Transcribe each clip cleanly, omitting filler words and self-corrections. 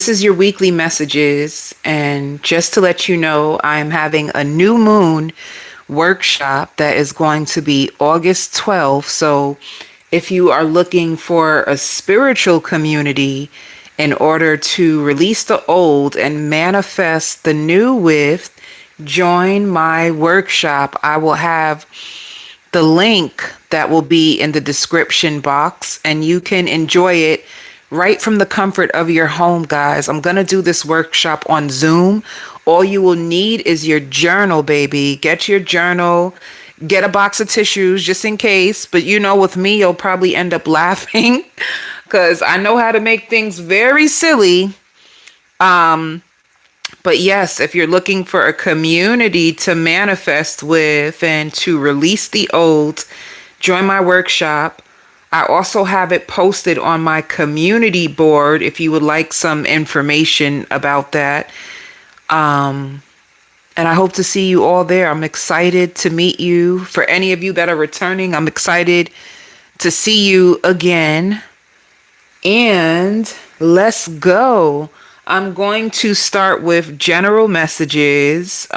This is your weekly messages. And just to let you know, I'm having a new moon workshop that is going to be August 12th. So if you are looking for a spiritual community in order to release the old and manifest the new with, join my workshop. I will have the link that will be in the description box, and you can enjoy it right from the comfort of your home, guys. I'm going to do this workshop on Zoom. All you will need is your journal, baby. Get your journal, get a box of tissues just in case. But with me, you'll probably end up laughing because I know how to make things very silly. But yes, if you're looking for a community to manifest with and to release the old, join my workshop. I also have it posted on my community board if you would like some information about that. And I hope to see you all there. I'm excited to meet you. For any of you that are returning, I'm excited to see you again. And let's go. I'm going to start with general messages.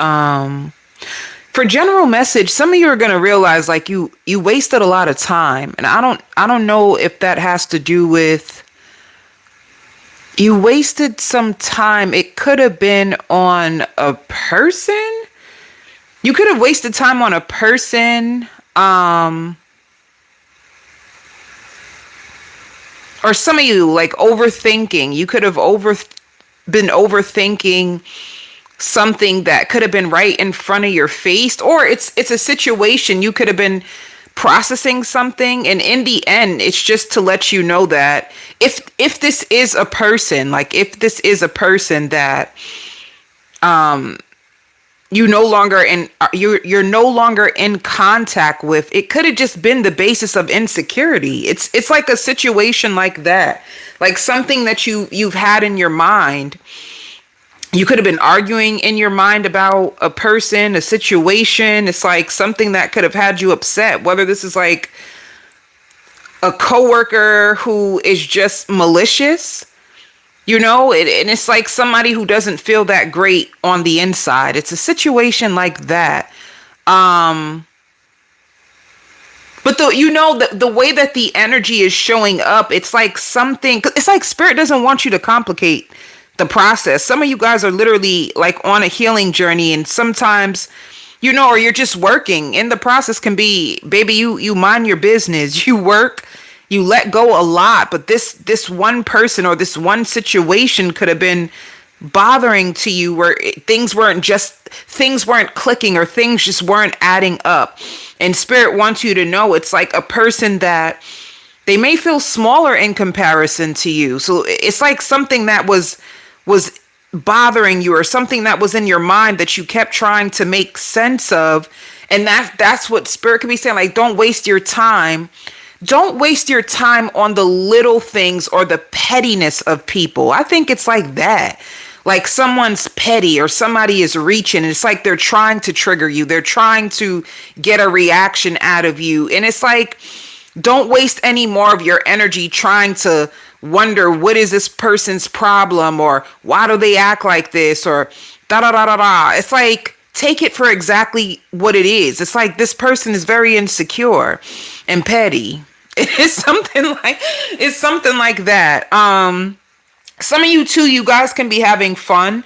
For general message, some of you are going to realize like you wasted a lot of time, and I don't know if that has to do with you wasted some time. It could have been on a person. You could have wasted time on a person, or some of you like overthinking. You could have been overthinking something that could have been right in front of your face, or it's a situation you could have been processing something, and in the end it's just to let you know that if this is a person, like if this is a person that you no longer in you're no longer in contact with, it could have just been the basis of insecurity. It's like a situation like that, like something that you've had in your mind. You could have been arguing in your mind about a person, a situation. It's like something that could have had you upset, whether this is like a coworker who is just malicious, and it's like somebody who doesn't feel that great on the inside. It's a situation like that. But the way that the energy is showing up, it's like spirit doesn't want you to complicate the process. Some of you guys are literally like on a healing journey, and sometimes, or you're just working. In the process can be, baby, you mind your business, you work, you let go a lot, but this one person or this one situation could have been bothering to you, where things weren't clicking, or things just weren't adding up. And spirit wants you to know it's like a person that they may feel smaller in comparison to you. So it's like something that was bothering you, or something that was in your mind that you kept trying to make sense of. And that's what spirit could be saying. Like, don't waste your time. Don't waste your time on the little things or the pettiness of people. I think it's like that. Like someone's petty, or somebody is reaching. It's like they're trying to trigger you. They're trying to get a reaction out of you. And it's like, don't waste any more of your energy trying to wonder what is this person's problem, or why do they act like this, or da da da da da. It's like, take it for exactly what it is. It's like this person is very insecure and petty. It's something like that. Some of you too, you guys can be having fun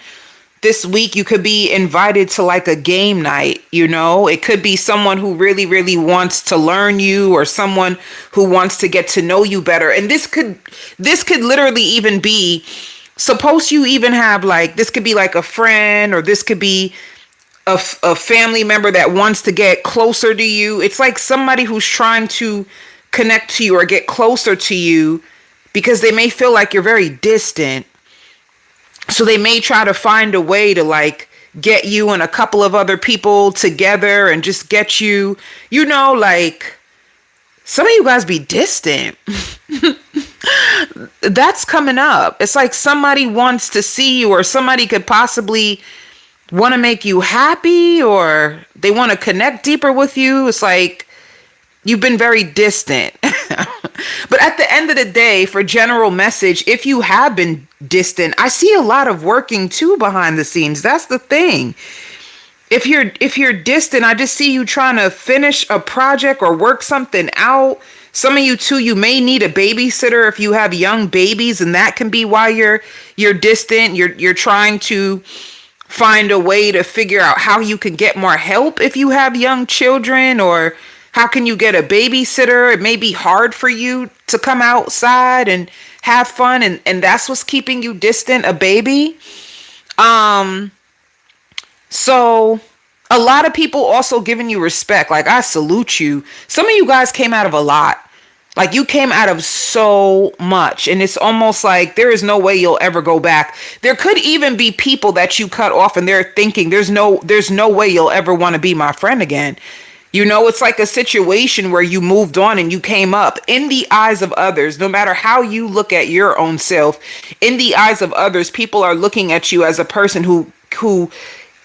this week. You could be invited to like a game night. It could be someone who really, really wants to learn you, or someone who wants to get to know you better. And this could literally even be, suppose you even have like, this could be like a friend, or this could be a family member that wants to get closer to you. It's like somebody who's trying to connect to you or get closer to you, because they may feel like you're very distant. So they may try to find a way to like get you and a couple of other people together and just get you, like some of you guys be distant. That's coming up. It's like somebody wants to see you, or somebody could possibly want to make you happy, or they want to connect deeper with you. It's like you've been very distant. But at the end of the day, for general message, if you have been distant, I see a lot of working too behind the scenes. That's the thing. If you're distant, I just see you trying to finish a project or work something out. Some of you too, you may need a babysitter if you have young babies, and that can be why you're distant. You're trying to find a way to figure out how you can get more help if you have young children, or how can you get a babysitter. It may be hard for you to come outside and have fun, and that's what's keeping you distant, a baby. So a lot of people also giving you respect. Like, I salute you. Some of you guys came out of a lot. Like, you came out of so much, and it's almost like there is no way you'll ever go back. There could even be people that you cut off and they're thinking there's no way you'll ever want to be my friend again. You know, it's like a situation where you moved on and you came up in the eyes of others. No matter how you look at your own self, in the eyes of others, people are looking at you as a person who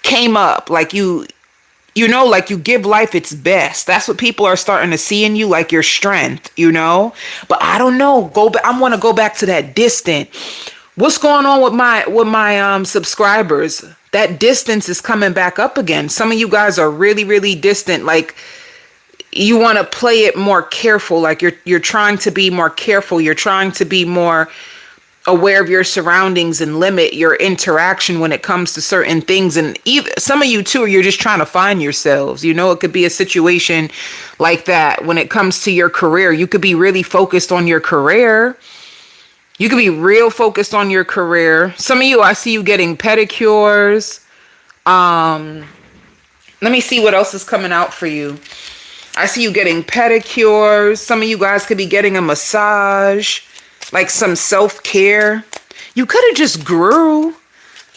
came up. Like, like you give life its best. That's what people are starting to see in you, like your strength, But I don't know. I want to go back to that distant. What's going on with my subscribers? That distance is coming back up again. Some of you guys are really, really distant. Like, you want to play it more careful. Like, you're trying to be more careful. You're trying to be more aware of your surroundings and limit your interaction when it comes to certain things. And some of you too, you're just trying to find yourselves. It could be a situation like that. When it comes to your career, you could be really focused on your career. You could be real focused on your career. Some of you, I see you getting pedicures. Let me see what else is coming out for you. I see you getting pedicures. Some of you guys could be getting a massage, like some self-care. You could have just grew.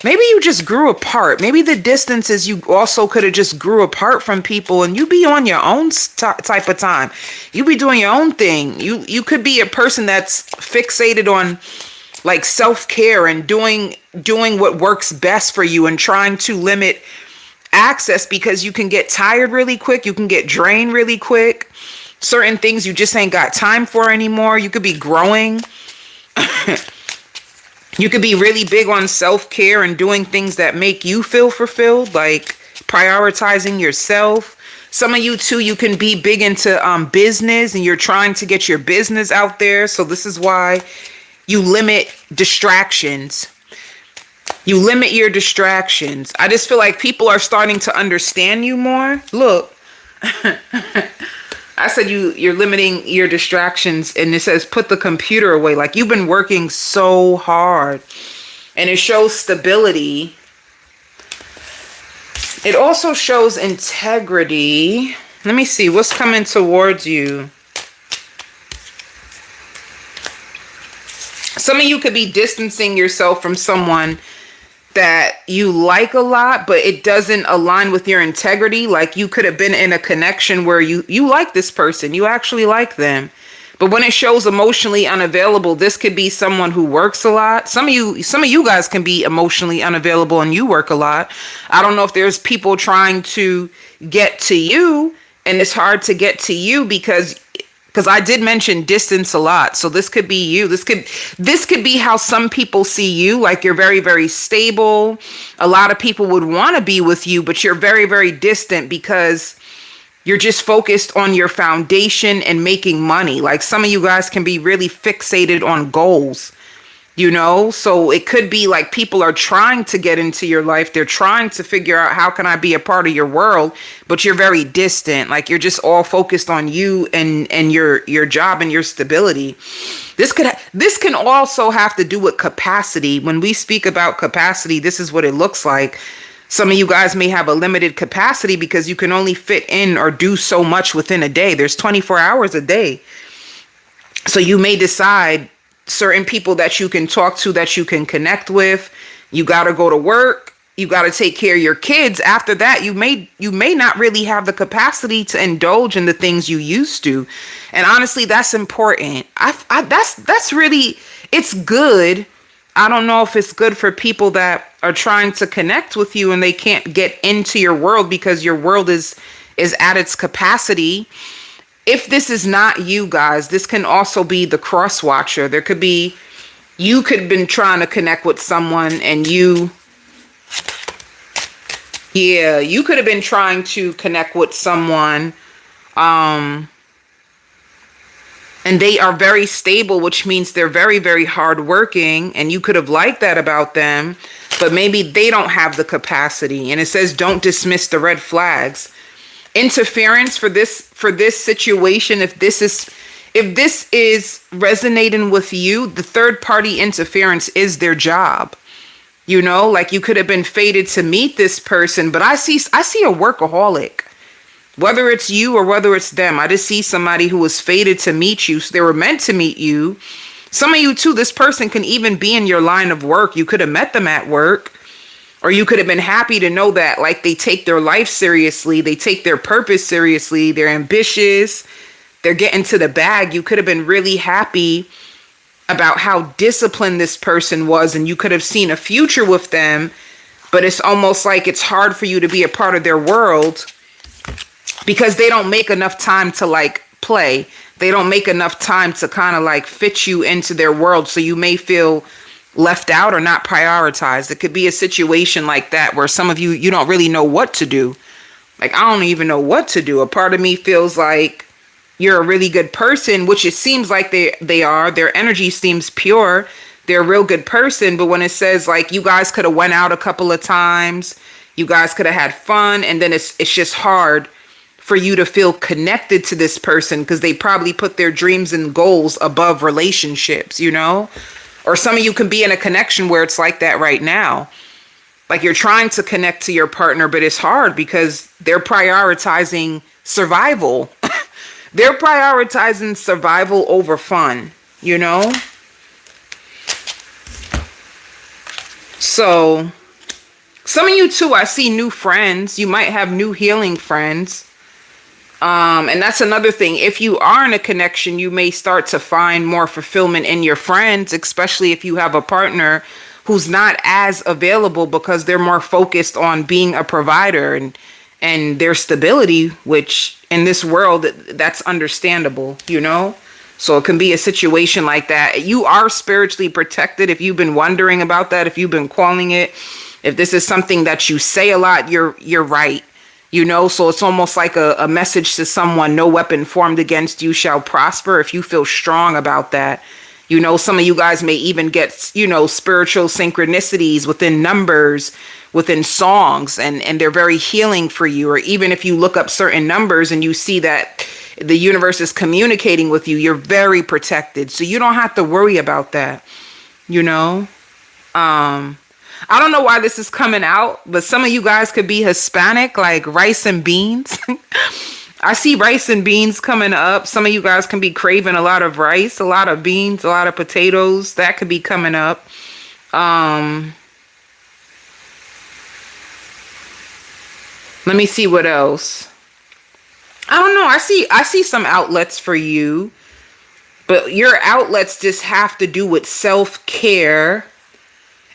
Maybe you just grew apart. Maybe the distances, you also could have just grew apart from people, and you be on your own type of time. You be doing your own thing. You could be a person that's fixated on like self-care and doing what works best for you, and trying to limit access because you can get tired really quick. You can get drained really quick. Certain things you just ain't got time for anymore. You could be growing. You could be really big on self-care and doing things that make you feel fulfilled, like prioritizing yourself. Some of you too, you can be big into business, and you're trying to get your business out there. So this is why you limit distractions. You limit your distractions. I just feel like people are starting to understand you more. Look. I said you're limiting your distractions, and it says put the computer away. Like, you've been working so hard, and it shows stability. It also shows integrity. Let me see what's coming towards you. Some of you could be distancing yourself from someone that you like a lot, but it doesn't align with your integrity. Like, you could have been in a connection where you like this person, you actually like them, but when it shows emotionally unavailable, this could be someone who works a lot. Some of you guys can be emotionally unavailable and you work a lot. I don't know if there's people trying to get to you, and it's hard to get to you because I did mention distance a lot. So this could be you. This could be how some people see you. Like, you're very, very stable. A lot of people would want to be with you, but you're very, very distant because you're just focused on your foundation and making money. Like, some of you guys can be really fixated on goals. So it could be like people are trying to get into your life. They're trying to figure out, how can I be a part of your world? But you're very distant. Like, you're just all focused on you and your job and your stability. This can also have to do with capacity. When we speak about capacity, this is what it looks like. Some of you guys may have a limited capacity because you can only fit in or do so much within a day. There's 24 hours a day. So you may decide certain people that you can talk to, that you can connect with. You got to go to work. You got to take care of your kids. After that, you may not really have the capacity to indulge in the things you used to. And honestly, that's important. That's really, it's good. I don't know if it's good for people that are trying to connect with you and they can't get into your world because your world is at its capacity. if this is not you guys, this can also be the cross watcher. There could be, you could have been trying to connect with someone and you could have been trying to connect with someone, and they are very stable, which means they're very, very hardworking, and you could have liked that about them, but maybe they don't have the capacity. And it says, don't dismiss the red flags. Interference for this situation, if this is resonating with you, the third party interference is their job. You know, like you could have been fated to meet this person, but I see a workaholic. Whether it's you or whether it's them, I just see somebody who was fated to meet you. So they were meant to meet you. Some of you too, this person can even be in your line of work. You could have met them at work, or you could have been happy to know that, like, they take their life seriously. They take their purpose seriously. They're ambitious. They're getting to the bag. You could have been really happy about how disciplined this person was, and you could have seen a future with them, but it's almost like it's hard for you to be a part of their world because they don't make enough time to like play. They don't make enough time to kind of like fit you into their world, so you may feel left out or not prioritized. It could be a situation like that where some of you don't really know what to do. Like, I don't even know what to do. A part of me feels like you're a really good person, which it seems like they are. Their energy seems pure. They're a real good person. But when it says like you guys could have went out a couple of times, you guys could have had fun, and then it's just hard for you to feel connected to this person because they probably put their dreams and goals above relationships, you know? Or some of you can be in a connection where it's like that right now. Like you're trying to connect to your partner, but it's hard because they're prioritizing survival. They're prioritizing survival over fun, you know? So some of you too, I see new friends. You might have new healing friends. And that's another thing. If you are in a connection, you may start to find more fulfillment in your friends, especially if you have a partner who's not as available because they're more focused on being a provider and their stability, which in this world, that's understandable, you know? So it can be a situation like that. You are spiritually protected. If you've been wondering about that, if you've been calling it, if this is something that you say a lot, you're right. You know, so it's almost like a message to someone, no weapon formed against you shall prosper. If you feel strong about that, you know, some of you guys may even get, you know, spiritual synchronicities within numbers, within songs, and they're very healing for you. Or even if you look up certain numbers and you see that the universe is communicating with you, you're very protected. So you don't have to worry about that, you know. I don't know why this is coming out, but some of you guys could be Hispanic, like rice and beans. I see rice and beans coming up. Some of you guys can be craving a lot of rice, a lot of beans, a lot of potatoes. That could be coming up. Let me see what else. I don't know. I see some outlets for you, but your outlets just have to do with self-care.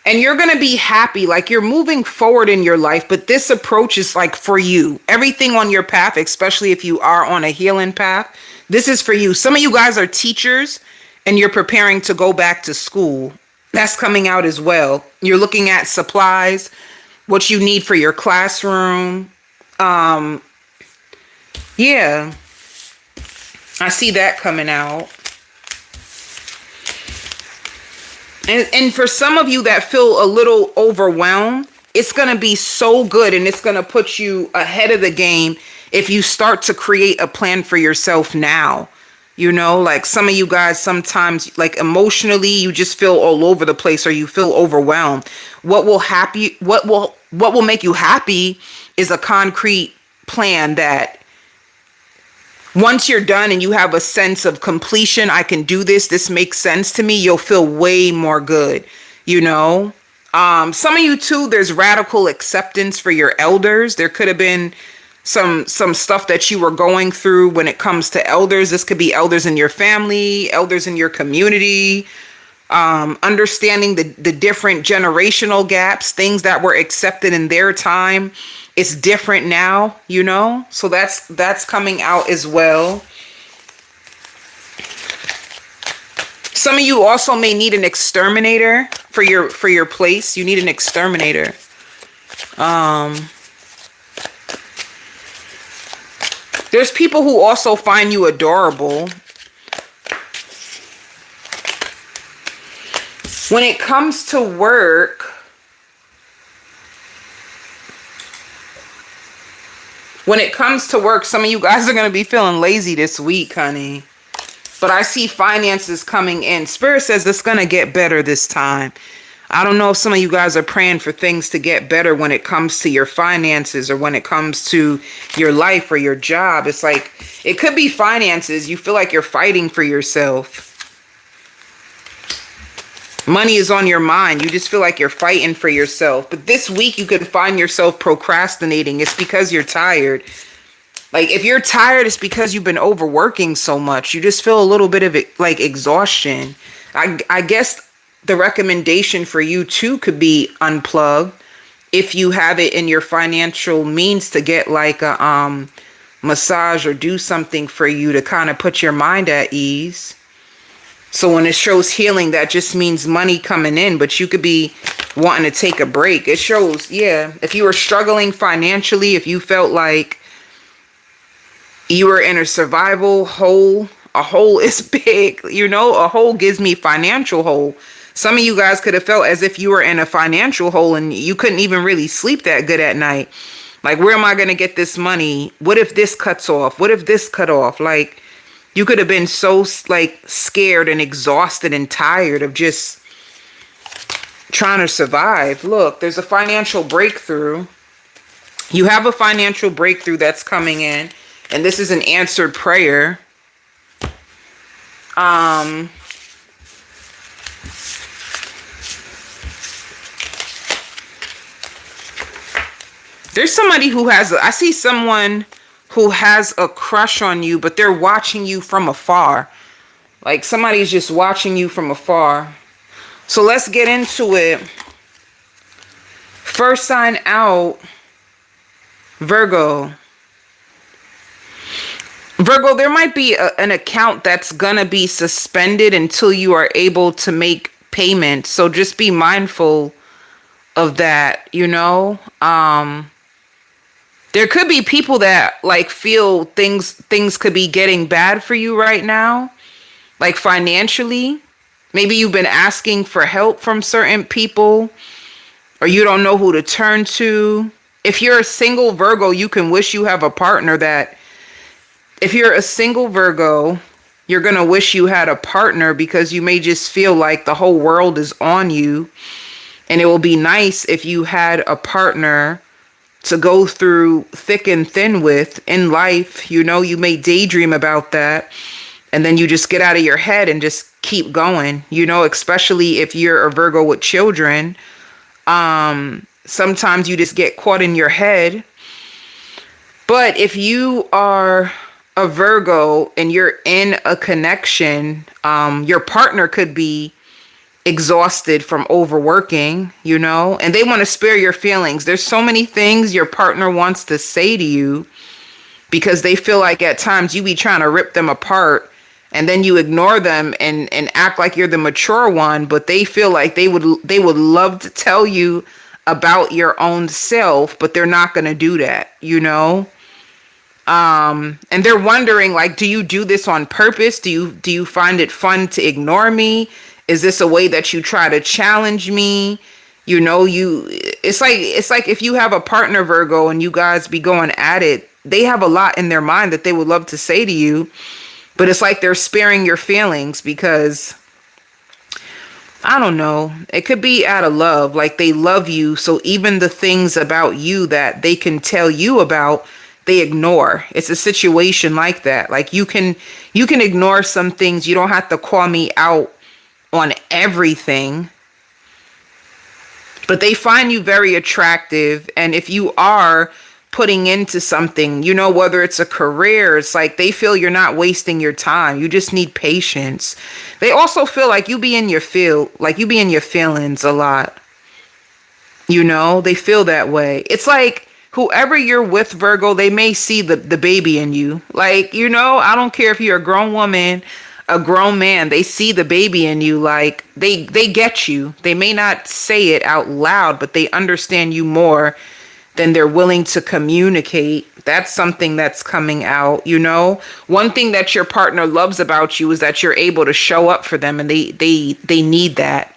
And you're going to be happy, like you're moving forward in your life, but this approach is like for you. Everything on your path, especially if you are on a healing path, this is for you. Some of you guys are teachers and you're preparing to go back to school. That's coming out as well. You're looking at supplies, what you need for your classroom. Yeah, I see that coming out. And for some of you that feel a little overwhelmed, it's going to be so good and it's going to put you ahead of the game if you start to create a plan for yourself now. You know, like some of you guys sometimes, like emotionally, you just feel all over the place or you feel overwhelmed. What will make you happy is a concrete plan that once you're done and you have a sense of completion, I can do this, this makes sense to me, you'll feel way more good, you know? Some of you too, there's radical acceptance for your elders. There could have been some stuff that you were going through when it comes to elders. This could be elders in your family, elders in your community, understanding the different generational gaps, things that were accepted in their time. It's different now, you know? So that's coming out as well. Some of you also may need an exterminator for your place. You need an exterminator. There's people who also find you adorable. When it comes to work, some of you guys are going to be feeling lazy this week, honey. But I see finances coming in. Spirit says it's going to get better this time. I don't know if some of you guys are praying for things to get better when it comes to your finances or when it comes to your life or your job. It's like, it could be finances. You feel like you're fighting for yourself. Money is on your mind. You just feel like you're fighting for yourself. But this week you could find yourself procrastinating. It's because you're tired. Like, if you're tired, it's because you've been overworking so much. You just feel a little bit of like exhaustion. I guess the recommendation for you too could be unplug if you have it in your financial means to get like a massage or do something for you to kind of put your mind at ease. So when it shows healing, that just means money coming in, but you could be wanting to take a break. It shows, yeah, if you were struggling financially, if you felt like you were in a survival hole, a hole is big, you know, a hole gives me financial hole. Some of you guys could have felt as if you were in a financial hole and you couldn't even really sleep that good at night. Like, where am I going to get this money? What if this cuts off? What if this cut off? Like, you could have been so like scared and exhausted and tired of just trying to survive. Look, there's a financial breakthrough. You have a financial breakthrough that's coming in, and this is an answered prayer. There's somebody who has, I see someone who has a crush on you, but they're watching you from afar. Like, somebody's just watching you from afar. So let's get into it. First sign out, Virgo. Virgo, there might be an account that's gonna be suspended until you are able to make payment. So just be mindful of that, you know? There could be people that like feel things could be getting bad for you right now, like financially. Maybe you've been asking for help from certain people, or you don't know who to turn to. If you're a single Virgo, you can wish you have a partner that, if you're a single Virgo, you're going to wish you had a partner because you may just feel like the whole world is on you. And it will be nice if you had a partner to go through thick and thin with in life. You know, you may daydream about that, and then you just get out of your head and just keep going, you know, especially if you're a Virgo with children. Sometimes you just get caught in your head. But if you are a Virgo and you're in a connection, your partner could be exhausted from overworking, you know, and they want to spare your feelings. There's so many things your partner wants to say to you because they feel like at times you be trying to rip them apart, and then you ignore them and act like you're the mature one, but they feel like they would love to tell you about your own self, but they're not going to do that, you know? And they're wondering, like, do you do this on purpose? Do you find it fun to ignore me? Is this a way that you try to challenge me? You know, it's like if you have a partner, Virgo, and you guys be going at it, they have a lot in their mind that they would love to say to you, but it's like they're sparing your feelings because, I don't know, it could be out of love. Like, they love you, so even the things about you that they can tell you about, they ignore. It's a situation like that. Like, you can ignore some things. You don't have to call me out on everything, but they find you very attractive. And if you are putting into something, you know, whether it's a career, it's like they feel you're not wasting your time. You just need patience. They also feel like you be in your feelings a lot. You know, they feel that way. It's like whoever you're with, Virgo, they may see the baby in you. Like, you know, I don't care if you're a grown woman, a grown man, they see the baby in you, like they get you. They may not say it out loud, but they understand you more than they're willing to communicate. That's something that's coming out, you know. One thing that your partner loves about you is that you're able to show up for them, and they need that.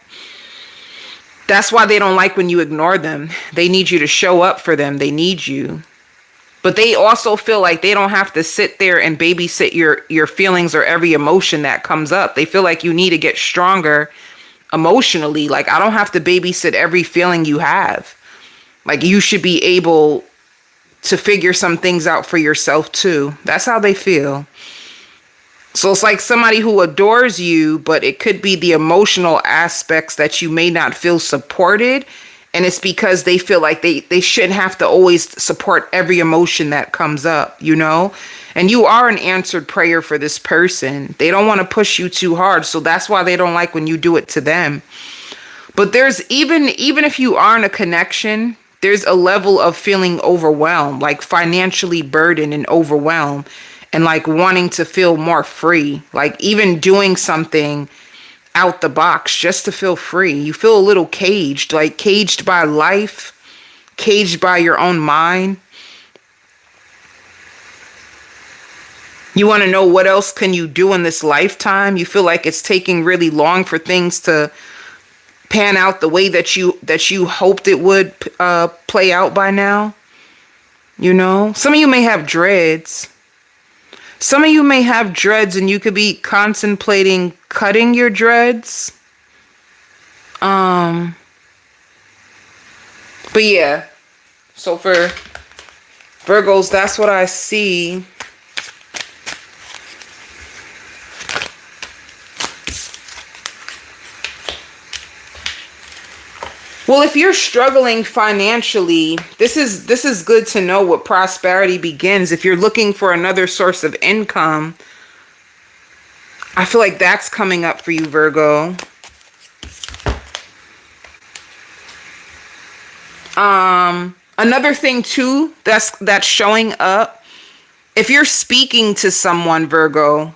That's why they don't like when you ignore them. They need you to show up for them. They need you. But they also feel like they don't have to sit there and babysit your feelings or every emotion that comes up. They feel like you need to get stronger emotionally. Like, I don't have to babysit every feeling you have. Like, you should be able to figure some things out for yourself too. That's how they feel. So it's like somebody who adores you, but it could be the emotional aspects that you may not feel supported. And it's because they feel like they shouldn't have to always support every emotion that comes up, you know? And you are an answered prayer for this person. They don't want to push you too hard. So that's why they don't like when you do it to them. But there's even if you are in a connection, there's a level of feeling overwhelmed, like financially burdened and overwhelmed, and like wanting to feel more free, like even doing something out the box just to feel free. You feel a little caged, like caged by life, caged by your own mind. You want to know what else can you do in this lifetime? You feel like it's taking really long for things to pan out the way that you hoped it would play out by now. You know, some of you may have dreads. Some of you may have dreads and you could be contemplating cutting your dreads. But yeah, so for Virgos, that's what I see. Well, if you're struggling financially, this is good to know what prosperity begins. If you're looking for another source of income, I feel like that's coming up for you, Virgo. Another thing too that's showing up, if you're speaking to someone, Virgo,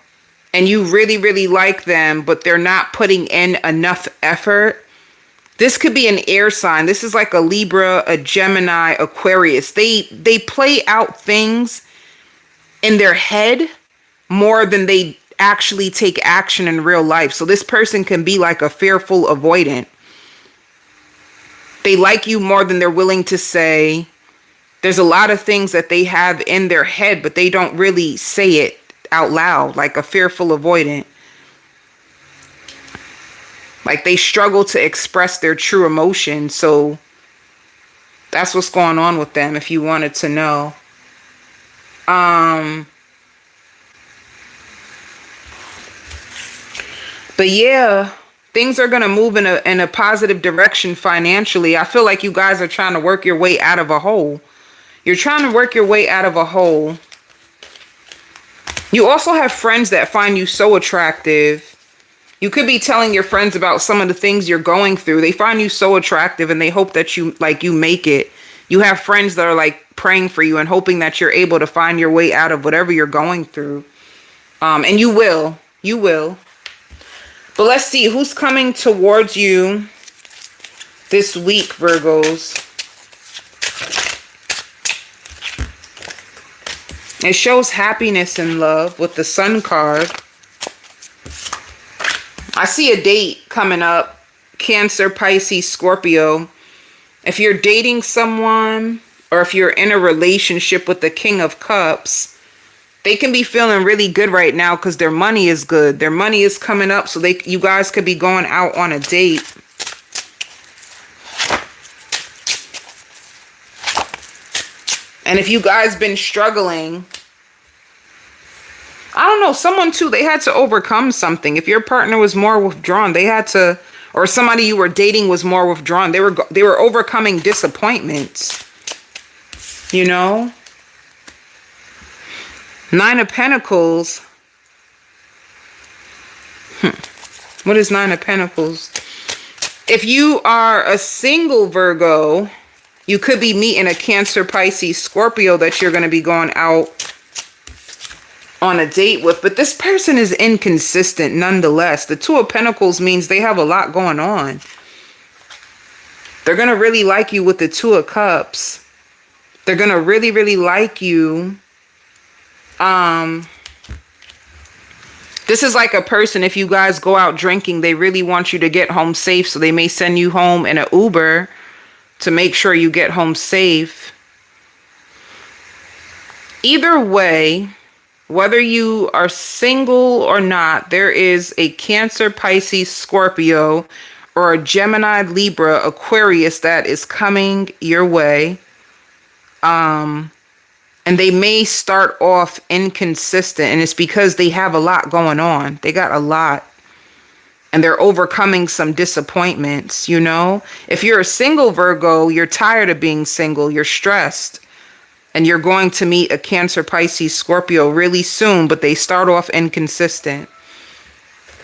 and you really, really like them, but they're not putting in enough effort. This could be an air sign. This is like a Libra, a Gemini, Aquarius. They play out things in their head more than they actually take action in real life. So this person can be like a fearful avoidant. They like you more than they're willing to say. There's a lot of things that they have in their head, but they don't really say it out loud, like a fearful avoidant. Like they struggle to express their true emotions. So that's what's going on with them, if you wanted to know. But yeah, things are going to move in a positive direction financially. I feel like you guys are trying to work your way out of a hole. You're trying to work your way out of a hole. You also have friends that find you so attractive. You could be telling your friends about some of the things you're going through. They find you so attractive and they hope that you make it. You have friends that are like praying for you and hoping that you're able to find your way out of whatever you're going through. And you will. You will. But let's see who's coming towards you this week, Virgos. It shows happiness and love with the Sun card. I see a date coming up. Cancer, Pisces, Scorpio. If you're dating someone or if you're in a relationship with the King of Cups, they can be feeling really good right now because their money is good. Their money is coming up, so you guys could be going out on a date. And if you guys been struggling, I don't know, someone too, they had to overcome something. If your partner was more withdrawn, they had to, or somebody you were dating was more withdrawn. They were overcoming disappointments. You know? Nine of Pentacles. What is Nine of Pentacles? If you are a single Virgo, you could be meeting a Cancer, Pisces, Scorpio that you're going to be going out on a date with, but this person is inconsistent nonetheless. The Two of Pentacles means they have a lot going on. They're going to really like you with the Two of Cups. They're going to really, really like you. This is like a person, if you guys go out drinking, they really want you to get home safe. So they may send you home in an Uber to make sure you get home safe. Either way, whether you are single or not, there is a Cancer, Pisces, Scorpio, or a Gemini, Libra, Aquarius that is coming your way. And they may start off inconsistent, and it's because they have a lot going on. They got a lot. And they're overcoming some disappointments, you know? If you're a single Virgo, you're tired of being single. You're stressed. And you're going to meet a Cancer, Pisces, Scorpio really soon, but they start off inconsistent.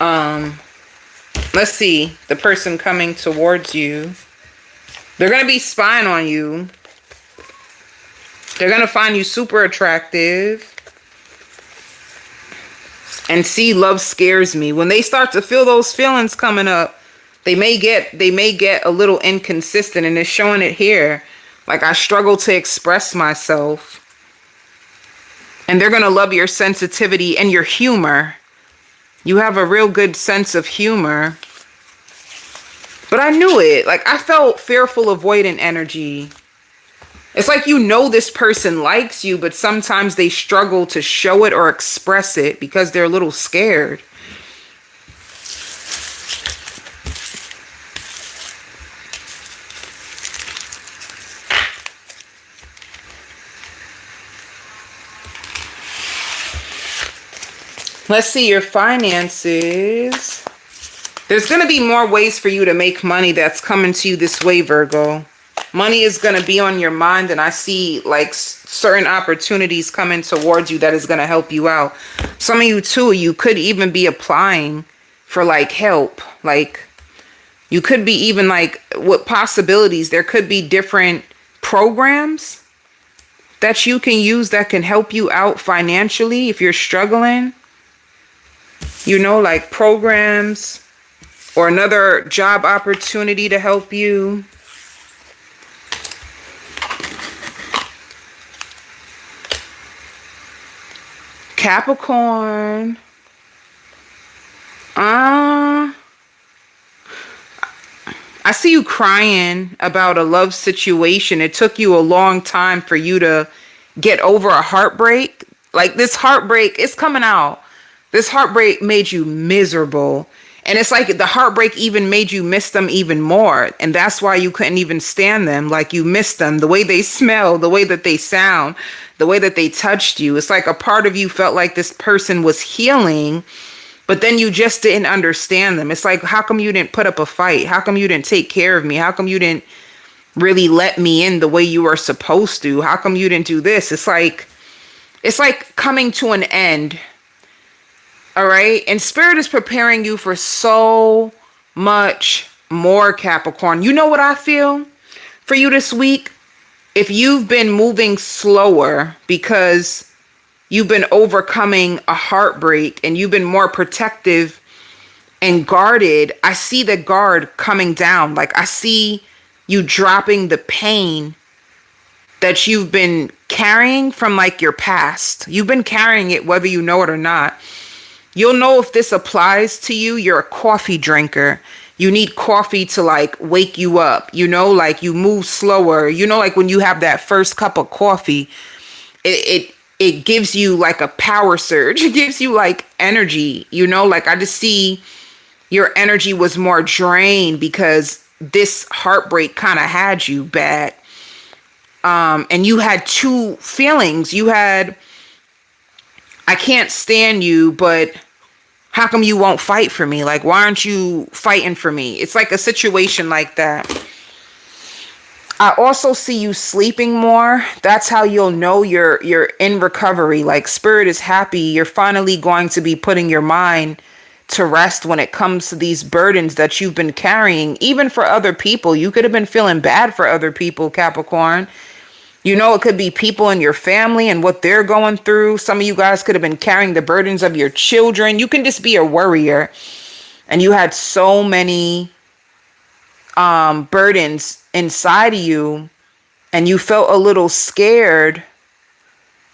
Let's see. The person coming towards you. They're going to be spying on you. They're going to find you super attractive. And see, love scares me. When they start to feel those feelings coming up, they may get a little inconsistent, and it's showing it here. Like, I struggle to express myself. And they're going to love your sensitivity and your humor. You have a real good sense of humor. But I knew it. Like, I felt fearful, avoidant energy. It's like, you know, this person likes you, but sometimes they struggle to show it or express it because they're a little scared. Let's see your finances. There's going to be more ways for you to make money that's coming to you this way, Virgo. Money is going to be on your mind, and I see like certain opportunities coming towards you that is going to help you out. Some of you too, you could even be applying for like help. Like, you could be even like, what possibilities? There could be different programs that you can use that can help you out financially if you're struggling. You know, like programs or another job opportunity to help you. Capricorn. I see you crying about a love situation. It took you a long time for you to get over a heartbreak. Like, this heartbreak, it's coming out. This heartbreak made you miserable. And it's like the heartbreak even made you miss them even more. And that's why you couldn't even stand them. Like, you missed them, the way they smell, the way that they sound, the way that they touched you. It's like a part of you felt like this person was healing, but then you just didn't understand them. It's like, how come you didn't put up a fight? How come you didn't take care of me? How come you didn't really let me in the way you were supposed to? How come you didn't do this? It's like coming to an end. All right. And Spirit is preparing you for so much more, Capricorn. You know what I feel for you this week? If you've been moving slower because you've been overcoming a heartbreak and you've been more protective and guarded, I see the guard coming down. Like, I see you dropping the pain that you've been carrying from like your past. You've been carrying it whether you know it or not. You'll know if this applies to you. You're a coffee drinker. You need coffee to like wake you up, you know, like you move slower, you know, like when you have that first cup of coffee, it gives you like a power surge. It gives you like energy, you know, like I just see your energy was more drained because this heartbreak kind of had you bad. And you had two feelings. You had, I can't stand you, but how come you won't fight for me? Like, why aren't you fighting for me? It's like a situation like that. I also see you sleeping more. That's how you'll know you're in recovery. Like, Spirit is happy. You're finally going to be putting your mind to rest when it comes to these burdens that you've been carrying, even for other people. You could have been feeling bad for other people, Capricorn. You know, it could be people in your family and what they're going through. Some of you guys could have been carrying the burdens of your children. You can just be a worrier, and you had so many burdens inside of you, and you felt a little scared.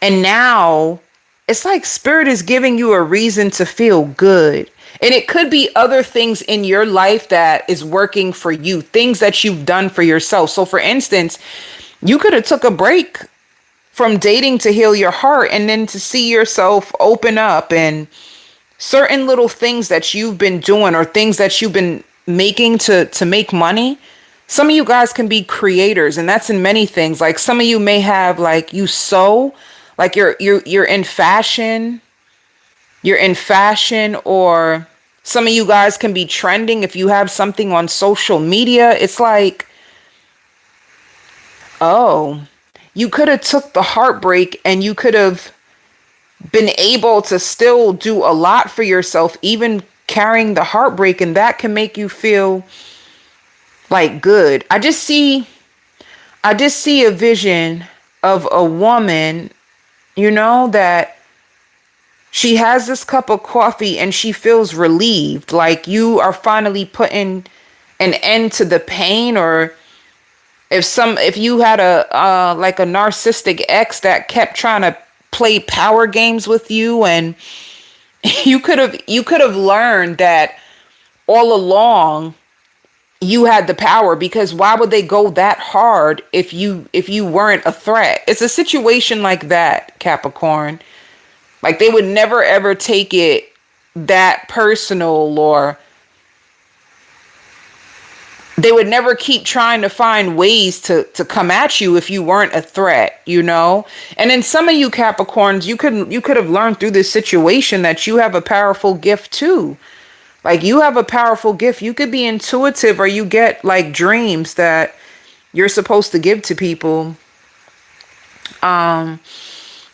And now it's like spirit is giving you a reason to feel good. And it could be other things in your life that is working for you, things that you've done for yourself. So for instance, you could have took a break from dating to heal your heart, and then to see yourself open up, and certain little things that you've been doing or things that you've been making to make money. Some of you guys can be creators, and that's in many things. Like some of you may have, like, you sew, like you're in fashion. You're in fashion, or some of you guys can be trending. If you have something on social media, it's like, oh, you could have took the heartbreak and you could have been able to still do a lot for yourself, even carrying the heartbreak, and that can make you feel like good. I just see a vision of a woman, you know, that she has this cup of coffee and she feels relieved, like you are finally putting an end to the pain. Or if you had a like a narcissistic ex that kept trying to play power games with you, and you could have learned that all along you had the power, because why would they go that hard if you weren't a threat? It's a situation like that, Capricorn. Like they would never ever take it that personal, or they would never keep trying to find ways to come at you if you weren't a threat, you know? And then some of you Capricorns, you could have learned through this situation that you have a powerful gift too. Like you have a powerful gift. You could be intuitive, or you get like dreams that you're supposed to give to people. I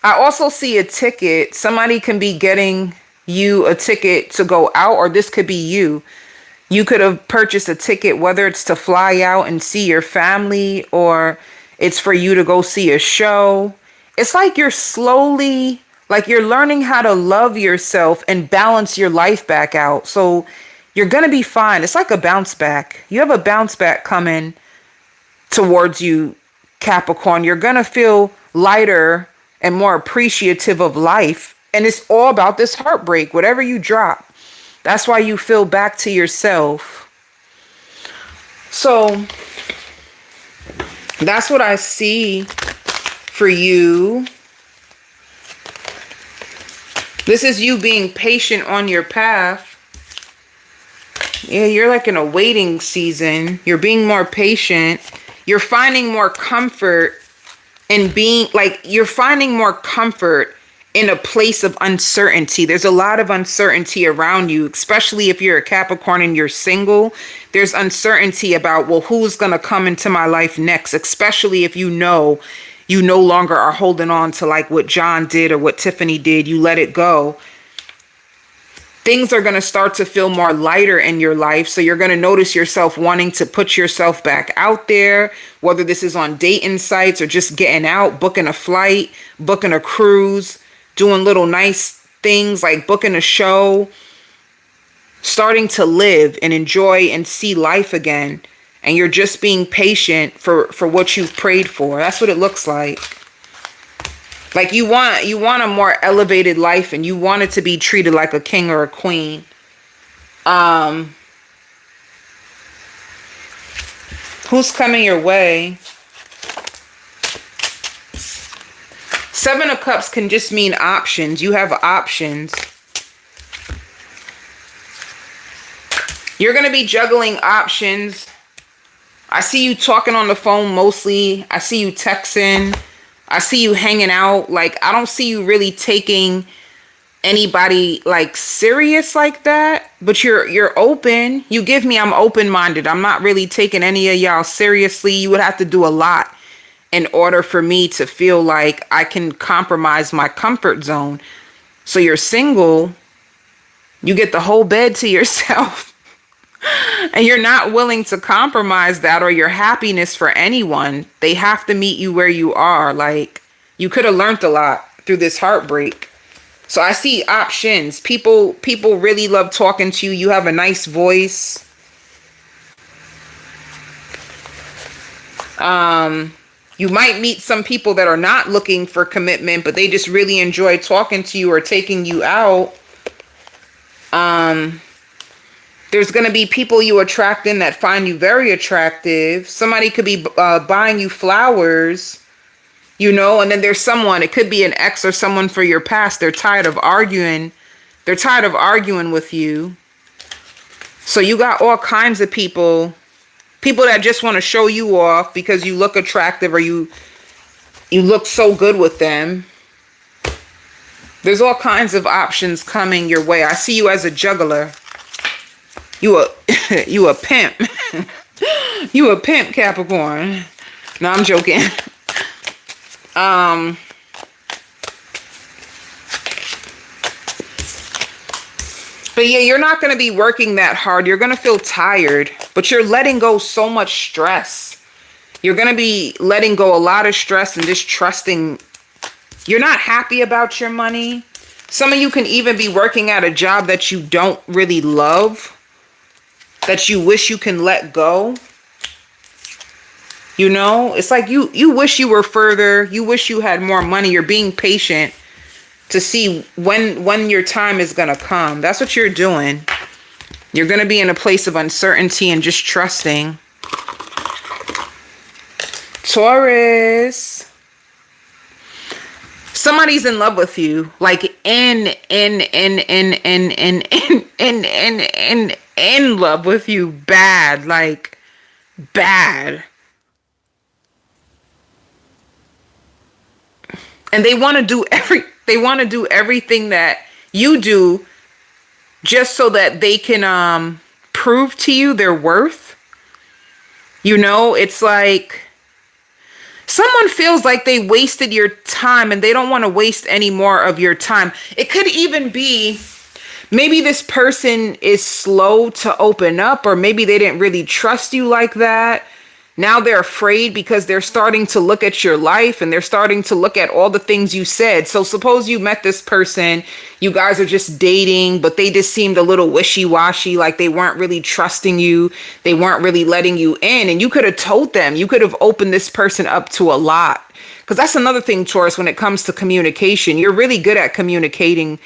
also see a ticket. Somebody can be getting you a ticket to go out, or this could be you. You could have purchased a ticket, whether it's to fly out and see your family, or it's for you to go see a show. It's like you're slowly, like you're learning how to love yourself and balance your life back out. So you're going to be fine. It's like a bounce back. You have a bounce back coming towards you, Capricorn. You're going to feel lighter and more appreciative of life. And it's all about this heartbreak, whatever you drop. That's why you feel back to yourself. So that's what I see for you. This is you being patient on your path. Yeah, you're like in a waiting season. You're being more patient. You're finding more comfort in being, like, you're finding more comfort in a place of uncertainty. There's a lot of uncertainty around you, especially if you're a Capricorn and you're single. There's uncertainty about, well, who's going to come into my life next, especially if you know you no longer are holding on to like what John did or what Tiffany did. You let it go. Things are going to start to feel more lighter in your life. So you're going to notice yourself wanting to put yourself back out there, whether this is on dating sites or just getting out, booking a flight, booking a cruise, doing little nice things like booking a show, starting to live and enjoy and see life again. And you're just being patient for what you've prayed for. That's what it looks like. Like you want a more elevated life, and you want it to be treated like a king or a queen. Who's coming your way? Seven of Cups can just mean options. You have options. You're going to be juggling options. I see you talking on the phone mostly. I see you texting. I see you hanging out. Like, I don't see you really taking anybody like serious like that, but you're open. You give me, I'm open-minded. I'm not really taking any of y'all seriously. You would have to do a lot in order for me to feel like I can compromise my comfort zone. So you're single. You get the whole bed to yourself. And you're not willing to compromise that or your happiness for anyone. They have to meet you where you are. Like, you could have learned a lot through this heartbreak. So I see options. People really love talking to you. You have a nice voice. You might meet some people that are not looking for commitment, but they just really enjoy talking to you or taking you out. There's going to be people you attract in that find you very attractive. Somebody could be buying you flowers, you know, and then there's someone, it could be an ex or someone for your past. They're tired of arguing. They're tired of arguing with you. So you got all kinds of people that just want to show you off because you look attractive or you look so good with them. There's all kinds of options coming your way. I see you as a juggler. You a pimp. You a pimp, Capricorn. No, I'm joking. But yeah, you're not going to be working that hard. You're going to feel tired, but you're letting go so much stress. You're going to be letting go a lot of stress and just trusting. You're not happy about your money. Some of you can even be working at a job that you don't really love, that you wish you can let go. You know, it's like you wish you were further. You wish you had more money. You're being patient to see when your time is going to come. That's what you're doing. You're going to be in a place of uncertainty and just trusting. Taurus. Somebody's in love with you. Like in love with you. Bad. Like bad. And they want to do everything that you do just so that they can prove to you their worth. You know, it's like someone feels like they wasted your time and they don't want to waste any more of your time. It could even be maybe this person is slow to open up, or maybe they didn't really trust you like that. Now they're afraid because they're starting to look at your life and they're starting to look at all the things you said. So suppose you met this person, you guys are just dating, but they just seemed a little wishy-washy, like they weren't really trusting you. They weren't really letting you in. And you could have told them, you could have opened this person up to a lot. Because that's another thing, Taurus, when it comes to communication. You're really good at communicating.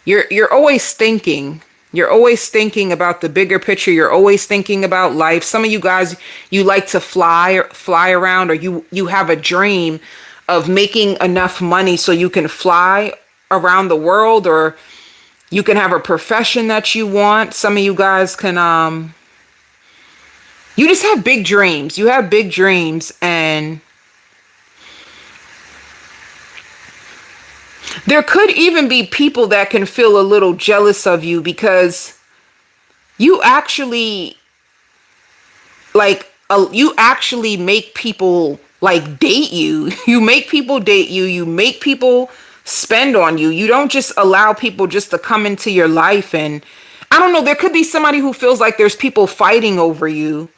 You're always thinking. You're always thinking about the bigger picture. You're always thinking about life. Some of you guys, you like to fly around, or you have a dream of making enough money so you can fly around the world, or you can have a profession that you want. Some of you guys can, you just have big dreams. You have big dreams, and there could even be people that can feel a little jealous of you because you actually make people like date you. You make people date you. You make people spend on you. You don't just allow people just to come into your life. And I don't know, there could be somebody who feels like there's people fighting over you,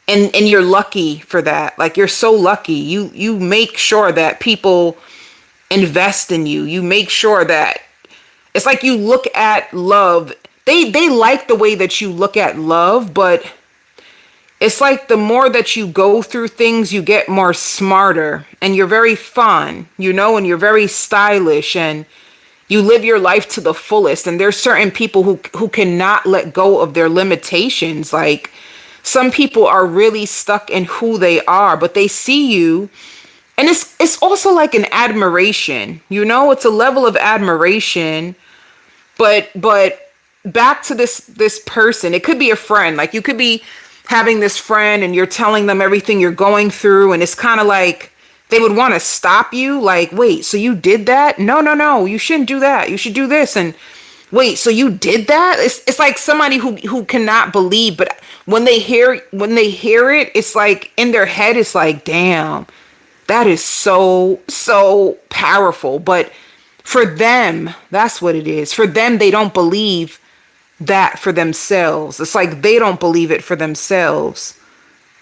and you're lucky for that. Like, you're so lucky. You make sure that people invest in you. You make sure that it's like you look at love. They like the way that you look at love, but it's like the more that you go through things, you get more smarter, and you're very fun, you know, and you're very stylish, and you live your life to the fullest. And there's certain people who cannot let go of their limitations. Like, some people are really stuck in who they are, but they see you. And it's also like an admiration, you know, it's a level of admiration, but back to this person, it could be a friend. Like, you could be having this friend and you're telling them everything you're going through. And it's kind of like they would want to stop you. Like, wait, so you did that? No, you shouldn't do that. You should do this. And wait, so you did that? It's like somebody who cannot believe, but when they hear it, it's like in their head, it's like, damn. That is so, so powerful. But for them, that's what it is. For them, they don't believe that for themselves. It's like they don't believe it for themselves.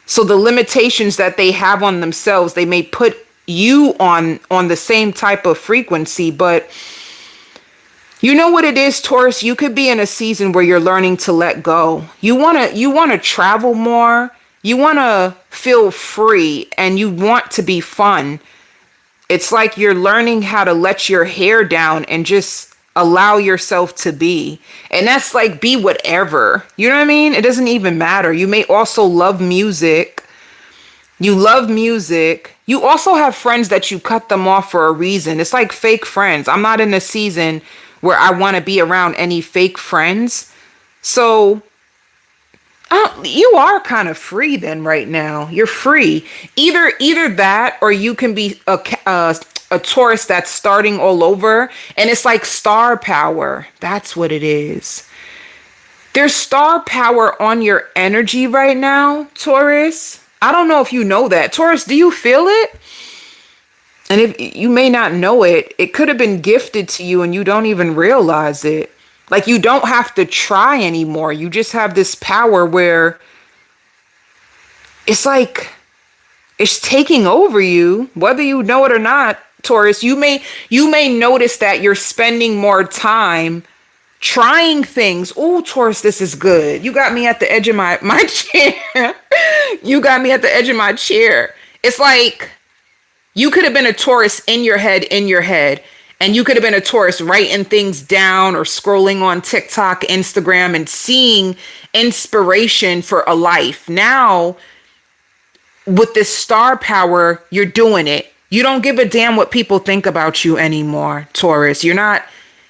So the limitations that they have on themselves, they may put you on the same type of frequency, but you know what it is, Taurus? You could be in a season where you're learning to let go. You want to travel more. You want to feel free and you want to be fun. It's like you're learning how to let your hair down and just allow yourself to be. And that's like be whatever. You know what I mean? It doesn't even matter. You may also love music. You love music. You also have friends that you cut them off for a reason. It's like fake friends. I'm not in a season where I want to be around any fake friends. So you are kind of free then right now. You're free. Either that or you can be a Taurus that's starting all over, and it's like star power. That's what it is. There's star power on your energy right now, Taurus. I don't know if you know that. Taurus, do you feel it? And if you may not know it, it could have been gifted to you and you don't even realize it. Like you don't have to try anymore. You just have this power where it's like it's taking over you, whether you know it or not, Taurus. You may notice that you're spending more time trying things. Oh, Taurus, this is good. You got me at the edge of my chair. You got me at the edge of my chair. It's like you could have been a Taurus in your head, and you could have been a Taurus writing things down or scrolling on TikTok, Instagram, and seeing inspiration for a life. Now, with this star power, you're doing it. You don't give a damn what people think about you anymore, Taurus. You're not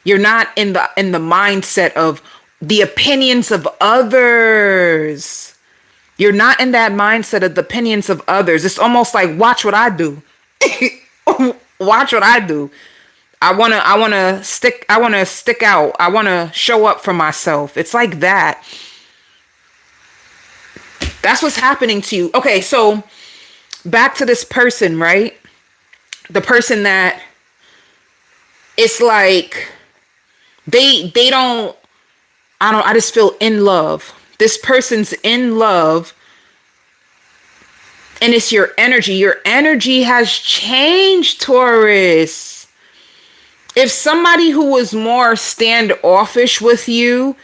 in the mindset of the opinions of others. You're not in that mindset of the opinions of others. It's almost like, watch what I do. Watch what I do. I want to stick out. I want to show up for myself. It's like that. That's what's happening to you. Okay, so back to this person, right? The person that it's like they don't, I just feel in love. This person's in love. And it's your energy. Your energy has changed, Taurus. If somebody who was more standoffish with you,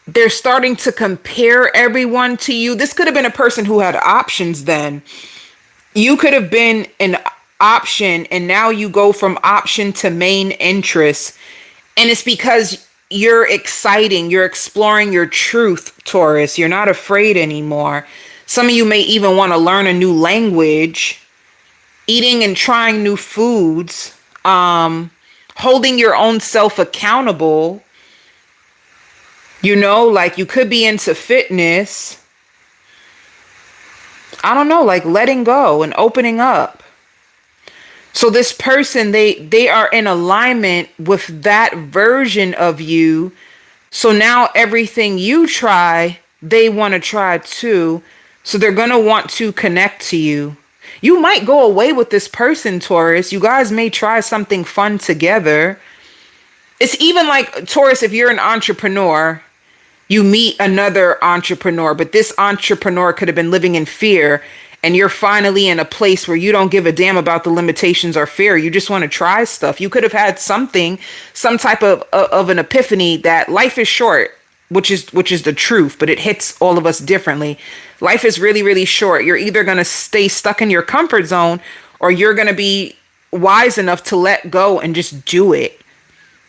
they're starting to compare everyone to you. This could have been a person who had options then. You could have been an option, and now you go from option to main interest. And it's because you're exciting. You're exploring your truth, Taurus. You're not afraid anymore. Some of you may even want to learn a new language, eating and trying new foods, holding your own self accountable. You know, like you could be into fitness. I don't know, like letting go and opening up. So this person, they are in alignment with that version of you. So now everything you try, they want to try too. So they're going to want to connect to you. You might go away with this person, Taurus. You guys may try something fun together. It's even like, Taurus, if you're an entrepreneur, you meet another entrepreneur, but this entrepreneur could have been living in fear, and you're finally in a place where you don't give a damn about the limitations or fear. You just want to try stuff. You could have had some type of an epiphany that life is short, which is the truth, but it hits all of us differently. Life is really, really short. You're either going to stay stuck in your comfort zone, or you're going to be wise enough to let go and just do it.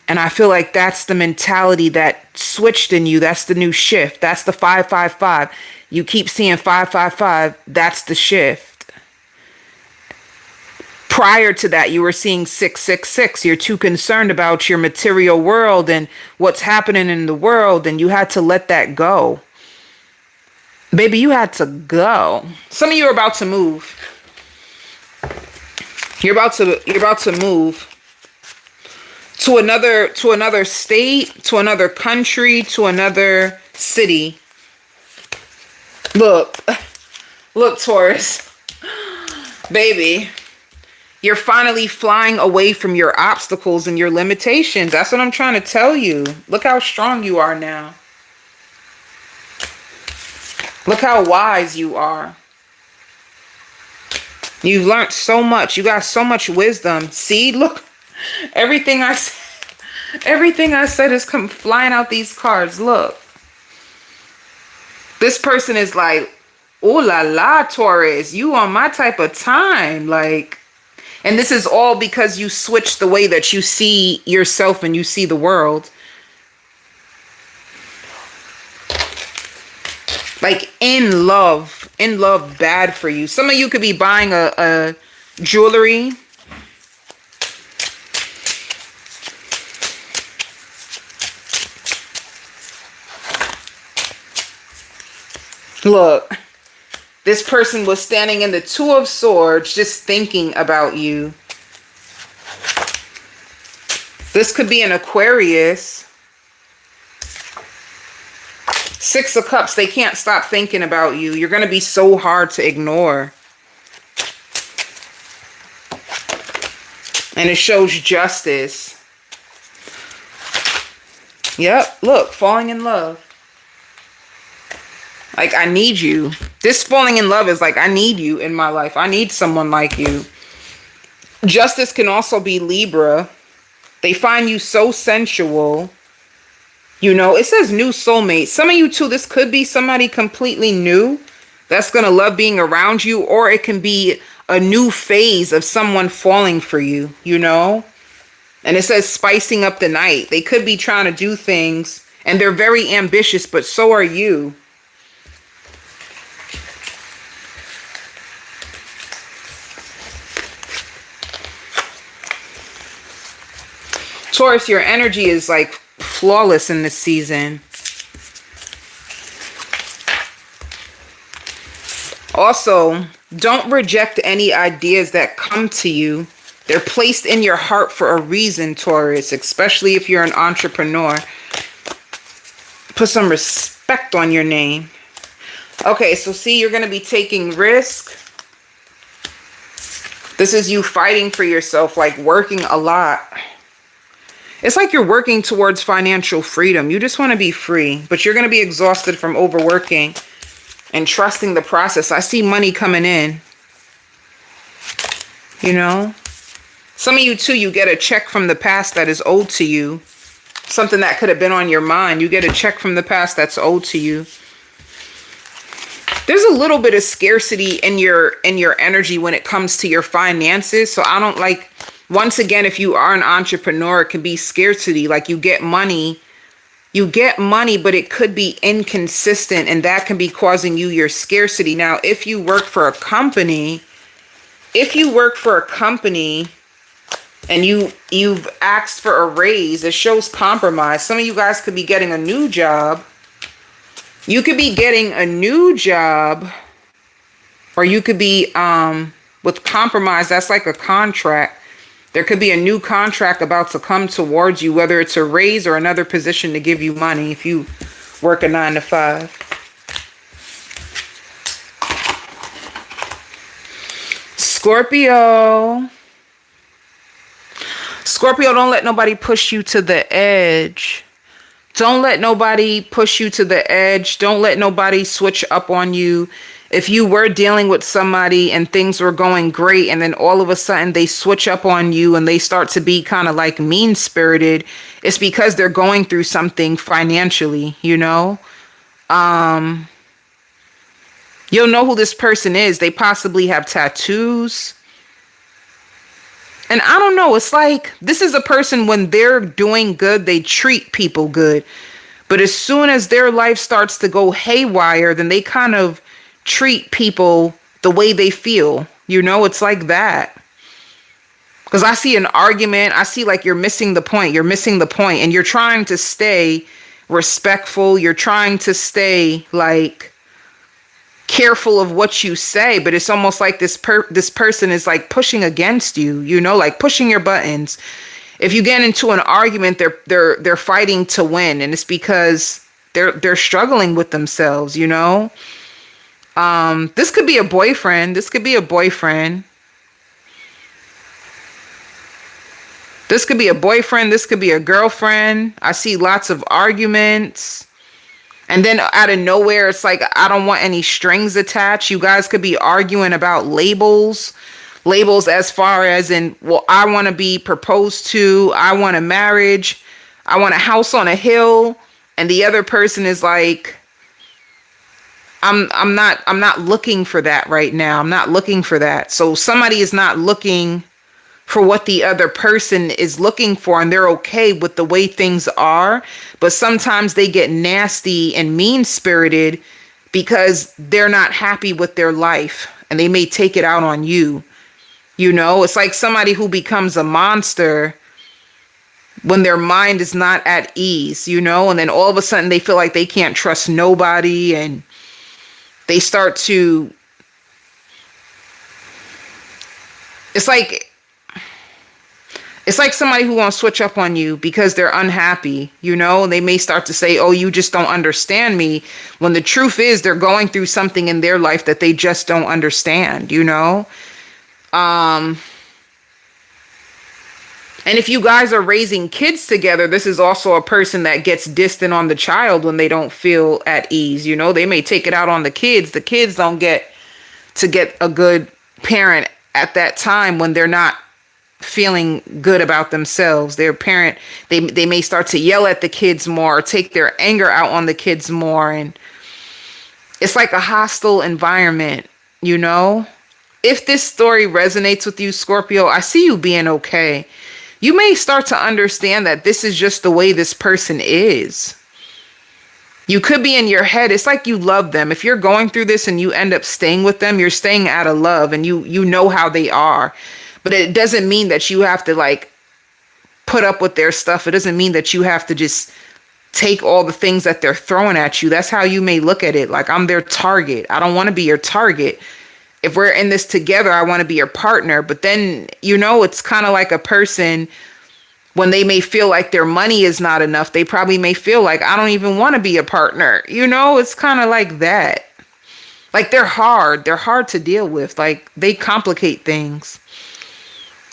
And I feel like that's the mentality that switched in you. That's the new shift. That's the 555. You keep seeing 555. That's the shift. Prior to that, you were seeing 666. You're too concerned about your material world and what's happening in the world, and you had to let that go. Baby, you had to go. Some of you are about to move. You're about to move to another state, to another country, to another city. Look, Taurus, baby, you're finally flying away from your obstacles and your limitations. That's what I'm trying to tell you. Look how strong you are now. Look how wise you are. You've learned so much. You got so much wisdom. See, look, everything I said, everything I said is come flying out these cards. Look, this person is like, ooh la la, Taurus, you on my type of time. Like, and this is all because you switched the way that you see yourself and you see the world. Like in love, bad for you. Some of you could be buying a jewelry. Look, this person was standing in the Two of Swords just thinking about you. This could be an Aquarius. Six of Cups, they can't stop thinking about you. You're going to be so hard to ignore. And it shows justice. Yep, look, falling in love. Like, I need you. This falling in love is like, I need you in my life. I need someone like you. Justice can also be Libra. They find you so sensual. You know, it says new soulmate. Some of you too, this could be somebody completely new that's going to love being around you. Or it can be a new phase of someone falling for you, you know. And it says spicing up the night. They could be trying to do things and they're very ambitious, but so are you. Taurus, your energy is like flawless in this season. Also, don't reject any ideas that come to you. They're placed in your heart for a reason, Taurus, especially if you're an entrepreneur. Put some respect on your name. Okay, so see, you're going to be taking risk. This is you fighting for yourself, like working a lot. It's like you're working towards financial freedom. You just want to be free, but you're going to be exhausted from overworking and trusting the process. I see money coming in. You know? Some of you too, you get a check from the past that is owed to you. Something that could have been on your mind. You get a check from the past that's owed to you. There's a little bit of scarcity in your energy when it comes to your finances. So I don't like, once again, if you are an entrepreneur, it can be scarcity. Like you get money, but it could be inconsistent and that can be causing you your scarcity. Now, if you work for a company, and you've asked for a raise, it shows compromise. Some of you guys could be getting a new job. You could be getting a new job, or you could be with compromise. That's like a contract. There could be a new contract about to come towards you, whether it's a raise or another position to give you money if you work a 9 to 5. Scorpio. Scorpio, don't let nobody push you to the edge. Don't let nobody push you to the edge. Don't let nobody switch up on you. If you were dealing with somebody and things were going great and then all of a sudden they switch up on you and they start to be kind of like mean-spirited, it's because they're going through something financially, you know? You'll know who this person is. They possibly have tattoos. And I don't know, it's like, this is a person, when they're doing good, they treat people good. But as soon as their life starts to go haywire, then they kind of treat people the way they feel. You know, it's like that. Because I see an argument, I see like you're missing the point. You're missing the point and you're trying to stay respectful. You're trying to stay like careful of what you say, but it's almost like this person is like pushing against you, you know, like pushing your buttons. If you get into an argument, they're fighting to win, and it's because they're struggling with themselves, you know. This could be a boyfriend. This could be a boyfriend. This could be a boyfriend. This could be a girlfriend. I see lots of arguments. And then out of nowhere, it's like, I don't want any strings attached. You guys could be arguing about labels. Labels as far as in, well, I want to be proposed to. I want a marriage. I want a house on a hill. And the other person is like, I'm not looking for that right now. I'm not looking for that. So somebody is not looking for what the other person is looking for, and they're okay with the way things are. But sometimes they get nasty and mean-spirited because they're not happy with their life, and they may take it out on you. You know, it's like somebody who becomes a monster when their mind is not at ease, you know, and then all of a sudden they feel like they can't trust nobody, and they start to, it's like somebody who won't switch up on you because they're unhappy, you know, and they may start to say, oh, you just don't understand me, when the truth is they're going through something in their life that they just don't understand, you know. And if you guys are raising kids together, this is also a person that gets distant on the child when they don't feel at ease. You know, they may take it out on the kids. The kids don't get to get a good parent at that time when they're not feeling good about themselves. Their parent, they may start to yell at the kids more, or take their anger out on the kids more. And it's like a hostile environment, you know. If this story resonates with you, Scorpio, I see you being okay. You may start to understand that this is just the way this person is. You could be in your head, it's like you love them. If you're going through this and you end up staying with them, you're staying out of love, and you know how they are. But it doesn't mean that you have to like put up with their stuff. It doesn't mean that you have to just take all the things that they're throwing at you. That's how you may look at it. Like, I'm their target. I don't want to be your target. If we're in this together, I want to be your partner. But then, you know, it's kind of like a person, when they may feel like their money is not enough, they probably may feel like, I don't even want to be a partner. You know, it's kind of like that. Like, they're hard to deal with. Like, they complicate things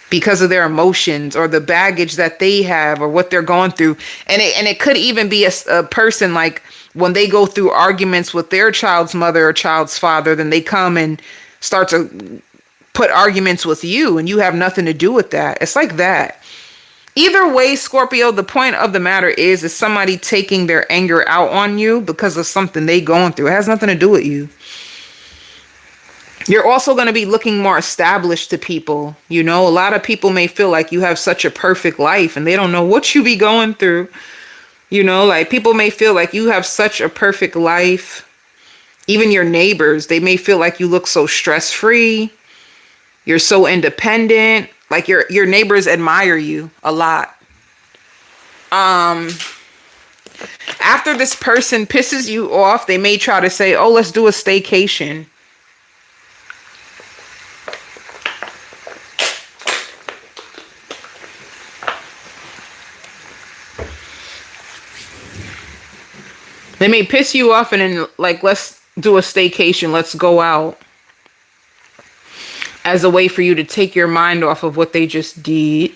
because of their emotions or the baggage that they have or what they're going through. And it could even be a person, like, when they go through arguments with their child's mother or child's father, then they come and start to put arguments with you, and you have nothing to do with that. It's like that. Either way, Scorpio, the point of the matter is somebody taking their anger out on you because of something they going through. It has nothing to do with you. You're also going to be looking more established to people. You know, a lot of people may feel like you have such a perfect life and they don't know what you be going through. You know, like, people may feel like you have such a perfect life. Even your neighbors, they may feel like you look so stress-free. You're so independent. Like, your neighbors admire you a lot. After this person pisses you off, they may try to say, oh, let's do a staycation. They may piss you off and then, like, let's do a staycation. Let's go out. As a way for you to take your mind off of what they just did.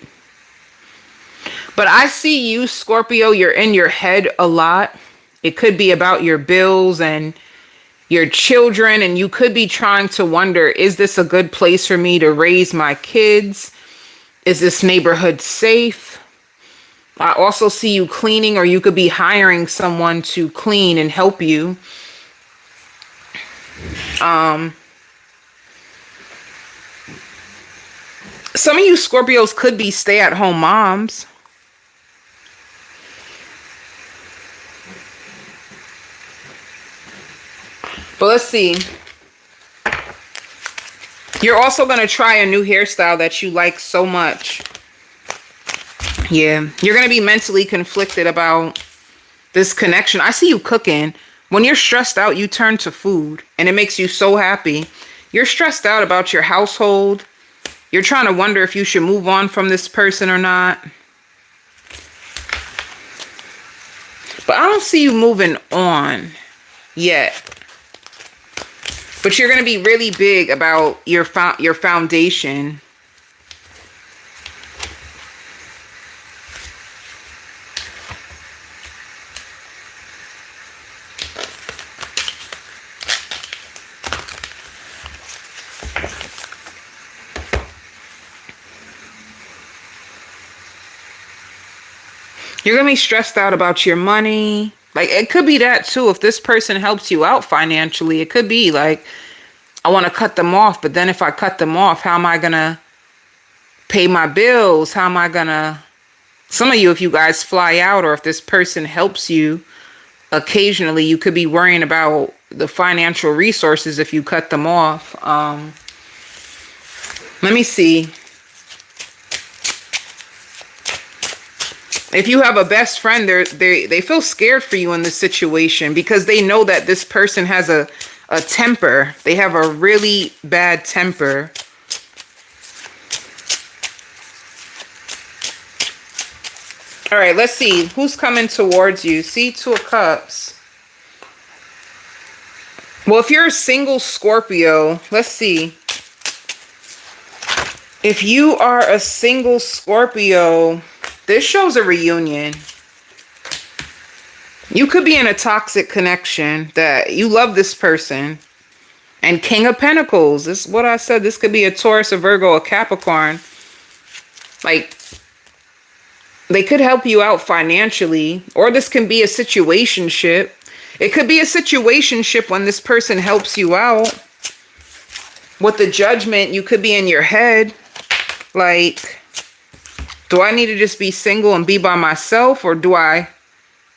But I see you, Scorpio, you're in your head a lot. It could be about your bills and your children. And you could be trying to wonder, is this a good place for me to raise my kids? Is this neighborhood safe? I also see you cleaning, or you could be hiring someone to clean and help you. Some of you Scorpios could be stay-at-home moms. But let's see. You're also going to try a new hairstyle that you like so much. Yeah, you're going to be mentally conflicted about this connection. I see you cooking. When you're stressed out, you turn to food, and it makes you so happy. You're stressed out about your household. You're trying to wonder if you should move on from this person or not. But I don't see you moving on yet. But you're going to be really big about your foundation. You're going to be stressed out about your money. Like, it could be that too. If this person helps you out financially, it could be like, I want to cut them off, but then if I cut them off, how am I going to pay my bills? How am I going to... Some of you, if you guys fly out, or if this person helps you occasionally, you could be worrying about the financial resources if you cut them off. Let me see. If you have a best friend, they feel scared for you in this situation because they know that this person has a temper. They have a really bad temper. All right, let's see. Who's coming towards you? See, Two of Cups. Well, if you're a single Scorpio, let's see. If you are a single Scorpio, this shows a reunion. You could be in a toxic connection that you love this person. And King of Pentacles. This is what I said. This could be a Taurus, a Virgo, a Capricorn. Like, they could help you out financially. Or this can be a situationship. It could be a situationship when this person helps you out. With the Judgment, you could be in your head. Like, do I need to just be single and be by myself? Or do I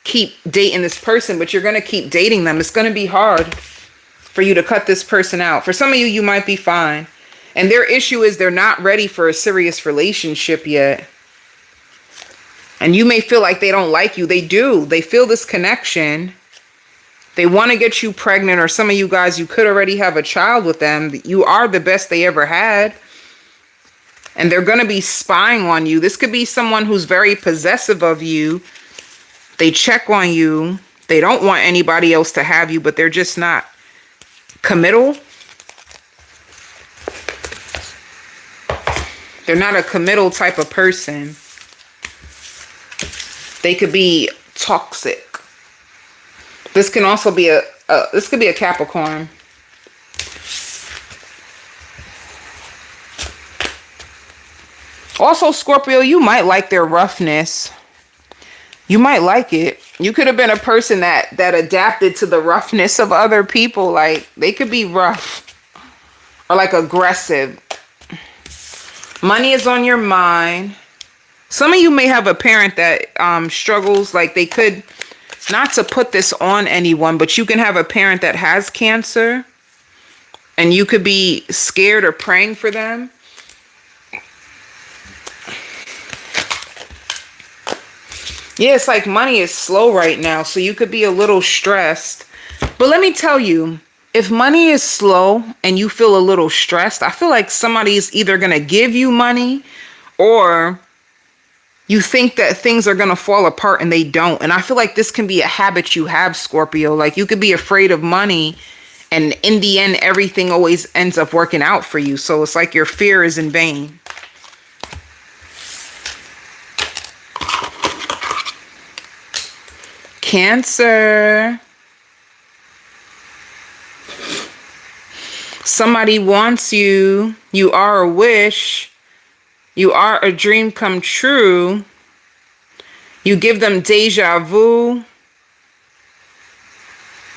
keep dating this person? But you're going to keep dating them. It's going to be hard for you to cut this person out. For some of you, you might be fine. And their issue is they're not ready for a serious relationship yet. And you may feel like they don't like you. They do. They feel this connection. They want to get you pregnant. Or some of you guys, you could already have a child with them. You are the best they ever had. And they're going to be spying on you. This could be someone who's very possessive of you. They check on you. They don't want anybody else to have you, but they're just not committal. They're not a committal type of person. They could be toxic. This can also be this could be a Capricorn. Also, Scorpio, you might like their roughness. You might like it. You could have been a person that adapted to the roughness of other people. Like, they could be rough or like aggressive. Money is on your mind. Some of you may have a parent that struggles. Like, they could, not to put this on anyone, but you can have a parent that has cancer and you could be scared or praying for them. Yeah, it's like money is slow right now, so you could be a little stressed. But let me tell you, if money is slow and you feel a little stressed, I feel like somebody's either going to give you money or you think that things are going to fall apart and they don't. And I feel like this can be a habit you have, Scorpio. Like, you could be afraid of money and in the end, everything always ends up working out for you. So it's like your fear is in vain. Cancer. Somebody wants you. You are a wish. You are a dream come true. You give them deja vu.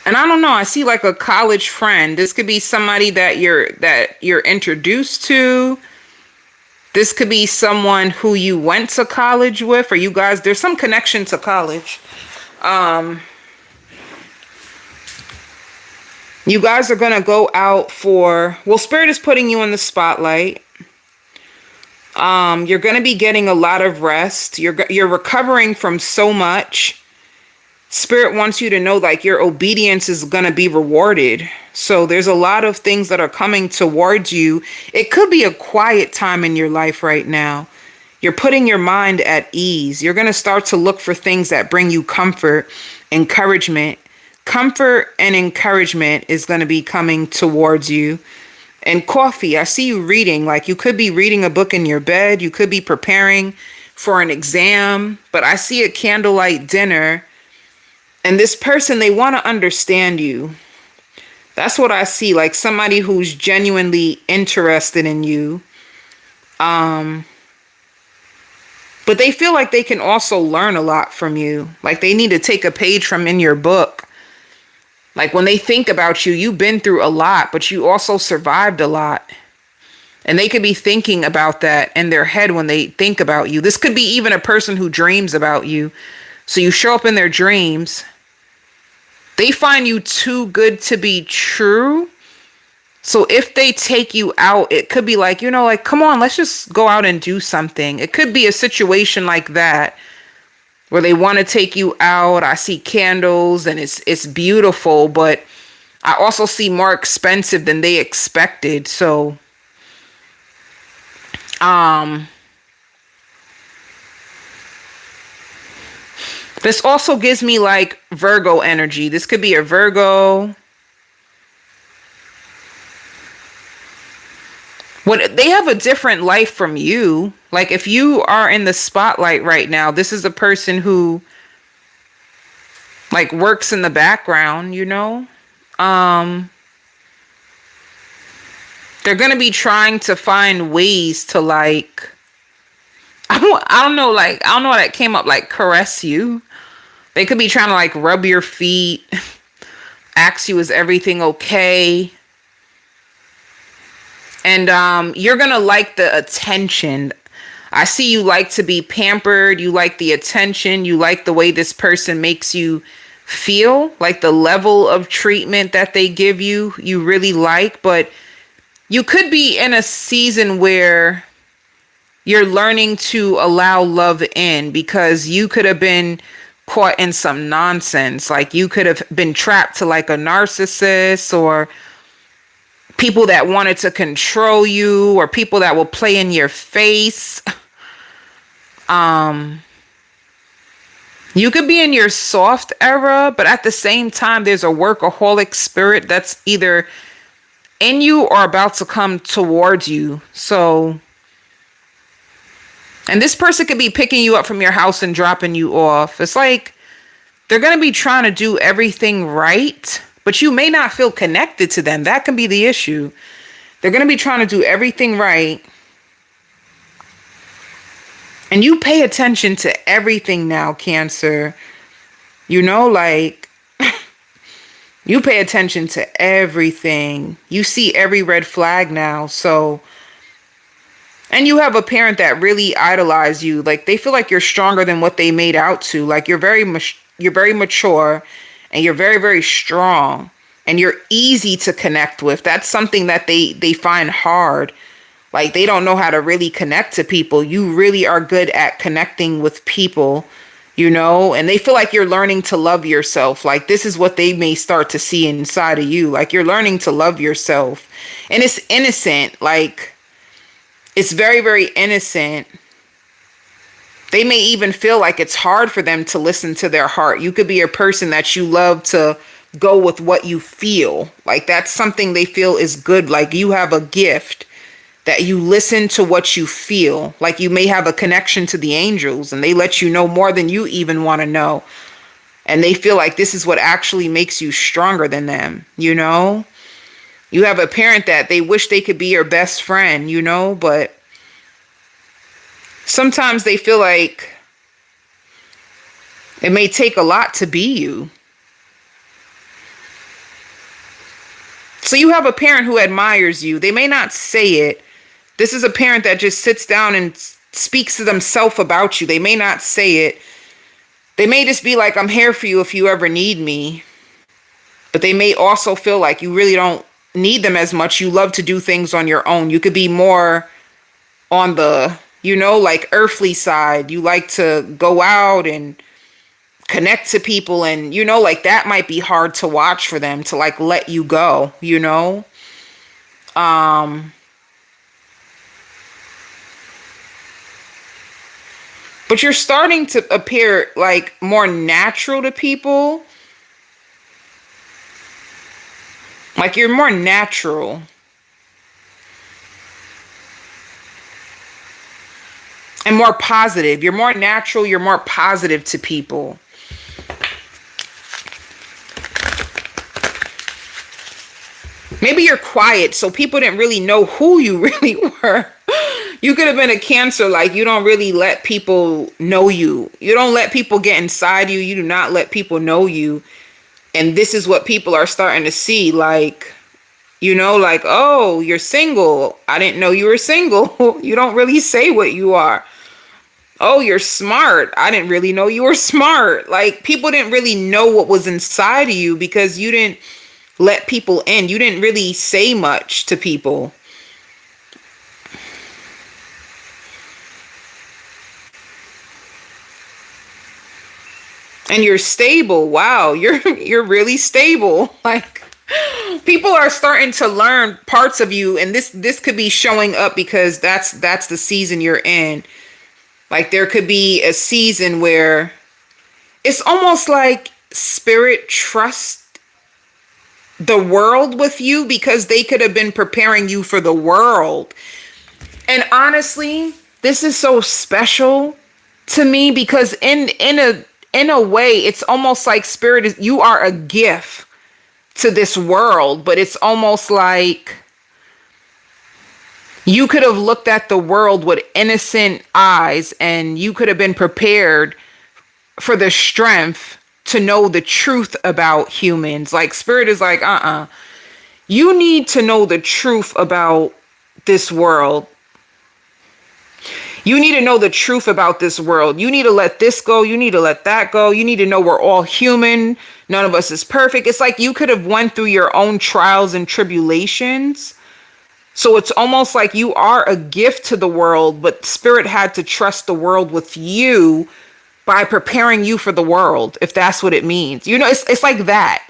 And I don't know, I see like a college friend. This could be somebody that you're introduced to. This could be someone who you went to college with, or you guys, there's some connection to college. You guys are going to go out for, well, Spirit is putting you in the spotlight. You're going to be getting a lot of rest. You're recovering from so much. Spirit wants you to know, like, your obedience is going to be rewarded. So there's a lot of things that are coming towards you. It could be a quiet time in your life right now. You're putting your mind at ease. You're going to start to look for things that bring you comfort, encouragement. Comfort and encouragement is going to be coming towards you. And coffee, I see you reading. Like, you could be reading a book in your bed. You could be preparing for an exam. But I see a candlelight dinner. And this person, they want to understand you. That's what I see. Like, somebody who's genuinely interested in you. But they feel like they can also learn a lot from you. Like they need to take a page from in your book. Like when they think about you, you've been through a lot, but you also survived a lot. And they could be thinking about that in their head when they think about you. This could be even a person who dreams about you. So you show up in their dreams. They find you too good to be true. So if they take you out, it could be like, you know, like, come on, let's just go out and do something. It could be a situation like that where they want to take you out. I see candles and it's beautiful, but I also see more expensive than they expected. So this also gives me like Virgo energy. This could be a Virgo. What, they have a different life from you. Like if you are in the spotlight right now, this is a person who like works in the background, you know? They're going to be trying to find ways to like, I don't know, like, I don't know why that came up, like caress you. They could be trying to like rub your feet, ask you, is everything okay? And you're going to like the attention. I see you like to be pampered. You like the attention. You like the way this person makes you feel, like the level of treatment that they give you, you really like. But you could be in a season where you're learning to allow love in, because you could have been caught in some nonsense. Like you could have been trapped to like a narcissist, or people that wanted to control you, or people that will play in your face. You could be in your soft era, but at the same time, there's a workaholic spirit that's either in you or about to come towards you. So, and this person could be picking you up from your house and dropping you off. It's like they're going to be trying to do everything right, but you may not feel connected to them. That can be the issue. They're going to be trying to do everything right. And you pay attention to everything now, Cancer. You know, like, you pay attention to everything. You see every red flag now. So, and you have a parent that really idolizes you. Like, they feel like you're stronger than what they made out to. Like, you're very mature, and you're very, very strong, and you're easy to connect with. That's something that they find hard. Like, they don't know how to really connect to people. You really are good at connecting with people, you know, and they feel like you're learning to love yourself. Like, this is what they may start to see inside of you. Like, you're learning to love yourself, and it's innocent. Like, it's very, very innocent. They may even feel like it's hard for them to listen to their heart. You could be a person that you love to go with what you feel. Like, that's something they feel is good. Like, you have a gift that you listen to what you feel. Like, you may have a connection to the angels, and they let you know more than you even want to know. And they feel like this is what actually makes you stronger than them, you know? You have a parent that they wish they could be your best friend, you know, but sometimes they feel like it may take a lot to be you. So you have a parent who admires you. They may not say it. This is a parent that just sits down and speaks to themselves about you. They may not say it. They may just be like, I'm here for you if you ever need me. But they may also feel like you really don't need them as much. You love to do things on your own. You could be more on the, you know, like earthly side. You like to go out and connect to people, and, you know, like that might be hard to watch for them, to like let you go, you know? But you're starting to appear like more natural to people. Like, you're more natural. And more positive. You're more natural. You're more positive to people. Maybe you're quiet, so people didn't really know who you really were. You could have been a Cancer, like you don't really let people know you. You don't let people get inside you. You do not let people know you. And this is what people are starting to see. Like, like, oh, you're single. I didn't know you were single. You don't really say what you are. Oh, you're smart. I didn't really know you were smart. Like, people didn't really know what was inside of you because you didn't let people in. You didn't really say much to people. And you're stable. Wow, you're really stable. Like, people are starting to learn parts of you, and this could be showing up because that's the season you're in. Like, there could be a season where it's almost like spirit trusts the world with you because they could have been preparing you for the world. And honestly, this is so special to me because in a way, it's almost like spirit is, you are a gift to this world, but it's almost like you could have looked at the world with innocent eyes and you could have been prepared for the strength to know the truth about humans. Like, spirit is like, you need to know the truth about this world. You need to know the truth about this world. You need to let this go. You need to let that go. You need to know we're all human. None of us is perfect. It's like you could have went through your own trials and tribulations. So it's almost like you are a gift to the world, but spirit had to trust the world with you by preparing you for the world, if that's what it means. It's like that.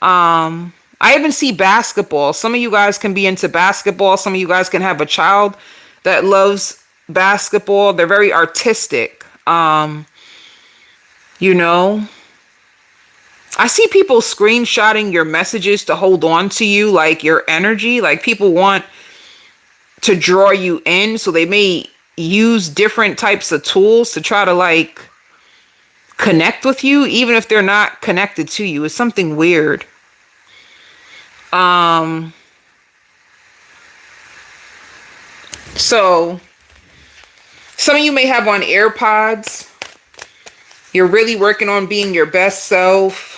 I even see basketball. Some of you guys can be into basketball. Some of you guys can have a child that loves basketball. They're very artistic. I see people screenshotting your messages to hold on to you, like your energy. Like, people want to draw you in, so they may use different types of tools to try to like connect with you, even if they're not connected to you. It's something weird. So some of you may have on AirPods. You're really working on being your best self.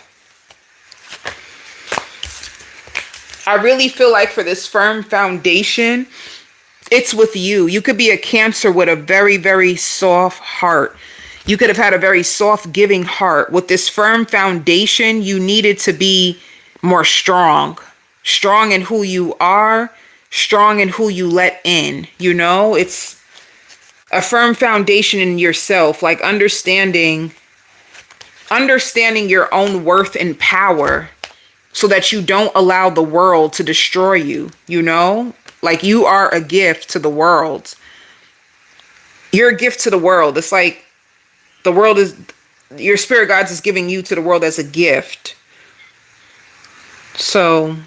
I really feel like for this firm foundation, it's with you. You could be a Cancer with a very, very soft heart. You could have had a very soft, giving heart. With this firm foundation, you needed to be more strong. Strong in who you are. Strong in who you let in. It's a firm foundation in yourself. Like, understanding your own worth and power so that you don't allow the world to destroy you. Like, you are a gift to the world. You're a gift to the world. It's like the world is, your spirit guides is giving you to the world as a gift. So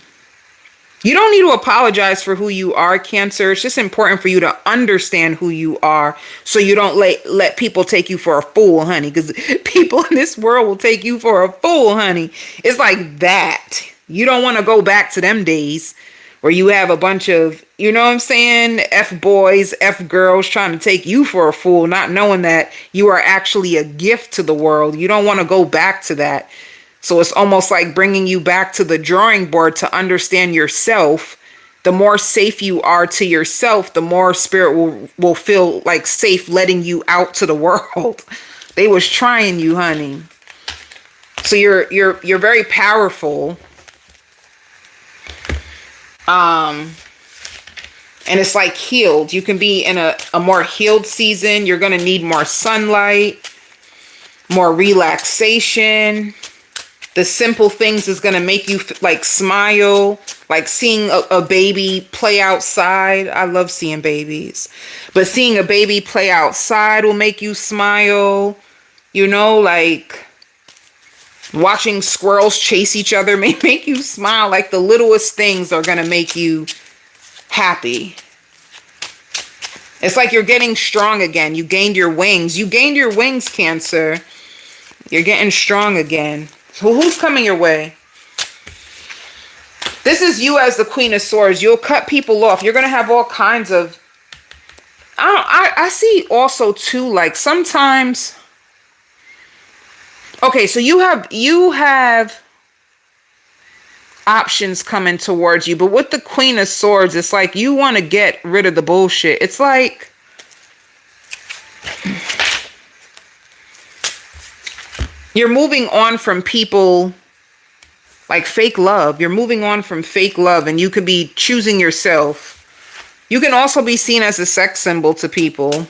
you don't need to apologize for who you are, Cancer. It's just important for you to understand who you are so you don't let people take you for a fool, honey. Because people in this world will take you for a fool, honey. It's like that. You don't want to go back to them days where you have a bunch of, F boys, F girls trying to take you for a fool, not knowing that you are actually a gift to the world. You don't want to go back to that. So it's almost like bringing you back to the drawing board to understand yourself. The more safe you are to yourself, the more spirit will feel like safe letting you out to the world. They was trying you, honey. So you're very powerful. And it's like healed. You can be in a more healed season. You're going to need more sunlight, more relaxation. The simple things is going to make you like smile, like seeing a baby play outside. I love seeing babies, but seeing a baby play outside will make you smile. Like watching squirrels chase each other may make you smile. Like, the littlest things are going to make you happy. It's like you're getting strong again. You gained your wings. You gained your wings, Cancer. You're getting strong again. So who's coming your way? This is you as the Queen of Swords. You'll cut people off. You're going to have all kinds of, I see also too, like sometimes, okay, so you have options coming towards you, but with the Queen of Swords, it's like you want to get rid of the bullshit. It's like you're moving on from people like fake love. You're moving on from fake love, and you could be choosing yourself. You can also be seen as a sex symbol to people.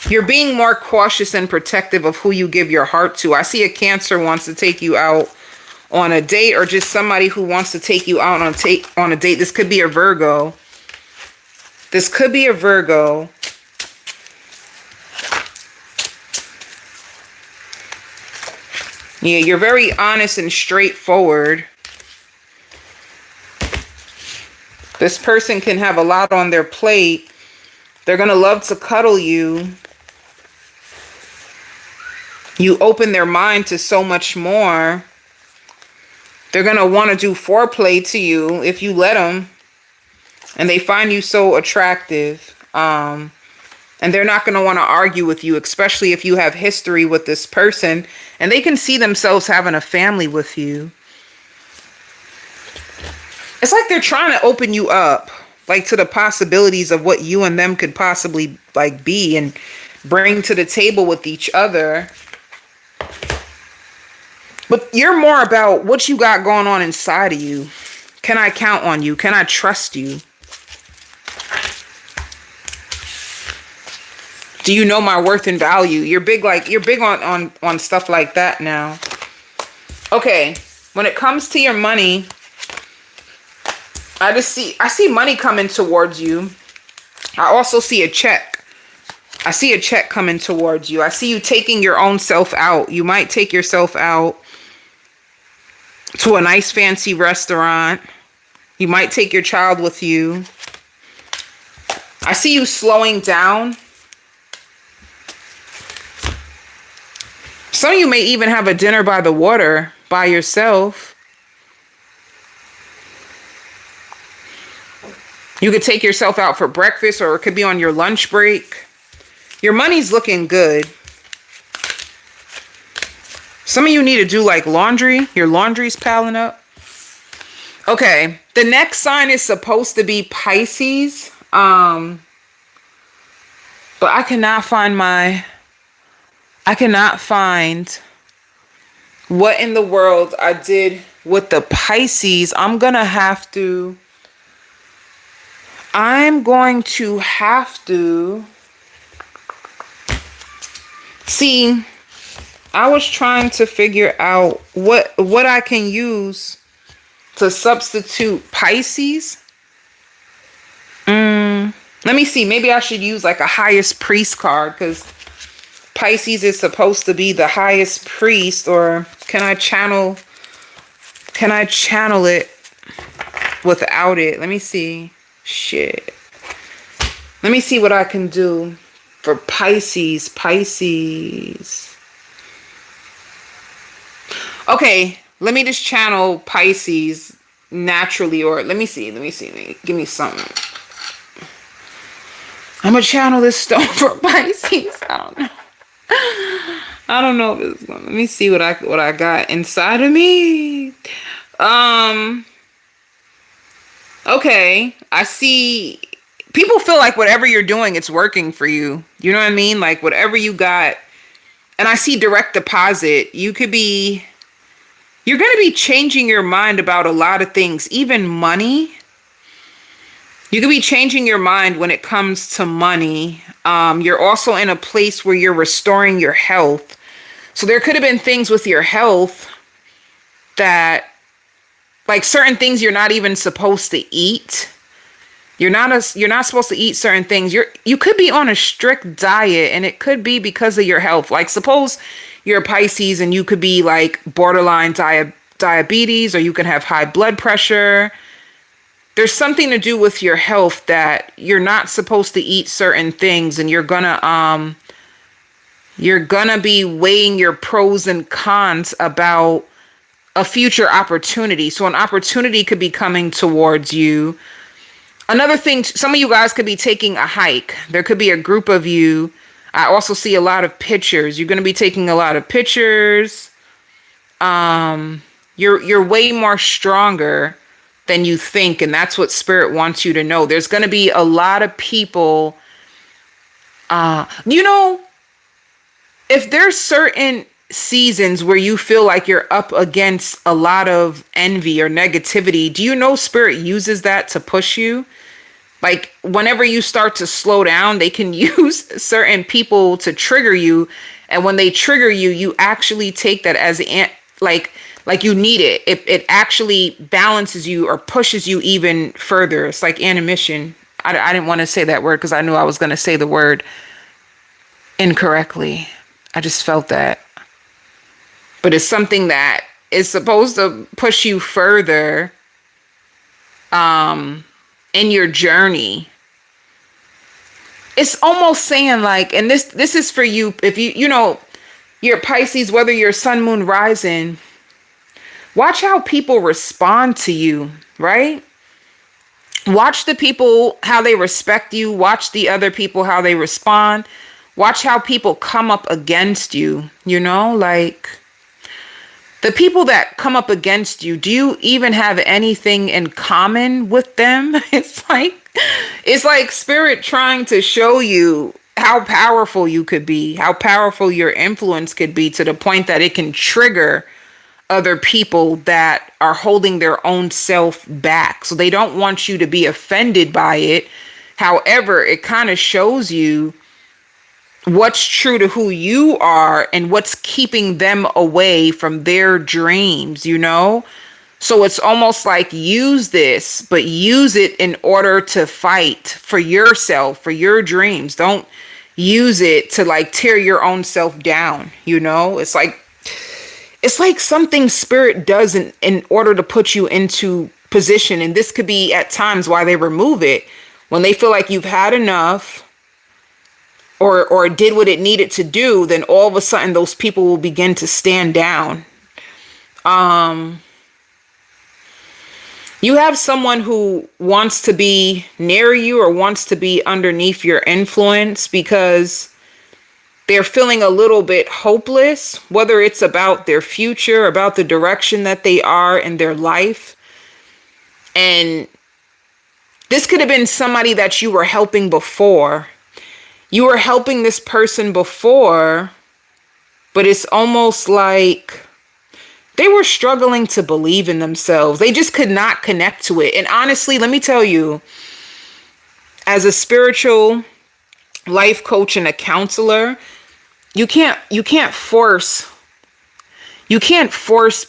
You're being more cautious and protective of who you give your heart to. I see a Cancer wants to take you out on a date, or just somebody who wants to take you out on a date. This could be a Virgo. This could be a Virgo. Yeah, you're very honest and straightforward. This person can have a lot on their plate. They're going to love to cuddle you. You open their mind to so much more. They're going to want to do foreplay to you if you let them. And they find you so attractive. And they're not going to want to argue with you, especially if you have history with this person. And they can see themselves having a family with you. It's like they're trying to open you up, like to the possibilities of what you and them could possibly like be and bring to the table with each other. But you're more about what you got going on inside of you. Can I count on you? Can I trust you? Do you know my worth and value? You're big on stuff like that now. Okay, when it comes to your money, I see money coming towards you. I also see a check. I see a check coming towards you. I see you taking your own self out. You might take yourself out to a nice fancy restaurant. You might take your child with you. I see you slowing down. Some of you may even have a dinner by the water by yourself. You could take yourself out for breakfast, or it could be on your lunch break. Your money's looking good. Some of you need to do like laundry. Your laundry's piling up. Okay, the next sign is supposed to be Pisces. But I cannot find what in the world I did with the Pisces. I'm going to have to see. I was trying to figure out what I can use to substitute Pisces. Let me see. Maybe I should use like a highest priest card, because Pisces is supposed to be the highest priest. Or can I channel it without it? Let me see. Shit. Let me see what I can do for Pisces. Okay, let me just channel Pisces naturally, or let me see. Give me something. I'm gonna channel this stone for Pisces. I don't know if it's gonna, let me see what I got inside of me. Okay, I see people feel like whatever you're doing, it's working for you. You know what I mean? Like whatever you got. And I see direct deposit. You're going to be changing your mind about a lot of things, even money. You could be changing your mind when it comes to money. You're also in a place where you're restoring your health. So there could have been things with your health that, like certain things you're not even supposed to eat. You're not supposed to eat certain things. You could be on a strict diet, and it could be because of your health. Like suppose you're a Pisces and you could be like borderline diabetes, or you can have high blood pressure. There's something to do with your health that you're not supposed to eat certain things, and you're gonna be weighing your pros and cons about a future opportunity. So an opportunity could be coming towards you. Another thing, some of you guys could be taking a hike. There could be a group of you. I also see a lot of pictures. You're going to be taking a lot of pictures. You're way more stronger than you think, and that's what spirit wants you to know. There's going to be a lot of people. You know, if there's certain seasons where you feel like you're up against a lot of envy or negativity, do you know spirit uses that to push you? Like whenever you start to slow down, they can use certain people to trigger you. And when they trigger you, you actually take that as like you need it. It actually balances you or pushes you even further. It's like animation. I didn't want to say that word because I knew I was going to say the word incorrectly. I just felt that. But it's something that is supposed to push you further in your journey. It's almost saying like, and this is for you, if you're Pisces, whether you're sun, moon, rising, watch how people respond to you, right? Watch the people, how they respect you. Watch the other people, how they respond. Watch how people come up against you, like the people that come up against you, do you even have anything in common with them? It's like spirit trying to show you how powerful you could be, how powerful your influence could be, to the point that it can trigger other people that are holding their own self back. So they don't want you to be offended by it. However, it kind of shows you what's true to who you are and what's keeping them away from their dreams, So it's almost like use this, but use it in order to fight for yourself, for your dreams. Don't use it to like tear your own self down, It's like something spirit does in order to put you into position. And this could be at times why they remove it. When they feel like you've had enough, or did what it needed to do, then all of a sudden those people will begin to stand down. You have someone who wants to be near you or wants to be underneath your influence because they're feeling a little bit hopeless, whether it's about their future, about the direction that they are in their life. And this could have been somebody that you were helping before. You were helping this person before, but it's almost like they were struggling to believe in themselves. They just could not connect to it. And honestly, let me tell you, as a spiritual life coach and a counselor, you can't force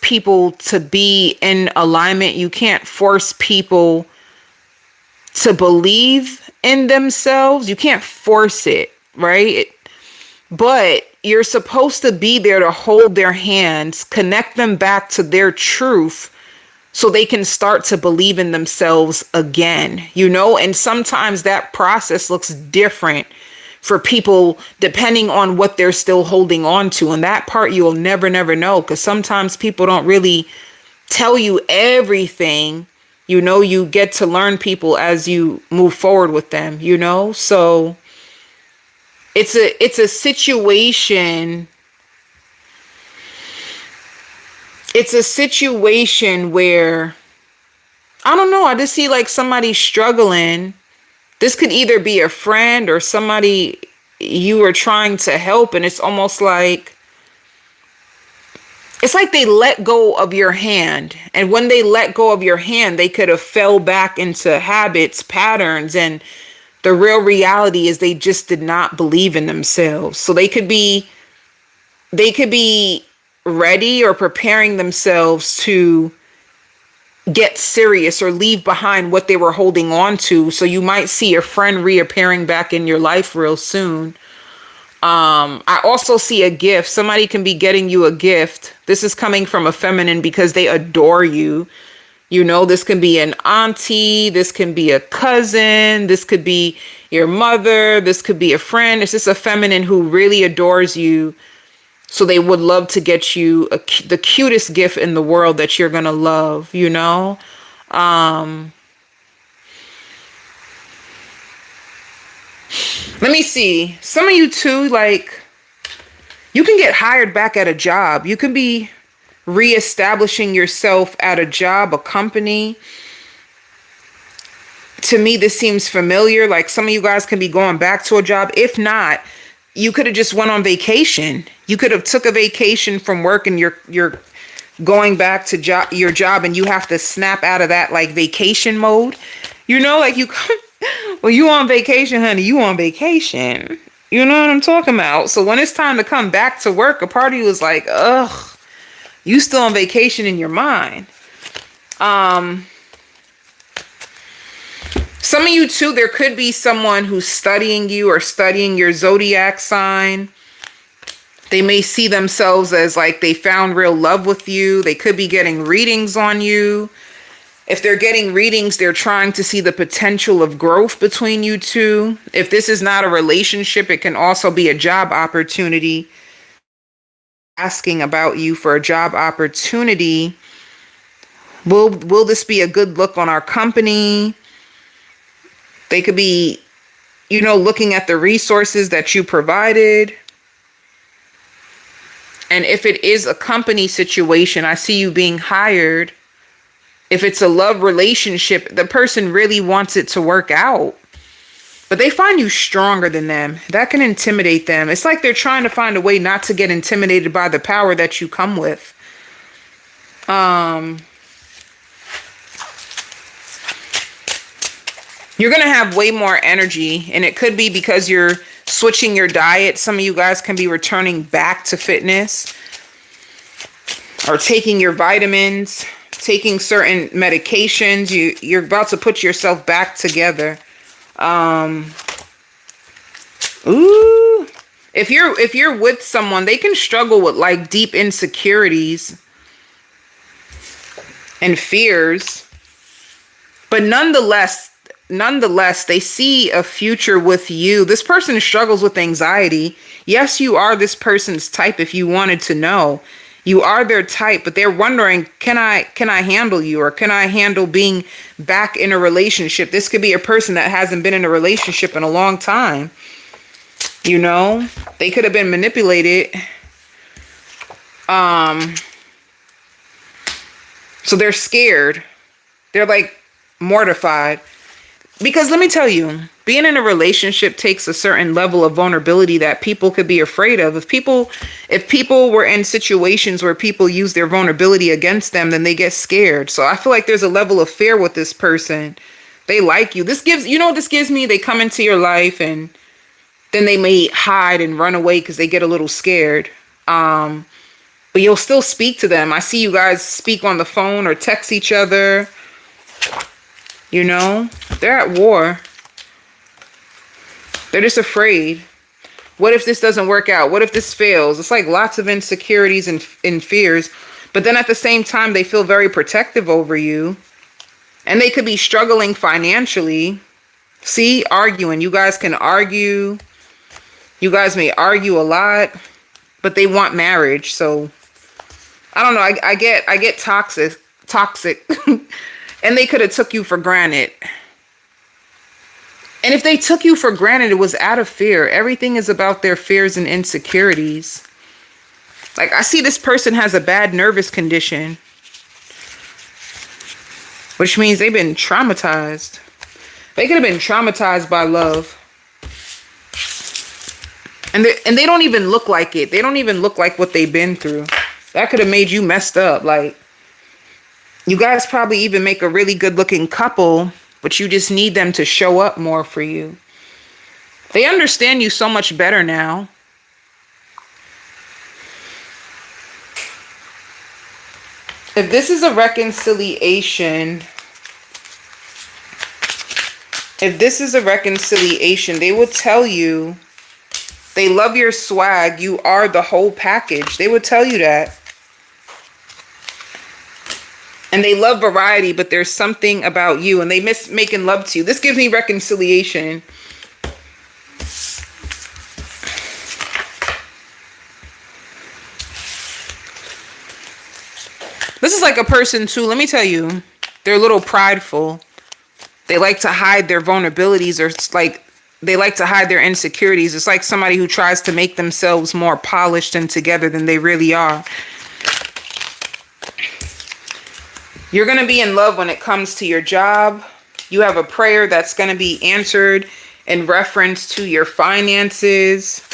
people to be in alignment. You can't force people to believe in themselves. You can't force it, right? But you're supposed to be there to hold their hands, connect them back to their truth so they can start to believe in themselves again, and sometimes that process looks different for people depending on what they're still holding on to. And that part you'll never know, because sometimes people don't really tell you everything. You get to learn people as you move forward with them, so it's a situation. It's a situation where, I don't know, I just see like somebody struggling. This could either be a friend or somebody you are trying to help. And it's almost like, it's like they let go of your hand. And when they let go of your hand, they could have fell back into habits, patterns. And the real reality is they just did not believe in themselves. So they could be ready or preparing themselves to get serious or leave behind what they were holding on to. So you might see a friend reappearing back in your life real soon. I also see a gift. Somebody can be getting you a gift. This is coming from a feminine because they adore you. This can be an auntie. This can be a cousin. This could be your mother. This could be a friend. It's just a feminine who really adores you. So they would love to get you the cutest gift in the world that you're going to love, you know? Let me see. Some of you too, like, you can get hired back at a job. You can be reestablishing yourself at a job, a company. To me, this seems familiar. Like some of you guys can be going back to a job. If not, you could have just went on vacation. You could have took a vacation from work and you're going back to your job and you have to snap out of that like vacation mode. You know, like well, you on vacation, honey, you on vacation. You know what I'm talking about? So when it's time to come back to work, a part of you is like, ugh, you still on vacation in your mind. Some of you too, there could be someone who's studying you or studying your zodiac sign. They may see themselves as like they found real love with you. They could be getting readings on you. If they're getting readings, they're trying to see the potential of growth between you two. If this is not a relationship, it can also be a job opportunity. Asking about you for a job opportunity. Will this be a good look on our company? They could be, you know, looking at the resources that you provided. And if it is a company situation, I see you being hired. If it's a love relationship, the person really wants it to work out. But they find you stronger than them. That can intimidate them. It's like they're trying to find a way not to get intimidated by the power that you come with. You're going to have way more energy, and it could be because you're switching your diet. Some of you guys can be returning back to fitness or taking your vitamins, taking certain medications. You're about to put yourself back together. Ooh, if you're with someone, they can struggle with like deep insecurities and fears, but nonetheless, they see a future with you. This person struggles with anxiety. Yes, you are this person's type. If you wanted to know, you are their type, but they're wondering, can I handle you, or can I handle being back in a relationship? This could be a person that hasn't been in a relationship in a long time. You know, they could have been manipulated. So they're scared. They're like mortified. Because let me tell you, being in a relationship takes a certain level of vulnerability that people could be afraid of. If people were in situations where people use their vulnerability against them, then they get scared. So I feel like there's a level of fear with this person. They like you. This gives, you know what this gives me? They come into your life and then they may hide and run away because they get a little scared. But you'll still speak to them. I see you guys speak on the phone or text each other. You know, they're at war. They're just afraid. What if this doesn't work out? What if this fails? It's like lots of insecurities and fears. But then at the same time, they feel very protective over you. And they could be struggling financially. See, arguing. You guys can argue. You guys may argue a lot. But they want marriage. So, I don't know. I get toxic. And they could have took you for granted. And if they took you for granted, it was out of fear. Everything is about their fears and insecurities. Like, I see this person has a bad nervous condition, which means they've been traumatized. They could have been traumatized by love. And they don't even look like it. They don't even look like what they've been through. That could have made you messed up. Like, you guys probably even make a really good looking couple, but you just need them to show up more for you. They understand you so much better now. If this is a reconciliation, they will tell you they love your swag. You are the whole package. They would tell you that. And they love variety, but there's something about you, and they miss making love to you. This gives me reconciliation. This is like a person too. Let me tell you, they're a little prideful. They like to hide their vulnerabilities, or it's like they like to hide their insecurities. It's like somebody who tries to make themselves more polished and together than they really are. You're going to be in love when it comes to your job. You have a prayer that's going to be answered in reference to your finances.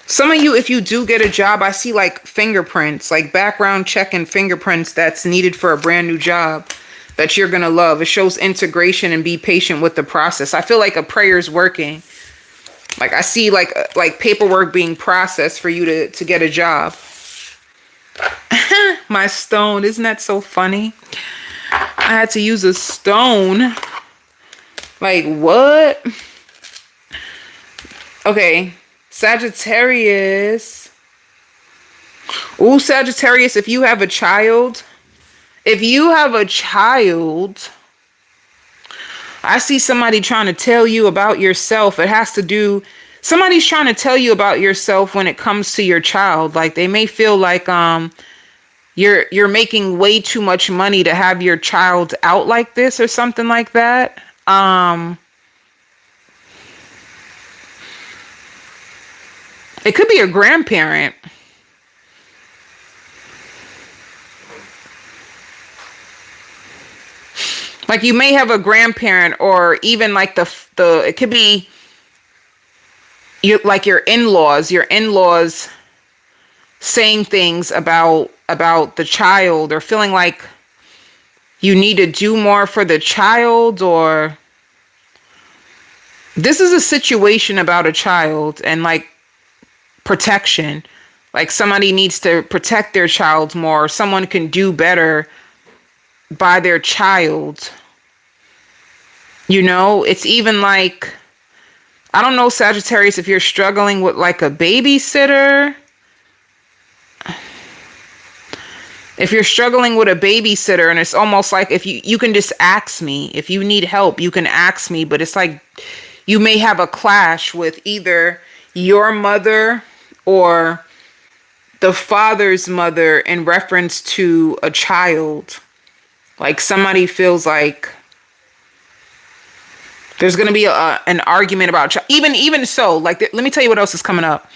Some of you, if you do get a job, I see like fingerprints, like background check and fingerprints that's needed for a brand new job that you're going to love. It shows integration and be patient with the process. I feel like a prayer is working. Like I see like paperwork being processed for you to get a job. My stone. Isn't that so funny? I had to use a stone. Like what? Okay. Sagittarius. Ooh, Sagittarius, if you have a child, I see somebody trying to tell you about yourself. It has to do, somebody's trying to tell you about yourself when it comes to your child. Like they may feel like you're making way too much money to have your child out like this or something like that. It could be a grandparent. Like you may have a grandparent, or even like the it could be like your in-laws saying things about the child, or feeling like you need to do more for the child, or this is a situation about a child and like protection. Like somebody needs to protect their child more. Someone can do better by their child. You know, it's even like, I don't know, Sagittarius, if you're struggling with like a babysitter. If you're struggling with a babysitter, and it's almost like if you can just ask me. If you need help, you can ask me. But it's like you may have a clash with either your mother or the father's mother in reference to a child. Like somebody feels like there's going to be an argument about even so, like, let me tell you what else is coming up.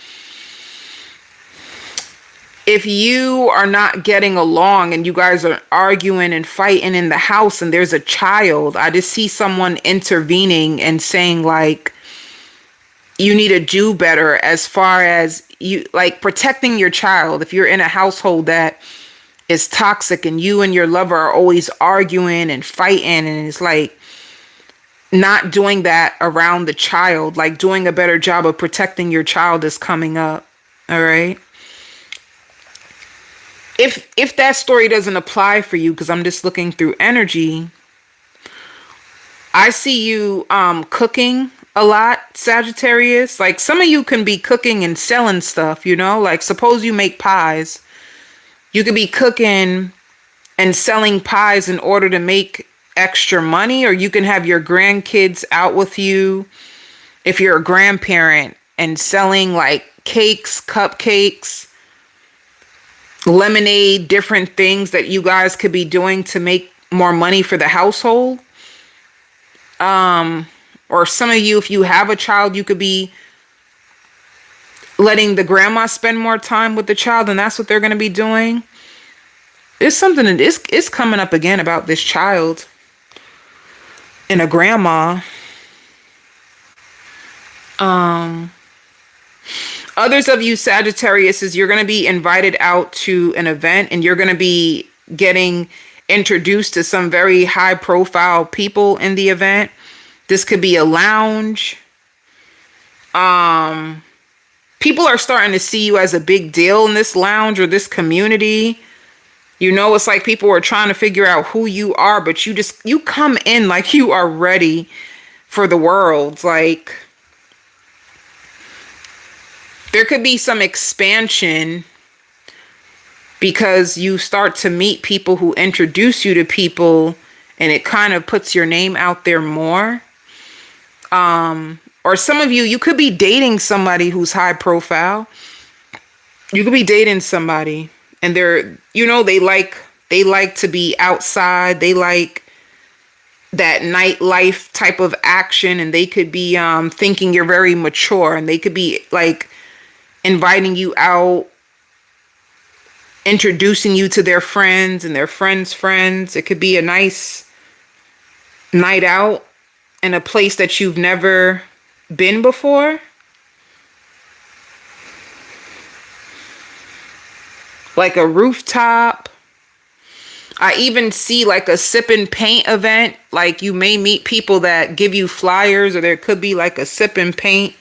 If you are not getting along and you guys are arguing and fighting in the house and there's a child, I just see someone intervening and saying like, you need to do better as far as you like protecting your child. If you're in a household that is toxic and you and your lover are always arguing and fighting, and it's like not doing that around the child, like doing a better job of protecting your child is coming up. All right. If that story doesn't apply for you, because I'm just looking through energy, I see you cooking a lot, Sagittarius. Like some of you can be cooking and selling stuff, you know, like suppose you make pies. You could be cooking and selling pies in order to make extra money, or you can have your grandkids out with you if you're a grandparent and selling like cakes, cupcakes, lemonade, different things that you guys could be doing to make more money for the household. Or some of you, if you have a child, you could be letting the grandma spend more time with the child, and that's what they're going to be doing. It's something that is coming up again about this child and a grandma. Others of you Sagittarius, is you're going to be invited out to an event and you're going to be getting introduced to some very high profile people in the event. This could be a lounge. People are starting to see you as a big deal in this lounge or this community. You know, it's like people are trying to figure out who you are, but you come in like you are ready for the world. Like there could be some expansion because you start to meet people who introduce you to people, and it kind of puts your name out there more. Or some of you could be dating somebody who's high profile. You could be dating somebody and they're, you know, they like They like to be outside. They like that nightlife type of action, and they could be thinking you're very mature, and they could be like inviting you out, introducing you to their friends and their friends' friends. It could be a nice night out in a place that you've never been before. Like a rooftop. I even see like a sip and paint event. Like you may meet people that give you flyers, or there could be like a sip and paint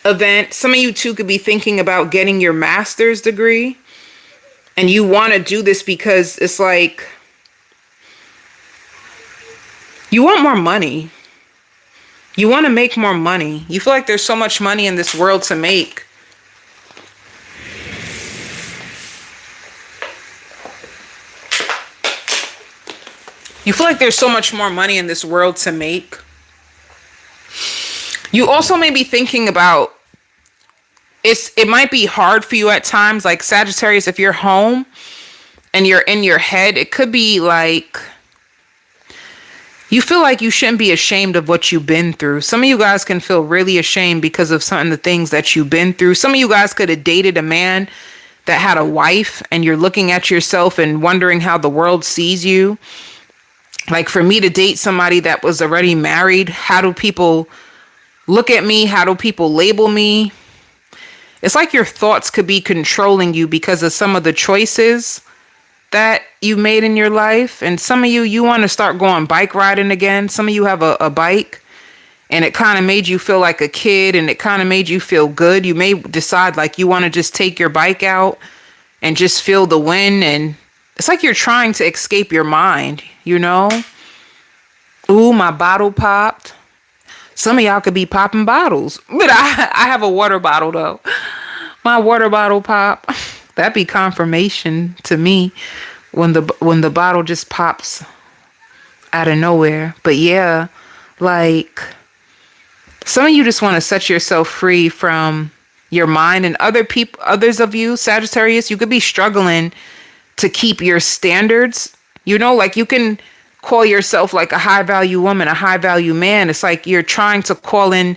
event. Some of you too could be thinking about getting your master's degree. And you want to do this because it's like you want more money. You want to make more money. You feel like there's so much money in this world to make. You feel like there's so much more money in this world to make. You also may be thinking about it might be hard for you at times, like Sagittarius, if you're home and you're in your head, it could be like you feel like you shouldn't be ashamed of what you've been through. Some of you guys can feel really ashamed because of some of the things that you've been through. Some of you guys could have dated a man that had a wife, and you're looking at yourself and wondering how the world sees you. Like for me to date somebody that was already married, how do people look at me? How do people label me? It's like your thoughts could be controlling you because of some of the choices that you made in your life. And some of you want to start going bike riding again. Some of you have a bike, and it kind of made you feel like a kid, and it kind of made you feel good. You may decide like you want to just take your bike out and just feel the wind. And it's like you're trying to escape your mind, you know? Ooh, my bottle popped. Some of y'all could be popping bottles, but I have a water bottle though. My water bottle pop. That'd be confirmation to me when the bottle just pops out of nowhere. But yeah, like some of you just want to set yourself free from your mind, and others of you, Sagittarius, you could be struggling to keep your standards. You know, like you can call yourself like a high value woman, a high value man. It's like you're trying to call in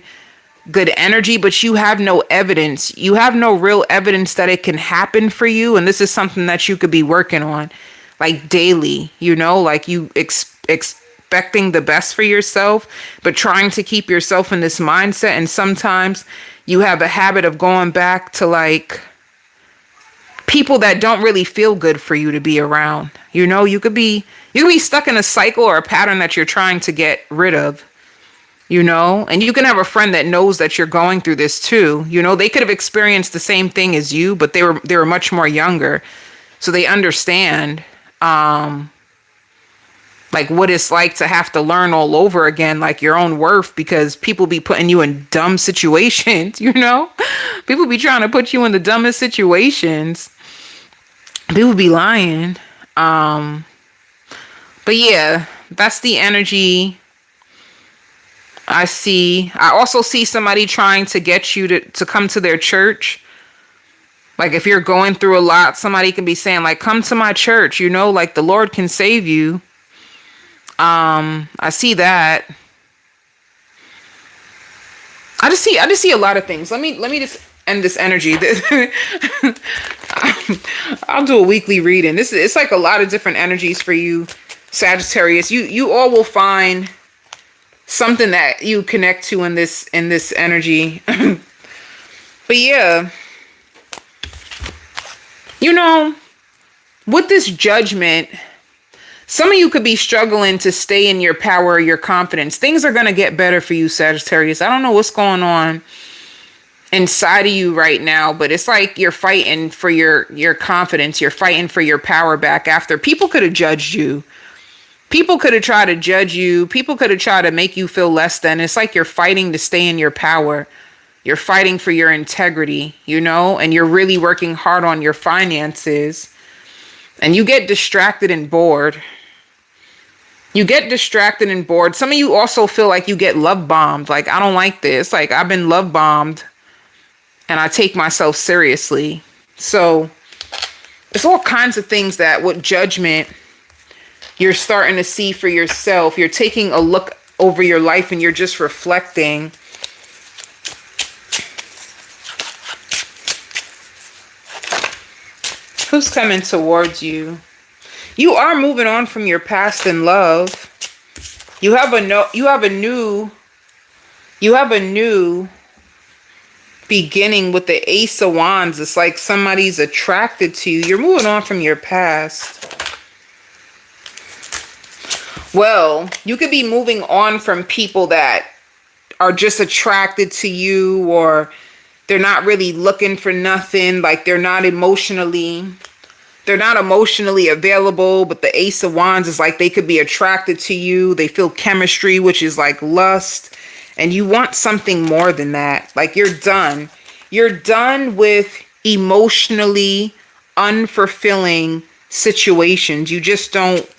good energy, but you have no evidence. You have no real evidence that it can happen for you. And this is something that you could be working on like daily, you know, like you expecting the best for yourself, but trying to keep yourself in this mindset. And sometimes you have a habit of going back to like people that don't really feel good for you to be around. You know, you could be stuck in a cycle or a pattern that you're trying to get rid of, you know, and you can have a friend that knows that you're going through this too. You know, they could have experienced the same thing as you, but they were much more younger. So they understand, like what it's like to have to learn all over again, like your own worth, because people be putting you in dumb situations, you know, people be trying to put you in the dumbest situations. People be lying. But yeah, that's the energy I see. I also see somebody trying to get you to come to their church. Like if you're going through a lot, somebody can be saying like, come to my church, you know, like the Lord can save you. I see that. I just see a lot of things. Let me just end this energy. I'll do a weekly reading. It's like a lot of different energies for you, Sagittarius. You all will find something that you connect to in this energy. But yeah, you know, with this judgment, some of you could be struggling to stay in your power or your confidence. Things are going to get better for you, Sagittarius. I don't know what's going on inside of you right now, but it's like you're fighting for your confidence. You're fighting for your power back after people could have judged you. People could have tried to judge you. People could have tried to make you feel less than. It's like you're fighting to stay in your power. You're fighting for your integrity, you know, and you're really working hard on your finances. And you get distracted and bored. You get distracted and bored. Some of you also feel like you get love bombed. Like, I don't like this. Like, I've been love bombed and I take myself seriously. So It's all kinds of things that with judgment you're starting to see for yourself. You're taking a look over your life and you're just reflecting. Who's coming towards you? You are moving on from your past in love. You have a new beginning with the Ace of Wands. It's like somebody's attracted to you. You're moving on from your past. Well, you could be moving on from people that are just attracted to you, or they're not really looking for nothing. Like they're not emotionally available, but the Ace of Wands is like they could be attracted to you. They feel chemistry, which is like lust. And you want something more than that. Like you're done. You're done with emotionally unfulfilling situations. You just don't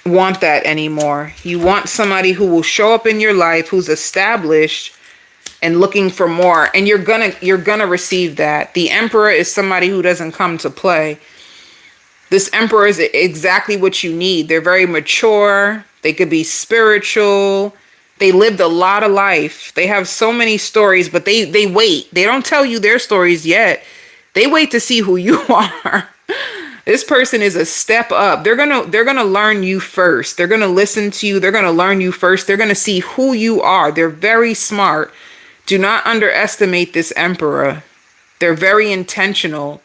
want that anymore. You want somebody who will show up in your life, who's established and looking for more. And you're gonna receive that. The Emperor is somebody who doesn't come to play. This Emperor is exactly what you need. They're very mature. They could be spiritual. They lived a lot of life. They have so many stories, but they wait. They don't tell you their stories yet. They wait to see who you are. This person is a step up. They're gonna learn you first. They're gonna listen to you. They're gonna learn you first. They're gonna see who you are. They're very smart. Do not underestimate this Emperor. They're very intentional.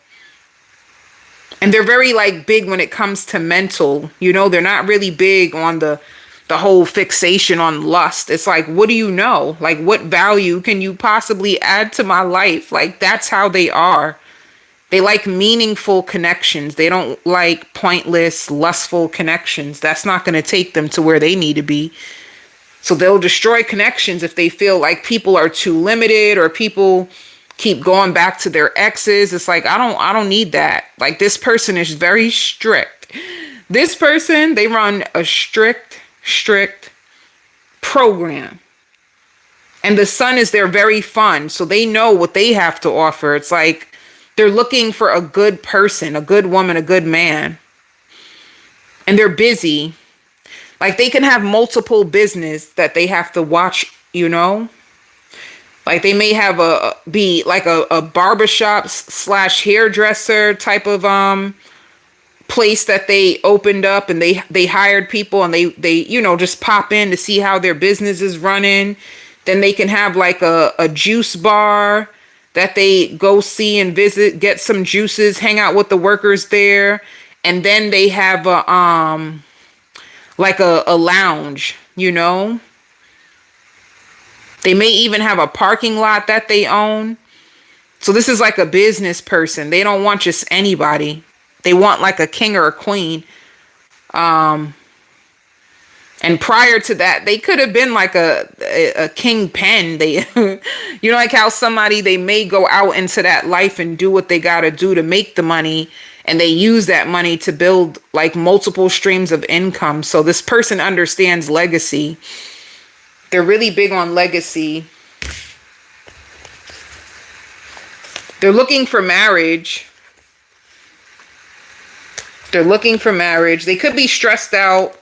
And they're very like big when it comes to mental. You know, they're not really big on the whole fixation on lust. It's like, what do you know? Like, what value can you possibly add to my life? Like, that's how they are. They like meaningful connections. They don't like pointless, lustful connections. That's not going to take them to where they need to be. So they'll destroy connections if they feel like people are too limited or people keep going back to their exes. It's like, I don't need that. Like, this person is very strict. This person, they run a strict program. And the sun is there very fun. So they know what they have to offer. It's like they're looking for a good person, a good woman, a good man. And they're busy. Like they can have multiple business that they have to watch, you know? Like they may have be like a barbershop / hairdresser type of place that they opened up, and they hired people, and they you know, just pop in to see how their business is running. Then they can have like a juice bar that they go see and visit, get some juices, hang out with the workers there. And then they have like a lounge, you know. They may even have a parking lot that they own. So this is like a business person. They don't want just anybody. They want like a king or a queen. And prior to that, they could have been like a kingpin. They, you know, like how somebody, they may go out into that life and do what they got to do to make the money. And they use that money to build like multiple streams of income. So this person understands legacy. They're really big on legacy. They're looking for marriage. They're looking for marriage. They could be stressed out.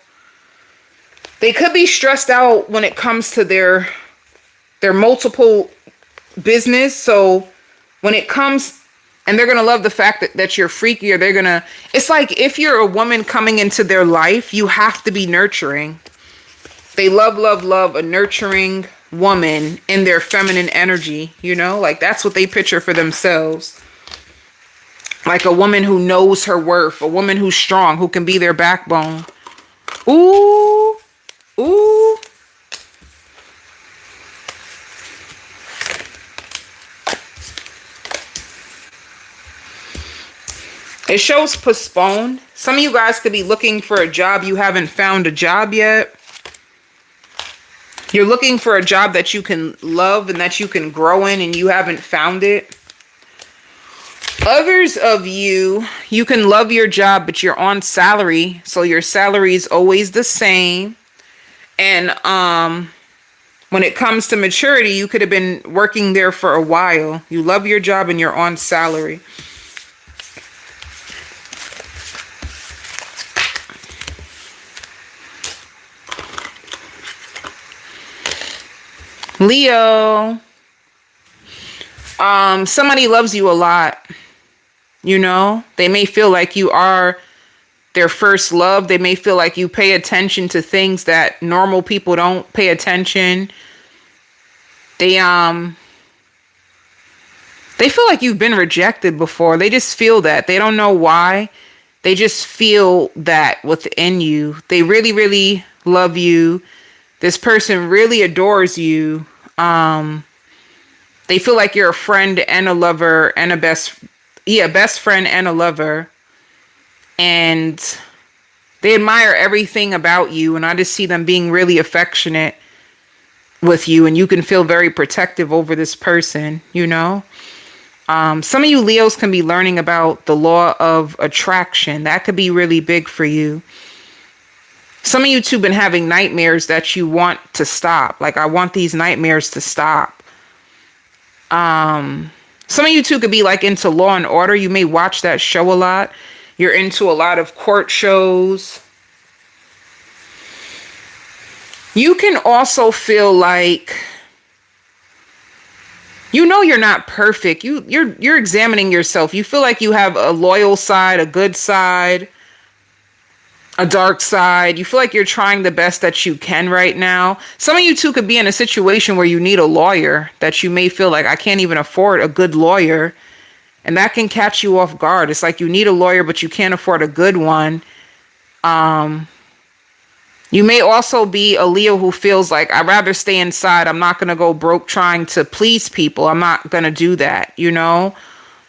They could be stressed out when it comes to their multiple business. So when it comes, and they're going to love the fact that you're freaky, or they're going to, it's like if you're a woman coming into their life, you have to be nurturing. They love a nurturing woman in their feminine energy, you know, like that's what they picture for themselves. Like a woman who knows her worth, a woman who's strong, who can be their backbone. Ooh, ooh. It shows postponed. Some of you guys could be looking for a job. You haven't found a job yet. You're looking for a job that you can love and that you can grow in, and you haven't found it. Others of you, you can love your job, but you're on salary. So your salary is always the same. And when it comes to maturity, you could have been working there for a while. You love your job and you're on salary. Leo, somebody loves you a lot. You know, they may feel like you are their first love. They may feel like you pay attention to things that normal people don't pay attention. They feel like you've been rejected before. They just feel that. They don't know why. They just feel that within you. They really, really love you. This person really adores you. They feel like you're a friend and a lover and a best friend and a lover. And they admire everything about you. And I just see them being really affectionate with you. And you can feel very protective over this person, you know? Some of you Leos can be learning about the law of attraction. That could be really big for you. Some of you too been having nightmares that you want to stop. Like, I want these nightmares to stop. Some of you too could be like into Law and Order. You may watch that show a lot. You're into a lot of court shows. You can also feel like, you know, you're not perfect. You're examining yourself. You feel like you have a loyal side, a good side, a dark side. You feel like you're trying the best that you can right now. Some of you too could be in a situation where you need a lawyer, that you may feel like, I can't even afford a good lawyer. And that can catch you off guard. It's like you need a lawyer, but you can't afford a good one. You may also be a Leo who feels like, I'd rather stay inside. I'm not going to go broke trying to please people. I'm not going to do that, you know?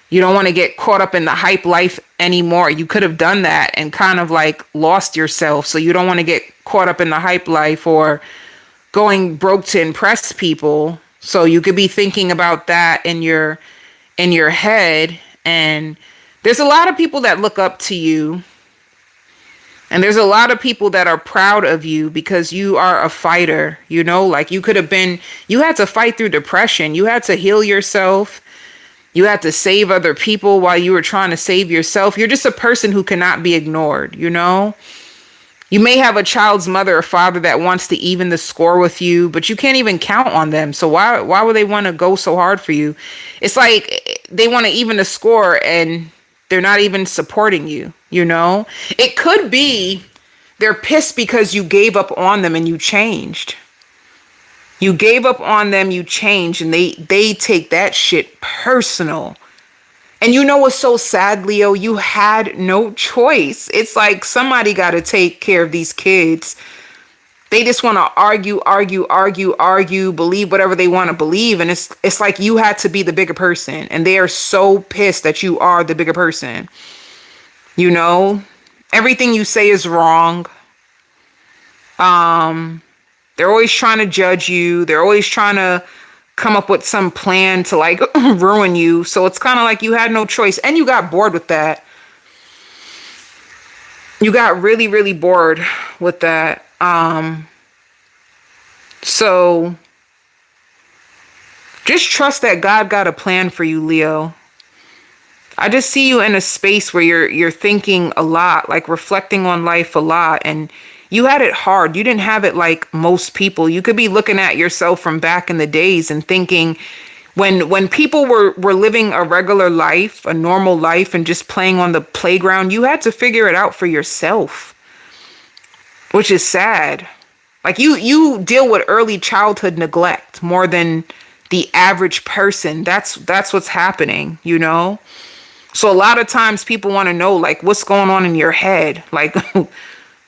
You don't want to get caught up in the hype life anymore. You could have done that and kind of like lost yourself. So you don't want to get caught up in the hype life or going broke to impress people. So you could be thinking about that in your head. And there's a lot of people that look up to you. And there's a lot of people that are proud of you because you are a fighter, you know, like you had to fight through depression. You had to heal yourself. You had to save other people while you were trying to save yourself. You're just a person who cannot be ignored, you know. You may have a child's mother or father that wants to even the score with you, but you can't even count on them. So why would they want to go so hard for you? It's like they want to even the score and they're not even supporting you, you know? It could be they're pissed because you gave up on them and you changed. You gave up on them, you changed, and they take that shit personal. And you know what's so sad, Leo? You had no choice. It's like somebody got to take care of these kids. They just want to argue, believe whatever they want to believe. And it's like you had to be the bigger person. And they are so pissed that you are the bigger person. You know, everything you say is wrong. They're always trying to judge you. They're always trying to come up with some plan to like ruin you. So it's kind of like you had no choice. And you got bored with that. You got really, really bored with that. So just trust that God got a plan for you, Leo. I just see you in a space where you're thinking a lot, like reflecting on life a lot, and you had it hard. You didn't have it like most people. You could be looking at yourself from back in the days and thinking when people were living a regular life, a normal life, and just playing on the playground, you had to figure it out for yourself, which is sad. Like you deal with early childhood neglect more than the average person. That's what's happening, you know? So a lot of times people want to know like what's going on in your head. Like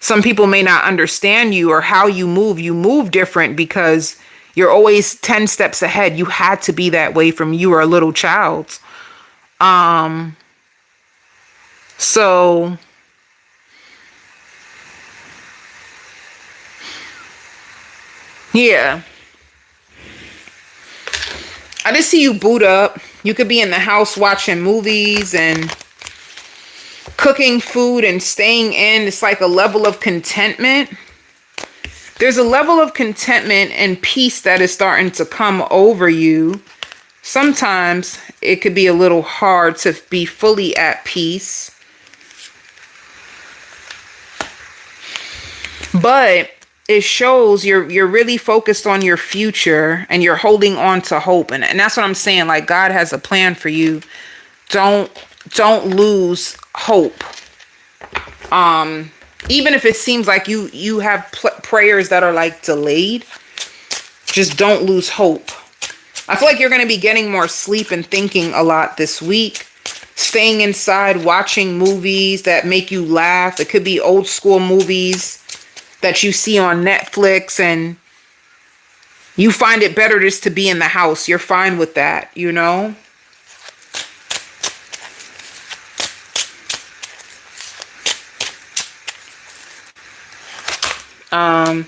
some people may not understand you or how you move. You move different because you're always 10 steps ahead. You had to be that way from you were a little child. So yeah. I just see you boot up. You could be in the house watching movies and cooking food and staying in. It's like a level of contentment. There's a level of contentment and peace that is starting to come over you. Sometimes it could be a little hard to be fully at peace. But it shows you're really focused on your future and you're holding on to hope. And that's what I'm saying. Like, God has a plan for you. Don't don't lose hope. Even if it seems like you have prayers that are like delayed, just don't lose hope. I feel like you're going to be getting more sleep and thinking a lot this week. Staying inside, watching movies that make you laugh. It could be old school movies that you see on Netflix and you find it better just to be in the house. You're fine with that, you know?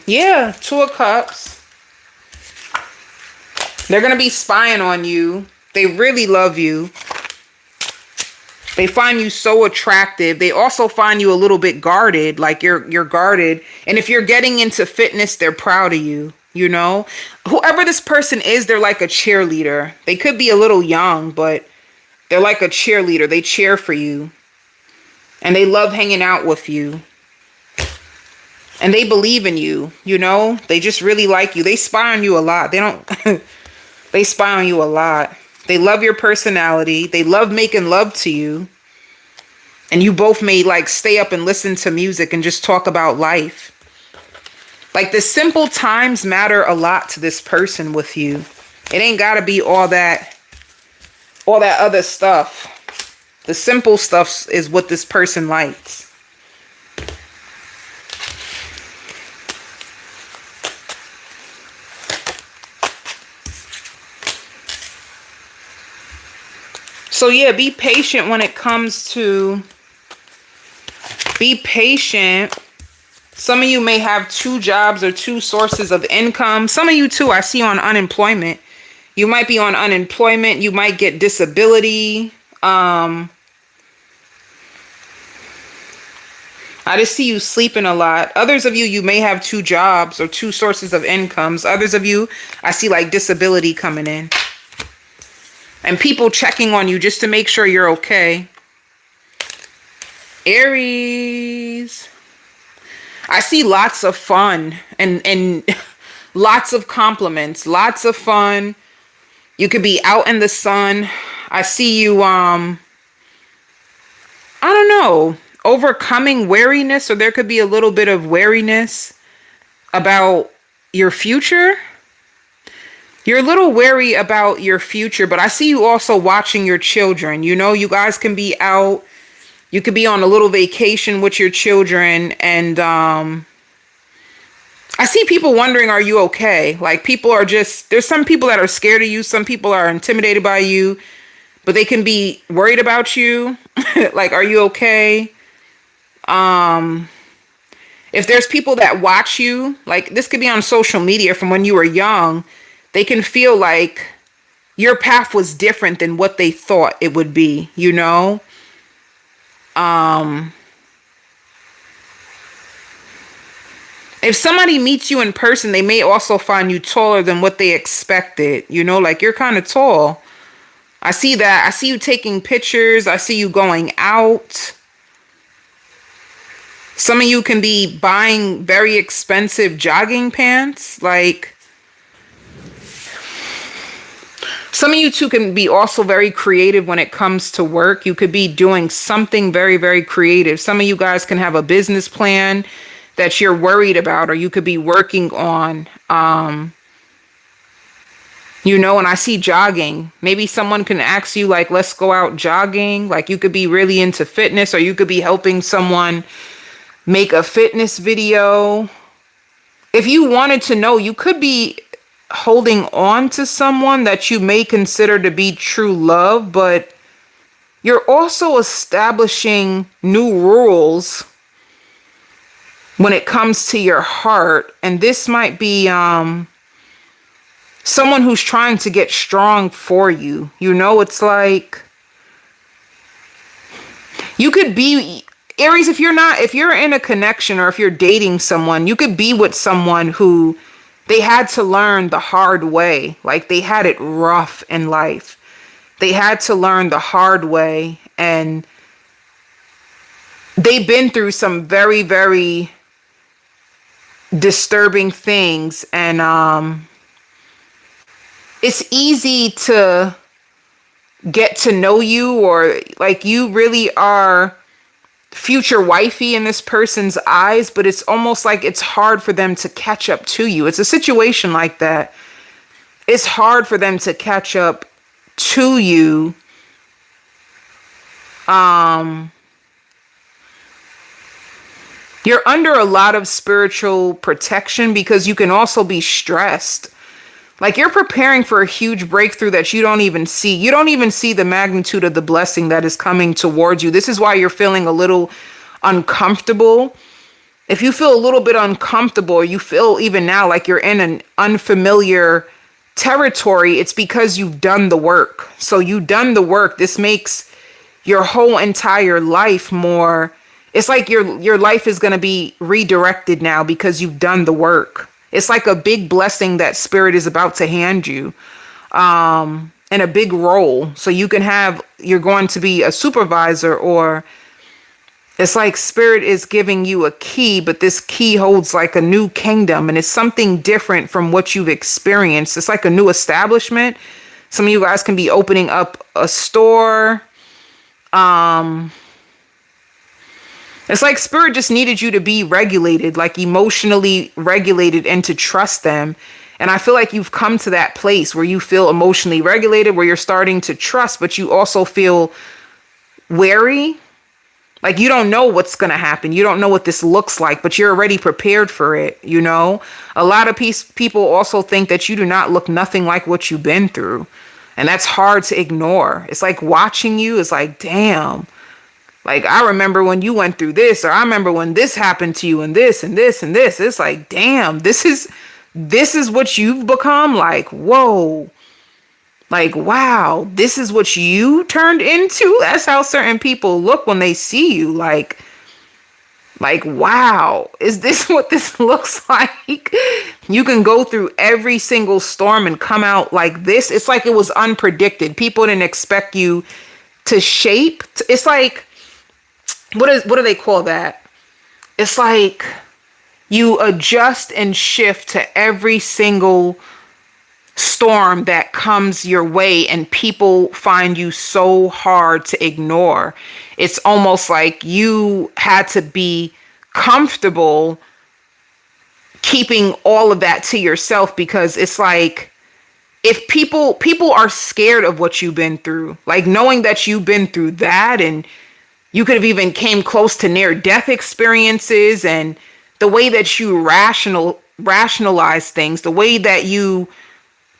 Yeah, Two of Cups. They're going to be spying on you. They really love you. They find you so attractive. They also find you a little bit guarded, like you're guarded. And if you're getting into fitness, they're proud of you, you know? Whoever this person is, they're like a cheerleader. They could be a little young, but they're like a cheerleader. They cheer for you. And they love hanging out with you. And they believe in you, you know? They just really like you. They spy on you a lot. They don't... They spy on you a lot. They love your personality. They love making love to you. And you both may like stay up and listen to music and just talk about life. Like the simple times matter a lot to this person with you. It ain't gotta be all that other stuff. The simple stuff is what this person likes. So yeah, be patient when it comes to... Be patient. Some of you may have 2 jobs or 2 sources of income. Some of you too, I see on unemployment. You might be on unemployment. You might get disability. I just see you sleeping a lot. Others of you, you may have 2 jobs or 2 sources of incomes. Others of you, I see like disability coming in. And people checking on you just to make sure you're okay. Aries. I see lots of fun and lots of compliments. Lots of fun. You could be out in the sun. I see you, I don't know, overcoming weariness, or there could be a little bit of wariness about your future. You're a little wary about your future, but I see you also watching your children. You know, you guys can be out. You could be on a little vacation with your children. And I see people wondering, are you okay? Like people are just, there's some people that are scared of you. Some people are intimidated by you, but they can be worried about you. Like, are you okay? If there's people that watch you, like this could be on social media from when you were young, they can feel like your path was different than what they thought it would be, you know? If somebody meets you in person, they may also find you taller than what they expected, you know? Like you're kind of tall. I see that. I see you taking pictures. I see you going out. Some of you can be buying very expensive jogging pants, like... Some of you too can be also very creative when it comes to work. You could be doing something very, very creative. Some of you guys can have a business plan that you're worried about, or you could be working on, you know, and I see jogging. Maybe someone can ask you like, let's go out jogging. Like you could be really into fitness, or you could be helping someone make a fitness video. If you wanted to know, you could be holding on to someone that you may consider to be true love, but you're also establishing new rules when it comes to your heart. And this might be someone who's trying to get strong for you. You know, it's like you could be Aries, if you're in a connection, or if you're dating someone, you could be with someone who they had to learn the hard way. Like they had it rough in life. They had to learn the hard way. And they've been through some very, very disturbing things. And it's easy to get to know you, or like you really are future wifey in this person's eyes, but it's almost like it's hard for them to catch up to you. It's a situation like that. It's hard for them to catch up to you. You're under a lot of spiritual protection because you can also be stressed. Like you're preparing for a huge breakthrough that you don't even see. You don't even see the magnitude of the blessing that is coming towards you. This is why you're feeling a little uncomfortable. If you feel a little bit uncomfortable, or you feel even now like you're in an unfamiliar territory, it's because you've done the work. So you've done the work. This makes your whole entire life more, it's like your life is going to be redirected now because you've done the work. It's like a big blessing that spirit is about to hand you, and a big role. So you're going to be a supervisor, or it's like spirit is giving you a key, but this key holds like a new kingdom, and it's something different from what you've experienced. It's like a new establishment. Some of you guys can be opening up a store. It's like spirit just needed you to be regulated, like emotionally regulated, and to trust them. And I feel like you've come to that place where you feel emotionally regulated, where you're starting to trust, but you also feel wary. Like you don't know what's going to happen. You don't know what this looks like, but you're already prepared for it. You know, a lot of people also think that you do not look nothing like what you've been through. And that's hard to ignore. It's like watching you is like, damn. Like, I remember when you went through this, or I remember when this happened to you, and this and this and this. It's like, damn, this is what you've become. Like, whoa. Like, wow, this is what you turned into. That's how certain people look when they see you. Like, wow, is this what this looks like? You can go through every single storm and come out like this. It's like it was unpredicted. People didn't expect you to shape. It's like, what do they call that? It's like you adjust and shift to every single storm that comes your way, and people find you so hard to ignore. It's almost like you had to be comfortable keeping all of that to yourself, because it's like, if people are scared of what you've been through, like knowing that you've been through that, and you could have even came close to near death experiences, and the way that you rationalize things, the way that you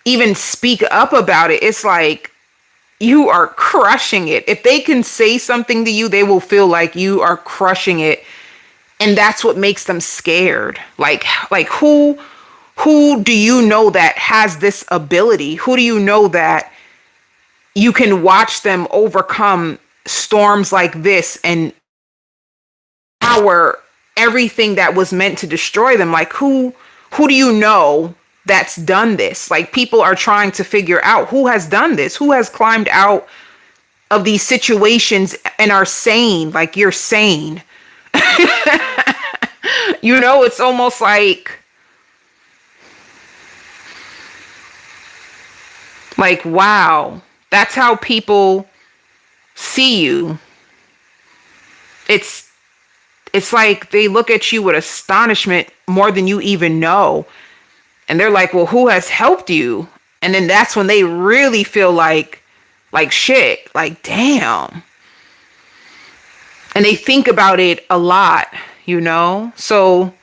even speak up about it, it's like you are crushing it. If they can say something to you, they will feel like you are crushing it. And that's what makes them scared. Like who do you know that has this ability? Who do you know that you can watch them overcome storms like this and power everything that was meant to destroy them? Like who do you know that's done this? Like, people are trying to figure out who has done this, who has climbed out of these situations and are sane. Like, you're sane. You know, it's almost like, wow, that's how people see you. It's like they look at you with astonishment more than you even know. And they're like, well, who has helped you? And then that's when they really feel like shit, like, damn. And they think about it a lot, you know? So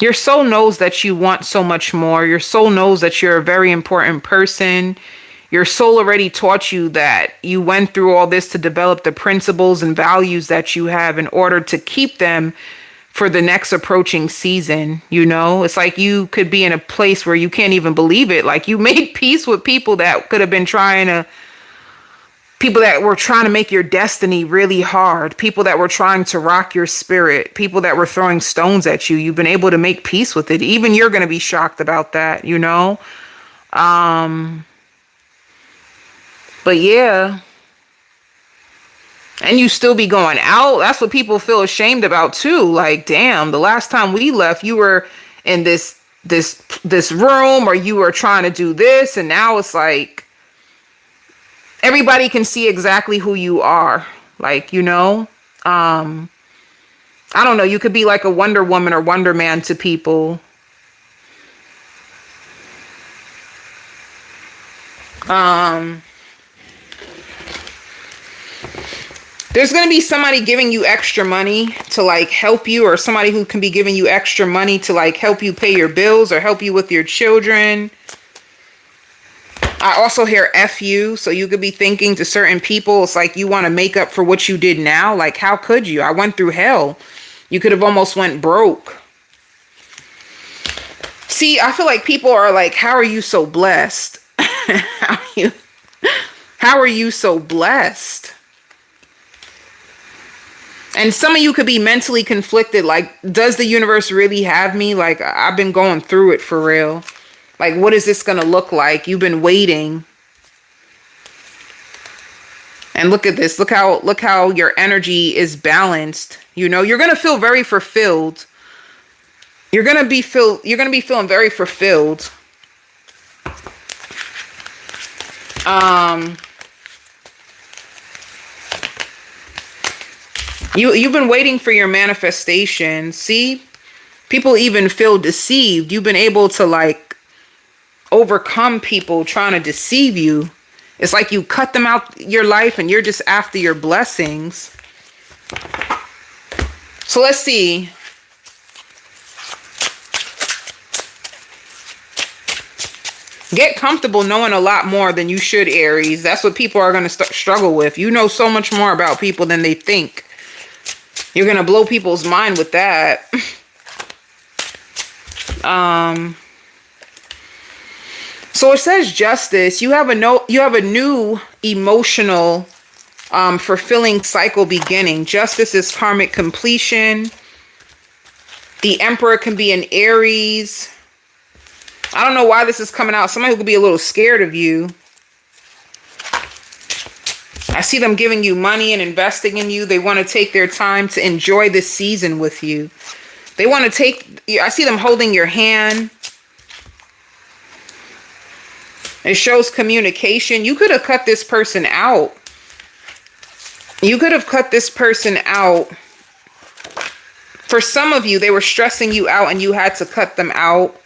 your soul knows that you want so much more. Your soul knows that you're a very important person. Your soul already taught you that you went through all this to develop the principles and values that you have in order to keep them for the next approaching season. You know, it's like you could be in a place where you can't even believe it. Like, you made peace with people that could have been people that were trying to make your destiny really hard, people that were trying to rock your spirit, people that were throwing stones at you. You've been able to make peace with it. Even you're going to be shocked about that, you know? But yeah, And you still be going out. That's what people feel ashamed about too. Like, damn, the last time we left, you were in this room, or you were trying to do this, and now it's like everybody can see exactly who you are. Like, I don't know, you could be like a Wonder Woman or Wonder Man to people. There's going to be somebody giving you extra money to like help you, or somebody who can be giving you extra money to like help you pay your bills or help you with your children. I also hear F you. So you could be thinking to certain people, it's like you want to make up for what you did now. Like, how could you? I went through hell. You could have almost went broke. See, I feel like people are like, how are you so blessed? How are you so blessed? And some of you could be mentally conflicted. Like, does the universe really have me? Like, I've been going through it for real. Like, what is this going to look like? You've been waiting. And look at this. Look how your energy is balanced. You're going to feel very fulfilled. You're going to be feeling very fulfilled. You've been waiting for your manifestation. See? People even feel deceived. You've been able to like overcome people trying to deceive you. It's like you cut them out your life and you're just after your blessings. So let's see. Get comfortable knowing a lot more than you should, Aries. That's what people are going to struggle with. You know so much more about people than they think. You're going to blow people's mind with that. So it says justice. You have a new emotional, fulfilling cycle beginning. Justice is karmic completion. The Emperor can be an Aries. I don't know why this is coming out. Somebody who could be a little scared of you. I see them giving you money and investing in you. They want to take their time to enjoy this season with you. They want to I see them holding your hand. It shows communication. You could have cut this person out. You could have cut this person out. For some of you, they were stressing you out and you had to cut them out.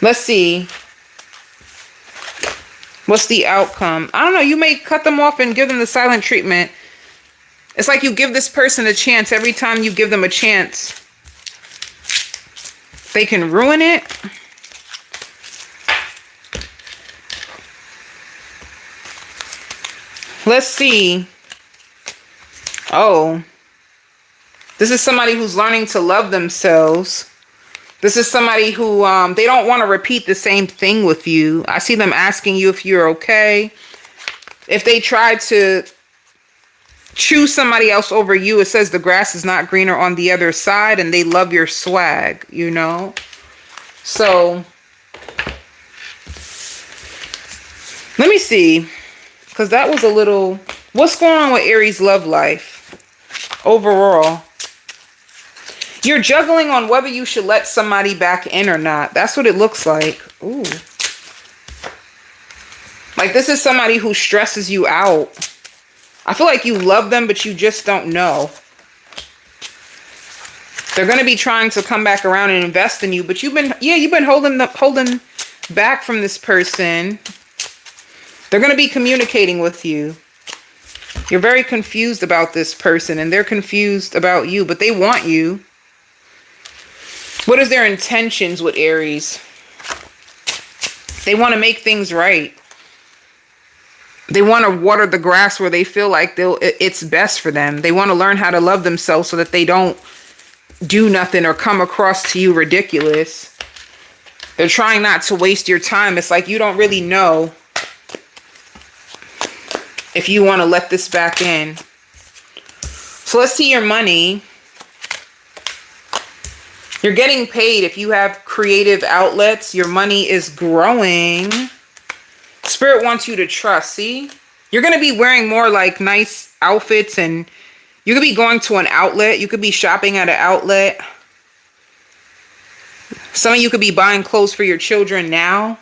Let's see. What's the outcome? I don't know. You may cut them off and give them the silent treatment. It's like you give this person a chance. Every time you give them a chance, they can ruin it. Let's see. Oh. This is somebody who's learning to love themselves. This is somebody who, they don't want to repeat the same thing with you. I see them asking you if you're okay. If they try to choose somebody else over you, it says the grass is not greener on the other side, and they love your swag, So, let me see. Because that was a little... What's going on with Aries' love life overall? You're juggling on whether you should let somebody back in or not. That's what it looks like. Ooh. Like, this is somebody who stresses you out. I feel like you love them, but you just don't know. They're going to be trying to come back around and invest in you, but you've been holding back from this person. They're going to be communicating with you. You're very confused about this person, and they're confused about you, but they want you. What is their intentions with Aries? They want to make things right. They want to water the grass where they feel like it's best for them. They want to learn how to love themselves so that they don't do nothing or come across to you ridiculous. They're trying not to waste your time. It's like you don't really know if you want to let this back in. So let's see your money. You're getting paid. If you have creative outlets, your money is growing. Spirit wants you to trust. See? You're going to be wearing more like nice outfits, and you could be going to an outlet. You could be shopping at an outlet. Some of you could be buying clothes for your children now.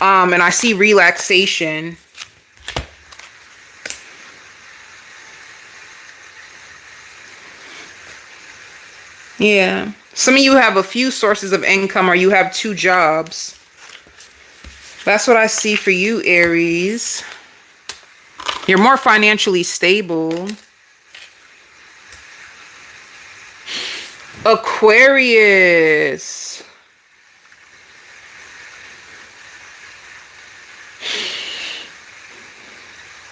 And I see relaxation. Yeah. Some of you have a few sources of income, or you have 2 jobs. That's what I see for you, Aries. You're more financially stable. Aquarius.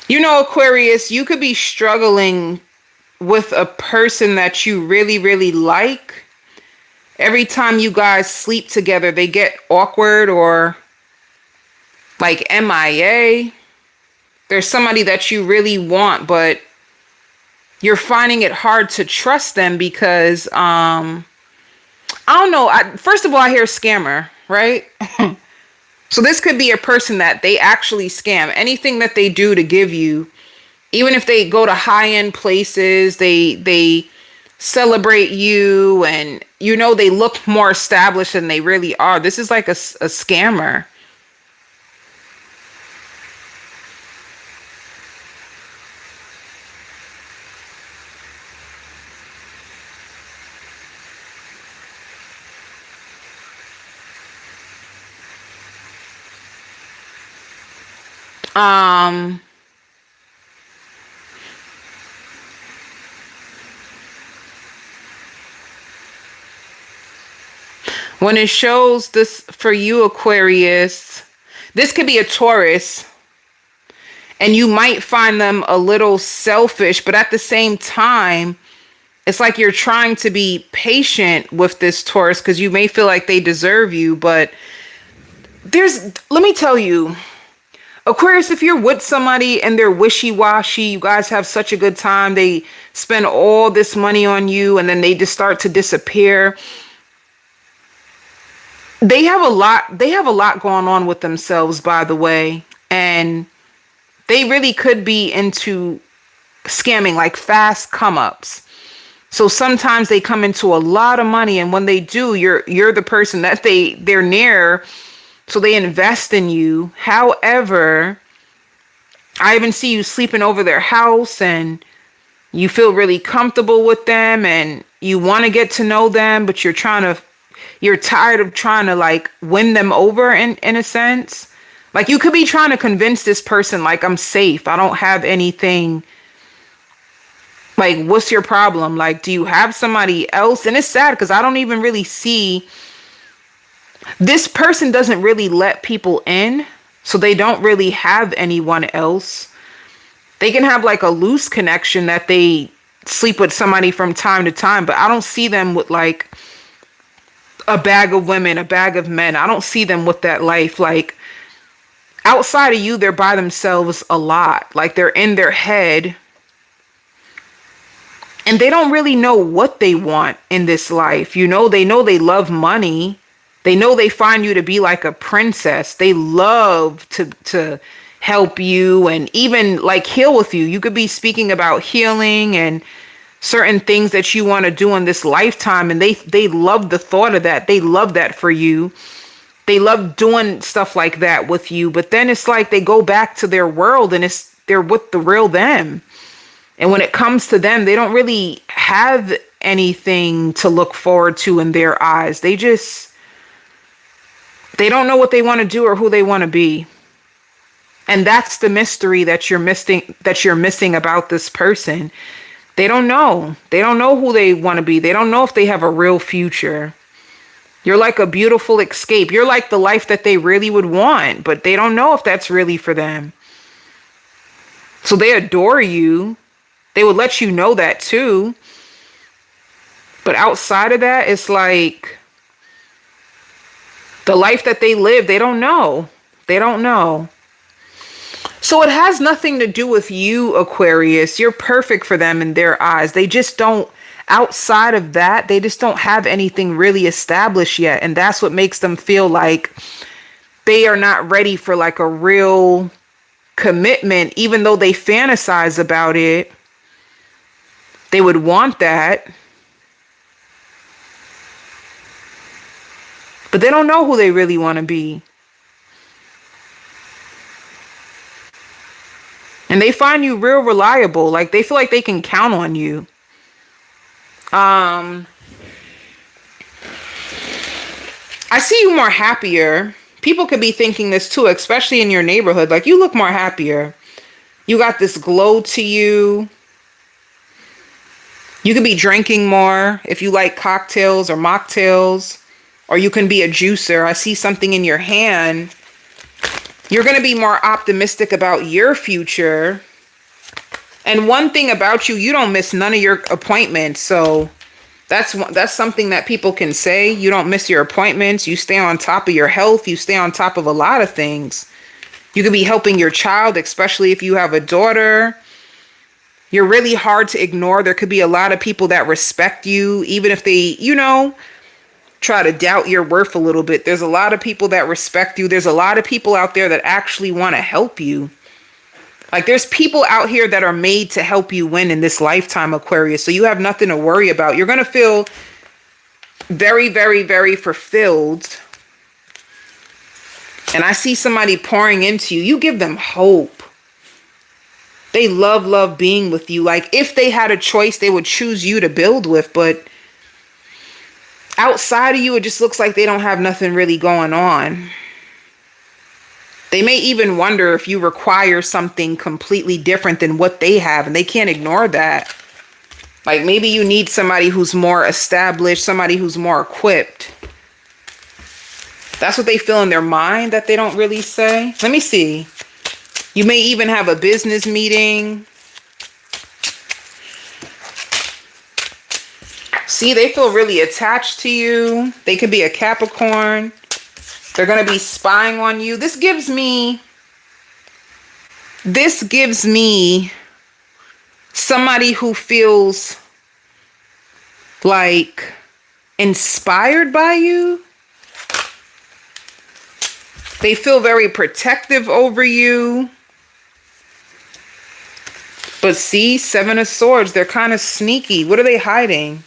You know, Aquarius, you could be struggling with a person that you really, really like. Every time you guys sleep together, they get awkward or like MIA. There's somebody that you really want, but you're finding it hard to trust them because, I don't know. First of all, I hear scammer, right? So this could be a person that they actually scam. Anything that they do to give you, even if they go to high-end places, they celebrate you, and you know they look more established than they really are. This is like a scammer. When it shows this for you, Aquarius, this could be a Taurus, and you might find them a little selfish, but at the same time, it's like you're trying to be patient with this Taurus because you may feel like they deserve you, but let me tell you, Aquarius, if you're with somebody and they're wishy-washy, you guys have such a good time, they spend all this money on you, and then they just start to disappear. They have a lot going on with themselves, by the way, and they really could be into scamming, like fast come ups. So sometimes they come into a lot of money, and when they do, you're the person that they're near, so they invest in you. However, I even see you sleeping over their house, and you feel really comfortable with them, and you want to get to know them, but you're tired of trying to like win them over in a sense. Like you could be trying to convince this person, like, I'm safe, I don't have anything. Like, what's your problem? Like, do you have somebody else? And it's sad because I don't even really see, this person doesn't really let people in, so they don't really have anyone else. They can have like a loose connection that they sleep with somebody from time to time, but I don't see them with like a bag of women, a bag of men. I don't see them with that life. Like outside of you, they're by themselves a lot. Like they're in their head, and they don't really know what they want in this life. You know they love money. They know they find you to be like a princess. They love to help you and even like heal with you. You could be speaking about healing and certain things that you want to do in this lifetime, and they love the thought of that. They love that for you. They love doing stuff like that with you. But then it's like they go back to their world, and they're with the real them. And when it comes to them, they don't really have anything to look forward to in their eyes. They don't know what they want to do or who they want to be. And that's the mystery that you're missing about this person. They don't know. They don't know who they want to be. They don't know if they have a real future. You're like a beautiful escape. You're like the life that they really would want, but they don't know if that's really for them. So they adore you. They would let you know that too. But outside of that, it's like the life that they live, they don't know. They don't know. So it has nothing to do with you, Aquarius. You're perfect for them in their eyes. They just don't, outside of that, they just don't have anything really established yet. And that's what makes them feel like they are not ready for like a real commitment, even though they fantasize about it. They would want that. But they don't know who they really want to be. And they find you real reliable. Like, they feel like they can count on you. I see you more happier. People could be thinking this too, especially in your neighborhood. Like, you look more happier. You got this glow to you. You could be drinking more if you like cocktails or mocktails. Or you can be a juicer. I see something in your hand. You're going to be more optimistic about your future. And one thing about you, you don't miss none of your appointments. So that's something that people can say. You don't miss your appointments. You stay on top of your health. You stay on top of a lot of things. You could be helping your child, especially if you have a daughter. You're really hard to ignore. There could be a lot of people that respect you, even if they, try to doubt your worth a little bit. There's a lot of people that respect you. There's a lot of people out there that actually want to help you. Like, there's people out here that are made to help you win in this lifetime, Aquarius. So you have nothing to worry about. You're going to feel very, very, very fulfilled. And I see somebody pouring into you. You give them hope. They love being with you. Like, if they had a choice, they would choose you to build with. But outside of you, it just looks like they don't have nothing really going on. They may even wonder if you require something completely different than what they have, and they can't ignore that. Like, maybe you need somebody who's more established, somebody who's more equipped. That's what they feel in their mind that they don't really say. Let me see. You may even have a business meeting. See, they feel really attached to you. They could be a Capricorn. They're going to be spying on you. This gives me somebody who feels like inspired by you. They feel very protective over you. But see, Seven of Swords, they're kind of sneaky. What are they hiding?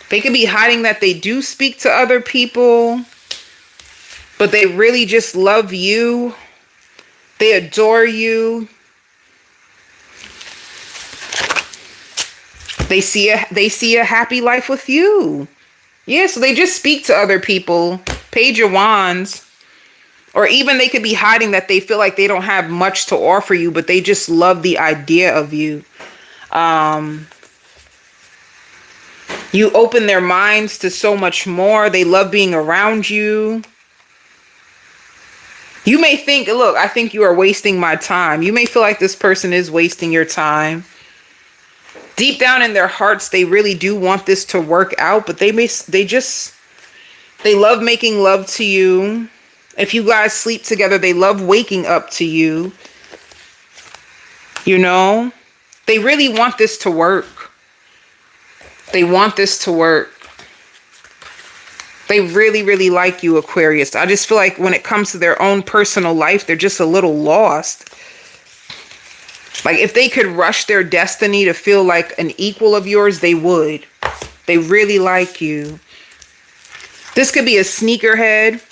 They could be hiding that they do speak to other people, but they really just love you. They adore you. They see a happy life with you. Yeah, so they just speak to other people. Page of Wands. Or even they could be hiding that they feel like they don't have much to offer you, but they just love the idea of you. You open their minds to so much more. They love being around you. You may think, look, I think you are wasting my time. You may feel like this person is wasting your time. Deep down in their hearts, they really do want this to work out, but they love making love to you. If you guys sleep together, they love waking up to you. They really want this to work. They want this to work. They really, really like you, Aquarius. I just feel like when it comes to their own personal life, they're just a little lost. Like, if they could rush their destiny to feel like an equal of yours, they would. They really like you. This could be a sneakerhead.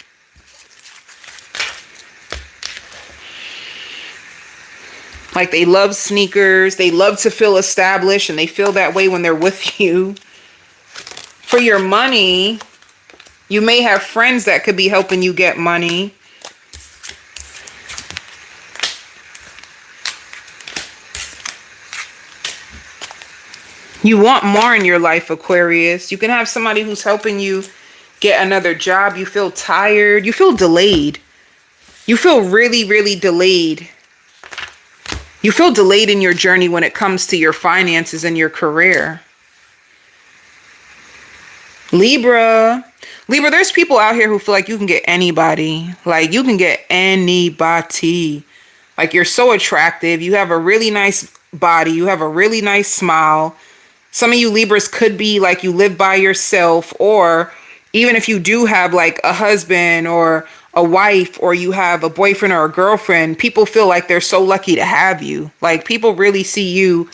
Like, they love sneakers. They love to feel established, and they feel that way when they're with you. For your money, you may have friends that could be helping you get money. You want more in your life, Aquarius. You can have somebody who's helping you get another job. You feel tired. You feel delayed. You feel really, really delayed. You feel delayed in your journey when it comes to your finances and your career. Libra, there's people out here who feel like you can get anybody. Like, you can get anybody. Like, you're so attractive. You have a really nice body. You have a really nice smile. Some of you Libras could be like you live by yourself, or even if you do have like a husband or a wife or you have a boyfriend or a girlfriend, people feel like they're so lucky to have you. Like people really see you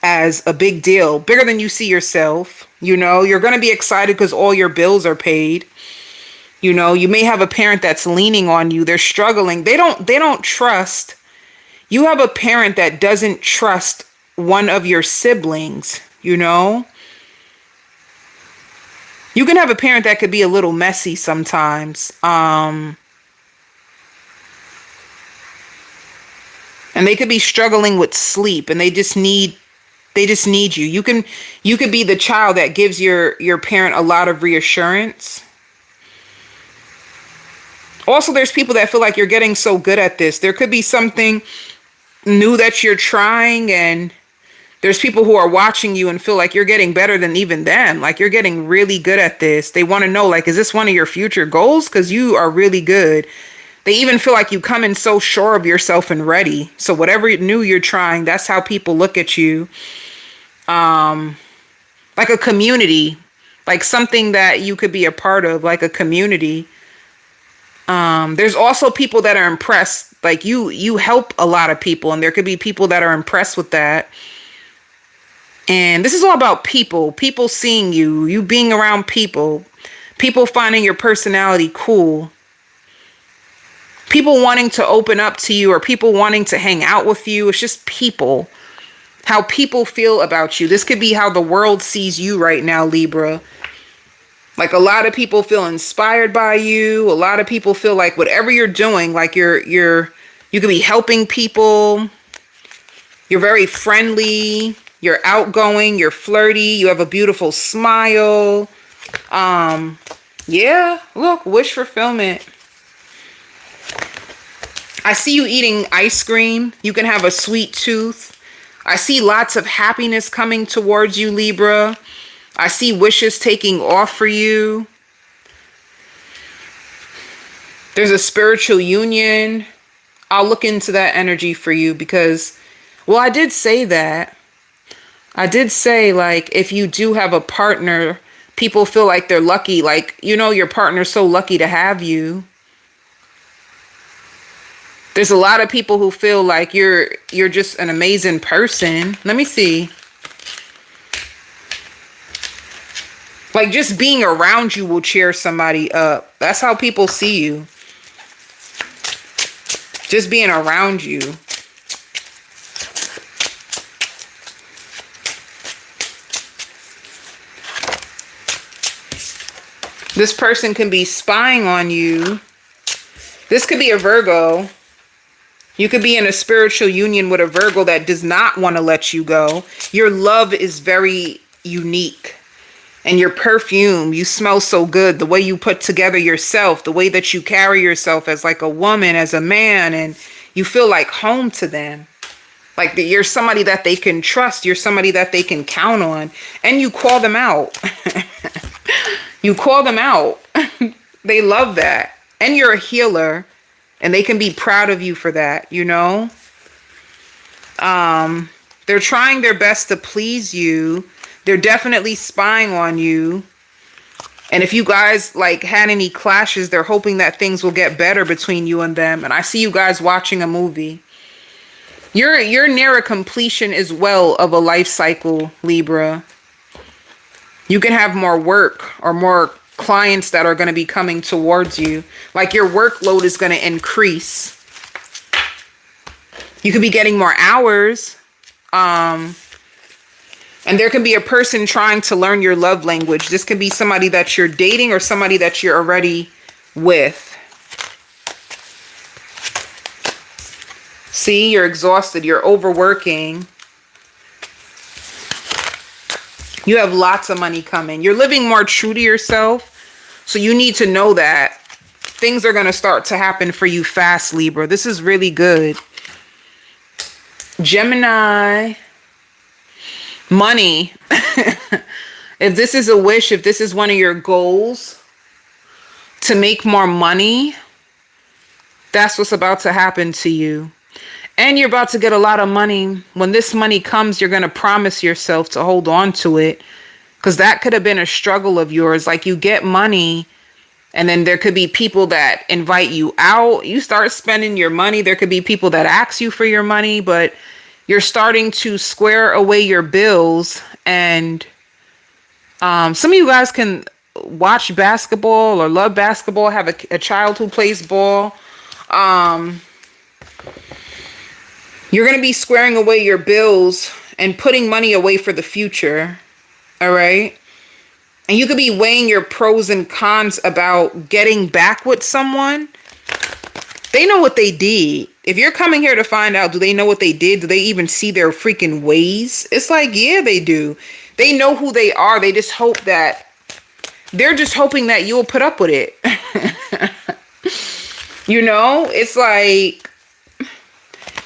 as a big deal, bigger than you see yourself. You know, you're going to be excited because all your bills are paid. You know, you may have a parent that's leaning on you. They're struggling. They don't trust. You have a parent that doesn't trust one of your siblings, you know? You can have a parent that could be a little messy sometimes. And they could be struggling with sleep and they just need you. You could be the child that gives your parent a lot of reassurance. Also, there's people that feel like you're getting so good at this. There could be something new that you're trying, and there's people who are watching you and feel like you're getting better than even them. Like you're getting really good at this. They want to know, like, is this one of your future goals? Because you are really good. They even feel like you come in so sure of yourself and ready. So whatever new you're trying, that's how people look at you. Like a community, like something that you could be a part of, like a community. There's also people that are impressed, like you help a lot of people, and there could be people that are impressed with that. And this is all about people seeing you being around people finding your personality cool, people wanting to open up to you, or people wanting to hang out with you. It's just people, how people feel about you. This could be how the world sees you right now, Libra. Like a lot of people feel inspired by you. A lot of people feel like whatever you're doing, like you could be helping people. You're very friendly. You're outgoing. You're flirty. You have a beautiful smile. Yeah, look, wish fulfillment. I see you eating ice cream. You can have a sweet tooth. I see lots of happiness coming towards you, Libra. I see wishes taking off for you. There's a spiritual union. I'll look into that energy for you because, well, I did say that. I did say, like, if you do have a partner, people feel like they're lucky. Like, you know, your partner's so lucky to have you. There's a lot of people who feel like you're just an amazing person. Let me see. Like just being around you will cheer somebody up. That's how people see you. Just being around you. This person can be spying on you. This could be a Virgo. You could be in a spiritual union with a Virgo that does not want to let you go. Your love is very unique. And your perfume, you smell so good. The way you put together yourself, the way that you carry yourself as like a woman, as a man, and you feel like home to them. Like you're somebody that they can trust. You're somebody that they can count on. And you call them out. You call them out. They love that. And you're a healer. And they can be proud of you for that, you know? They're trying their best to please you. They're definitely spying on you. And if you guys like had any clashes, they're hoping that things will get better between you and them. And I see you guys watching a movie. You're near a completion as well of a life cycle, Libra. You can have more work or more clients that are going to be coming towards you. Like your workload is going to increase. You could be getting more hours. And there can be a person trying to learn your love language. This could be somebody that you're dating or somebody that you're already with. See, you're exhausted. You're overworking. You have lots of money coming. You're living more true to yourself. So you need to know that things are going to start to happen for you fast, Libra. This is really good. Gemini. Money. If this is a wish, if this is one of your goals to make more money, that's what's about to happen to you. And you're about to get a lot of money. When this money comes, you're going to promise yourself to hold on to it, because that could have been a struggle of yours. Like you get money And then there could be people that invite you out. You start spending your money. There could be people that ask you for your money, but you're starting to square away your bills. And some of you guys can watch basketball or love basketball, have a child who plays ball. You're going to be squaring away your bills and putting money away for the future. All right. And you could be weighing your pros and cons about getting back with someone. They know what they did. If you're coming here to find out, do they know what they did? Do they even see their freaking ways? It's like, yeah, they do. They know who they are. They just hope that, they're just hoping that you'll put up with it. You know, it's like,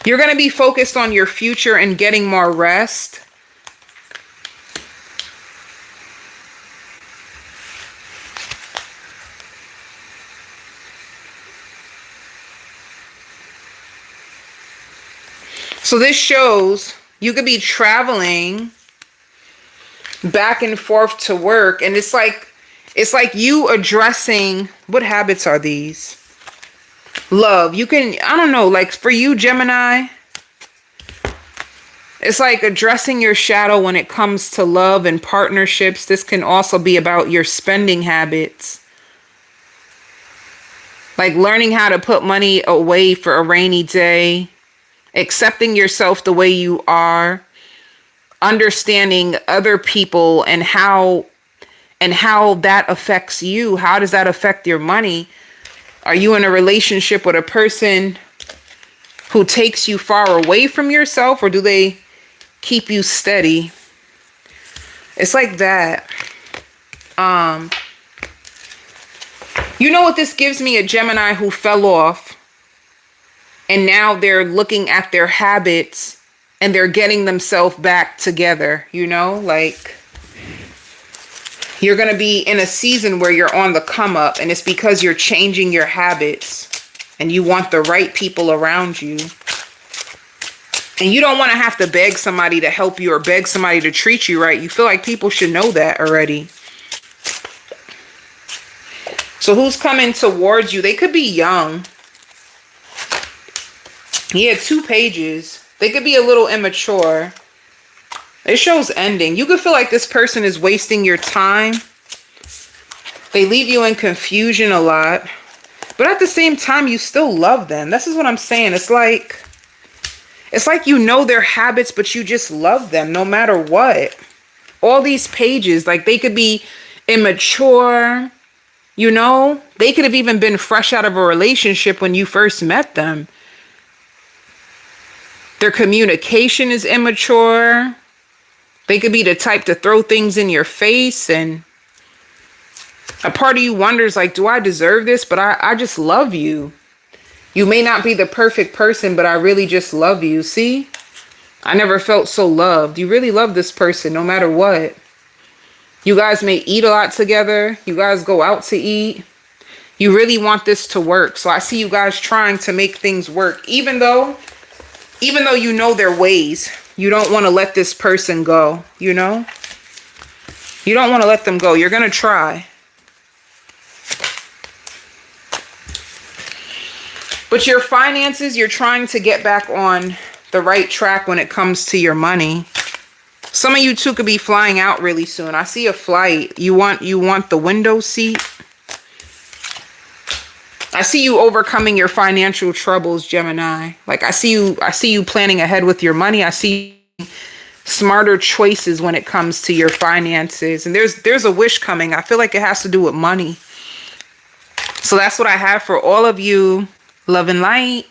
you're going to be focused on your future and getting more rest. So this shows you could be traveling back and forth to work, and it's like you addressing, what habits are these? Love. You can, I don't know, like for you, Gemini, it's like addressing your shadow when it comes to love and partnerships. This can also be about your spending habits. Like learning how to put money away for a rainy day. Accepting yourself the way you are, understanding other people and how that affects you. How does that affect your money? Are you in a relationship with a person who takes you far away from yourself, or do they keep you steady? It's like that. You know what this gives me? A Gemini who fell off. And now they're looking at their habits and they're getting themselves back together, you know, like you're going to be in a season where you're on the come up, and it's because you're changing your habits and you want the right people around you. And you don't want to have to beg somebody to help you or beg somebody to treat you right. You feel like people should know that already. So who's coming towards you? They could be young. Yeah, 2 pages. They could be a little immature. It shows ending. You could feel like this person is wasting your time. They leave you in confusion a lot. But at the same time, you still love them. This is what I'm saying. It's like you know their habits, but you just love them no matter what. All these pages, like they could be immature. You know, they could have even been fresh out of a relationship when you first met them. Their communication is immature. They could be the type to throw things in your face, and a part of you wonders, like, do I deserve this? But I just love you. You may not be the perfect person, but I really just love you. See? I never felt so loved. You really love this person no matter what. You guys may eat a lot together. You guys go out to eat. You really want this to work. So I see you guys trying to make things work, even though you know their ways. You don't want to let this person go, you know? You don't want to let them go. You're going to try. But your finances, you're trying to get back on the right track when it comes to your money. Some of you too could be flying out really soon. I see a flight. You want the window seat? I see you overcoming your financial troubles, Gemini. Like I see you planning ahead with your money. I see smarter choices when it comes to your finances. And there's a wish coming. I feel like it has to do with money. So that's what I have for all of you. Love and light.